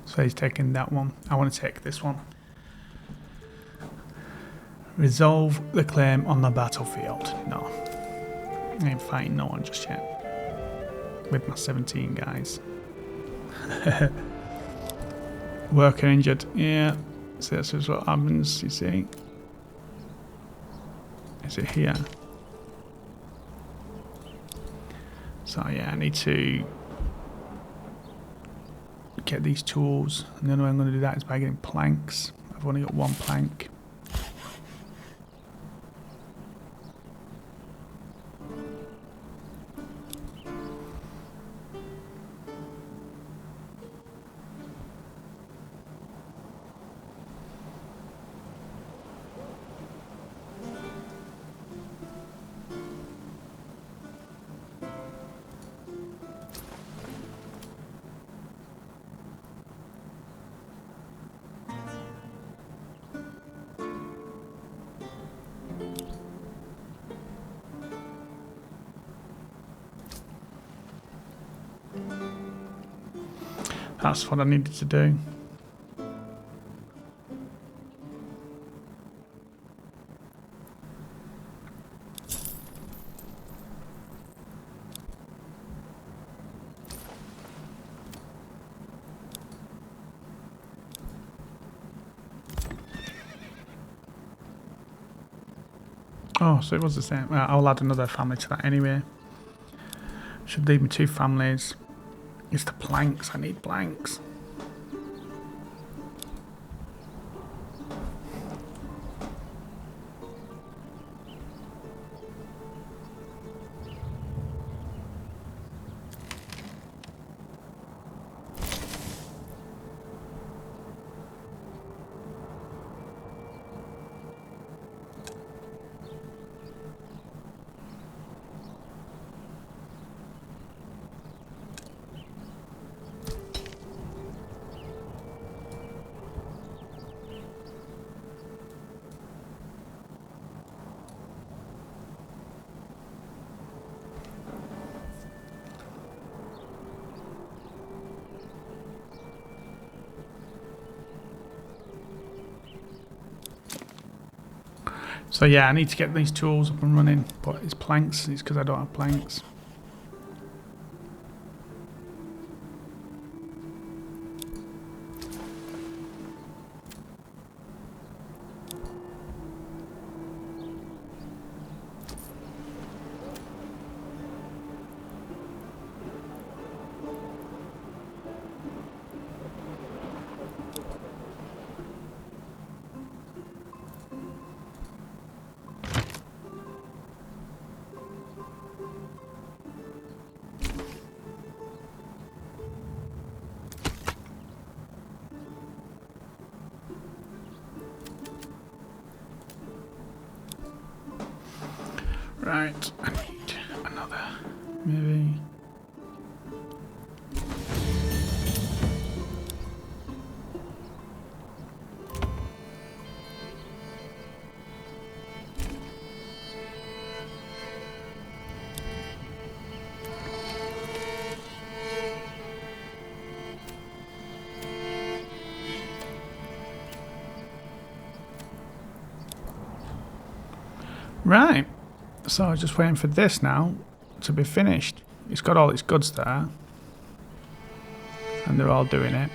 So he's taking that one. I want to take this one. Resolve the claim on the battlefield. No. I ain't fighting no one just yet. With my 17 guys. Worker injured. Yeah. So this is what happens, you see. Is it here? So yeah, I need to get these tools. And the only way I'm going to do that is by getting planks. I've only got one plank. That's what I needed to do. Oh, so it was the same. Well, I'll add another family to that anyway. Should leave me 2 families. It's the planks. I need planks. So yeah, I need to get these tools up and running, but it's planks. It's because I don't have planks. Right, I need another, maybe. Right. So I was just waiting for this now to be finished. It's got all its goods there. And they're all doing it.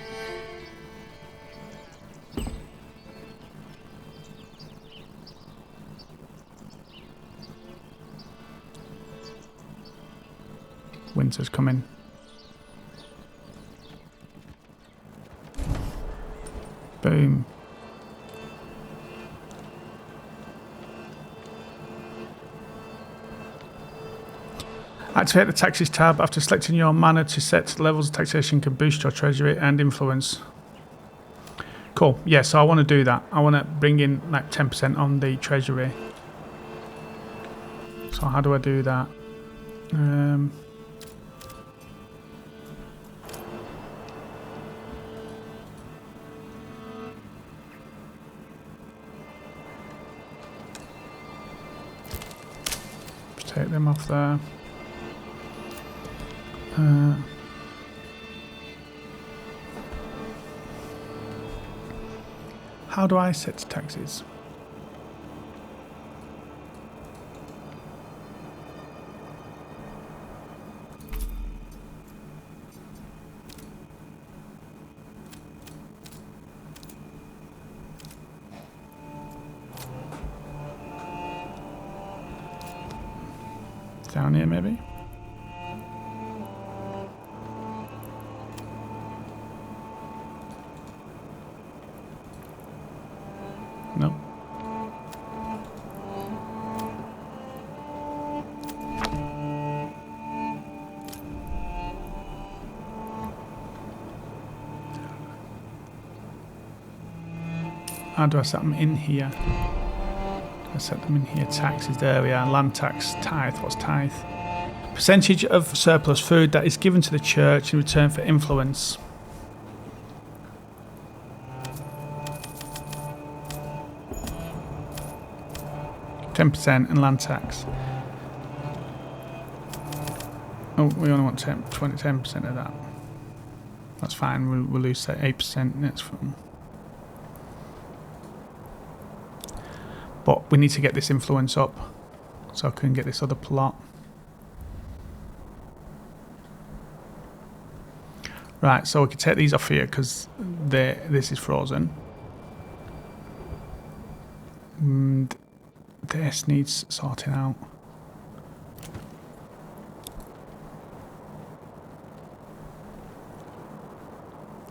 Winter's coming. Boom. Activate the taxes tab after selecting your manor to set levels of taxation can boost your treasury and influence. Cool. Yeah, so I want to do that. I want to bring in like 10% on the treasury. So how do I do that? Just take them off there. How do I set taxes? Down here, maybe? No. How do I set them in here? I set them in here. Taxes, there we are. Land tax, tithe. What's tithe? Percentage of surplus food that is given to the church in return for influence. %, and land tax. Oh, we only want 10% of that. That's fine. We'll lose say 8%. That's fine. But we need to get this influence up so I can get this other plot. Right, so we can take these off here because this is frozen. And this needs sorting out.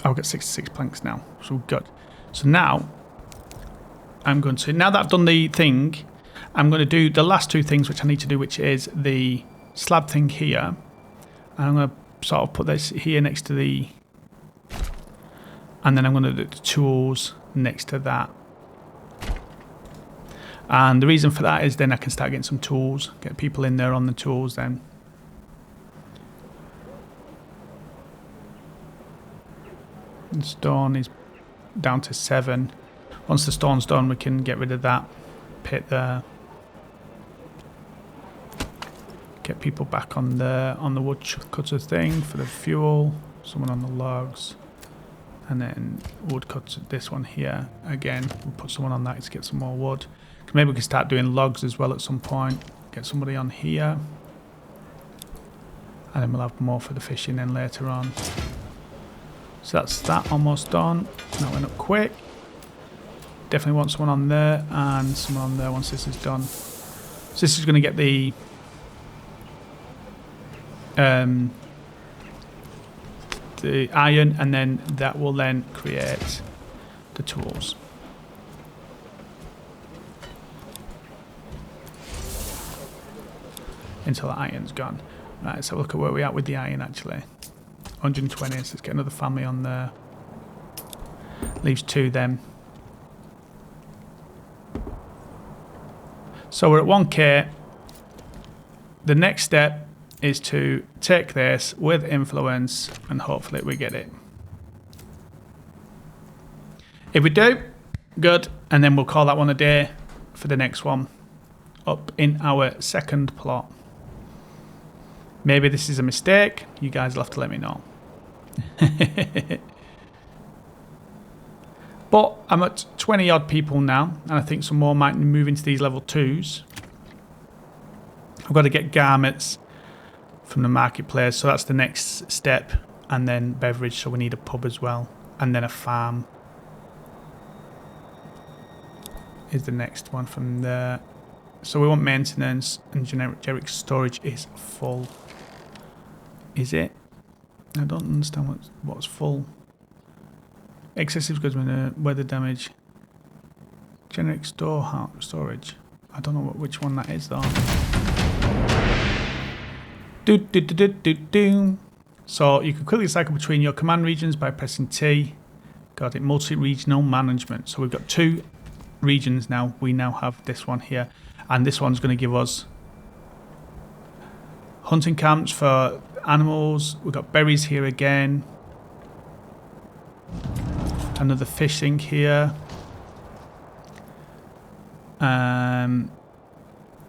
I've got 66 planks now, so good. So now I'm going to, now that I've done the thing, I'm going to do the last two things which I need to do, which is the slab thing here. And I'm going to sort of put this here next to the, and then I'm going to do the tools next to that. And the reason for that is then I can start getting some tools, get people in there on the tools then. And stone is down to 7. Once the stone's done, we can get rid of that pit there. Get people back on the woodcutter thing for the fuel. Someone on the logs. And then woodcutter, this one here. Again, we'll put someone on that to get some more wood. Maybe we can start doing logs as well at some point. Get somebody on here. And then we'll have more for the fishing then later on. So that's that almost done. That went up quick. Definitely want someone on there and someone on there once this is done. So this is going to get the iron, and then that will then create the tools. Until the iron's gone. Right, let's have a look at where we're at with the iron actually. 120, so let's get another family on there. Leaves 2 then. So we're at 1k. The next step is to take this with influence and hopefully we get it. If we do, good, and then we'll call that one a day for the next one up in our second plot. Maybe this is a mistake. You guys will have to let me know. But I'm at 20 odd people now, and I think some more might move into these level 2s. I've got to get garments from the marketplace, so that's the next step, and then beverage, so we need a pub as well, and then a farm is the next one from there. So we want maintenance, and generic storage is full. Is it? I don't understand what's full. Excessive goods, weather damage. Generic storage. I don't know which one that is though. So you can quickly cycle between your command regions by pressing T. Got it, multi-regional management. So we've got 2 regions now. We now have this one here. And this one's going to give us hunting camps for animals. We've got berries here again. Another fishing here.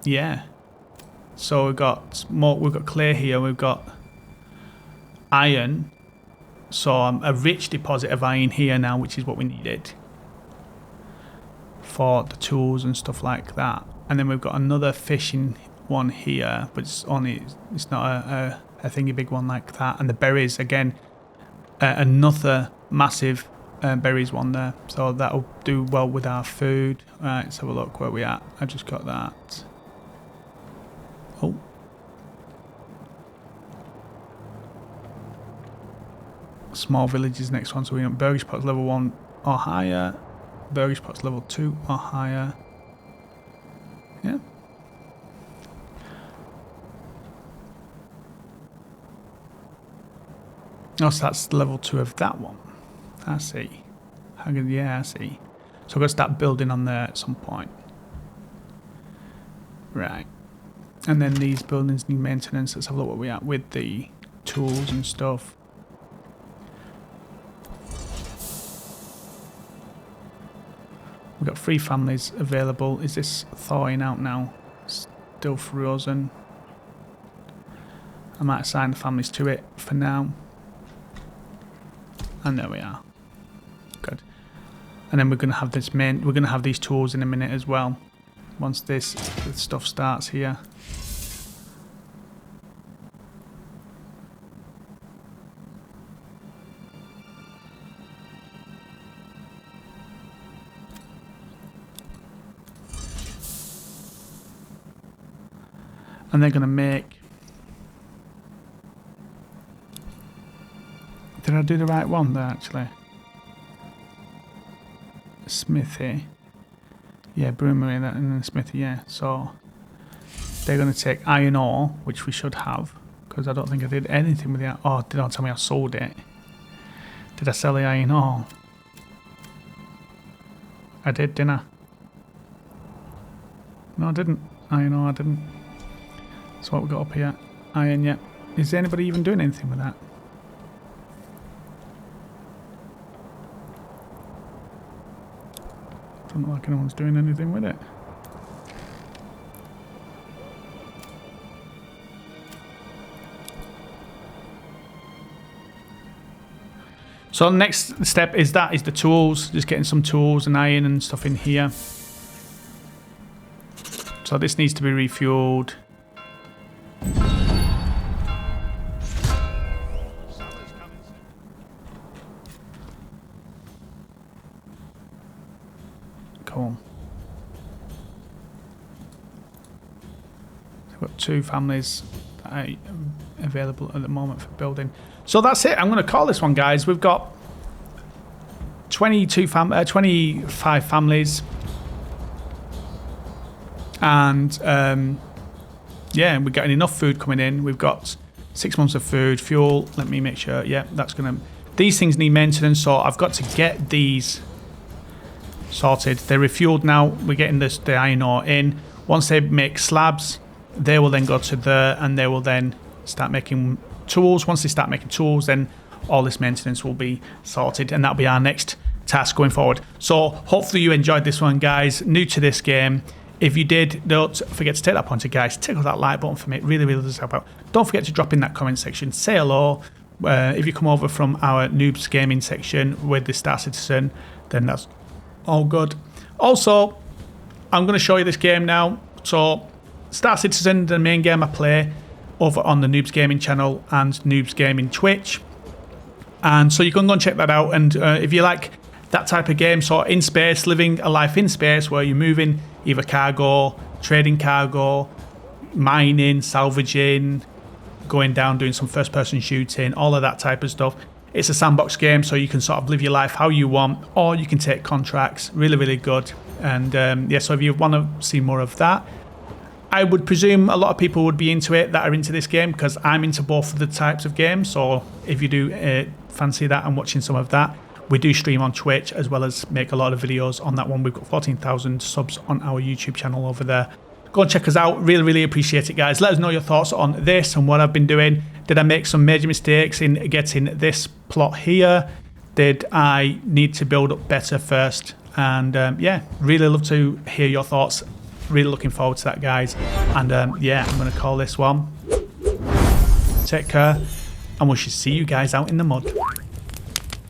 Yeah. So we've got more. We've got clay here. We've got iron. So a rich deposit of iron here now, which is what we needed for the tools and stuff like that. And then we've got another fishing one here, but it's not a thingy big one like that. And the berries again, another massive berries one there. So that'll do well with our food. Right, let's have a look where we at. I just got that. Oh. Small villages next one, so we want Burgage pots level 1 or higher, Burgage pots level 2 or higher. Yeah. Oh, so that's level 2 of that one. I see. Yeah, I see. So I've got to start building on there at some point. Right. And then these buildings need maintenance. Let's have a look where we're at with the tools and stuff. We've got 3 families available. Is this thawing out now? Still frozen. I might assign the families to it for now. And there we are. Good. And then we're going to have this we're going to have these tools in a minute as well. Once this stuff starts here. And they're going to make... Did I do the right one there, actually? Smithy. Yeah, brewery and then smithy, yeah. So, they're going to take iron ore, which we should have. Because I don't think I did anything with the... Oh, did not tell me I sold it. Did I sell the iron ore? I did, didn't I? No, I didn't. Iron ore, I didn't. So what we got up here? Iron, yeah. Is anybody even doing anything with that? Doesn't look like anyone's doing anything with it. So the next step is the tools. Just getting some tools and iron and stuff in here. So this needs to be refueled. Cool. I've got 2 families that are available at the moment for building. So that's it. I'm going to call this one, guys. We've got 25 families. And yeah, we're getting enough food coming in. We've got 6 months of food, fuel. Let me make sure. Yeah, that's going to... These things need maintenance, so I've got to get these sorted. They're refueled now. We're getting the iron ore in. Once they make slabs, they will then go to there and they will then start making tools. Once they start making tools, then all this maintenance will be sorted, and that'll be our next task going forward. So hopefully you enjoyed this one, guys. New to this game. If you did, don't forget to take that pointer, guys. Tickle that like button for me. It really, really does help out. Don't forget to drop in that comment section. Say hello. If you come over from our Noobs Gaming section with the Star Citizen, then that's all good. Also, I'm going to show you this game now. So, Star Citizen, the main game I play over on the Noobs Gaming channel and Noobs Gaming Twitch. And so you can go and check that out. And if you like that type of game, so in space, living a life in space where you're moving either cargo, trading cargo, mining, salvaging, going down, doing some first-person shooting, all of that type of stuff. It's a sandbox game, so you can sort of live your life how you want, or you can take contracts. Really, really good. And yeah, so if you want to see more of that, I would presume a lot of people would be into it that are into this game, because I'm into both of the types of games. So if you do fancy that and watching some of that, we do stream on Twitch as well as make a lot of videos on that one. We've got 14,000 subs on our YouTube channel over there. Go and check us out. Really, really appreciate it, guys. Let us know your thoughts on this and what I've been doing. Did I make some major mistakes in getting this plot here? Did I need to build up better first? And yeah, really love to hear your thoughts. Really looking forward to that, guys. And yeah, I'm going to call this one. Take care, and we should see you guys out in the mud.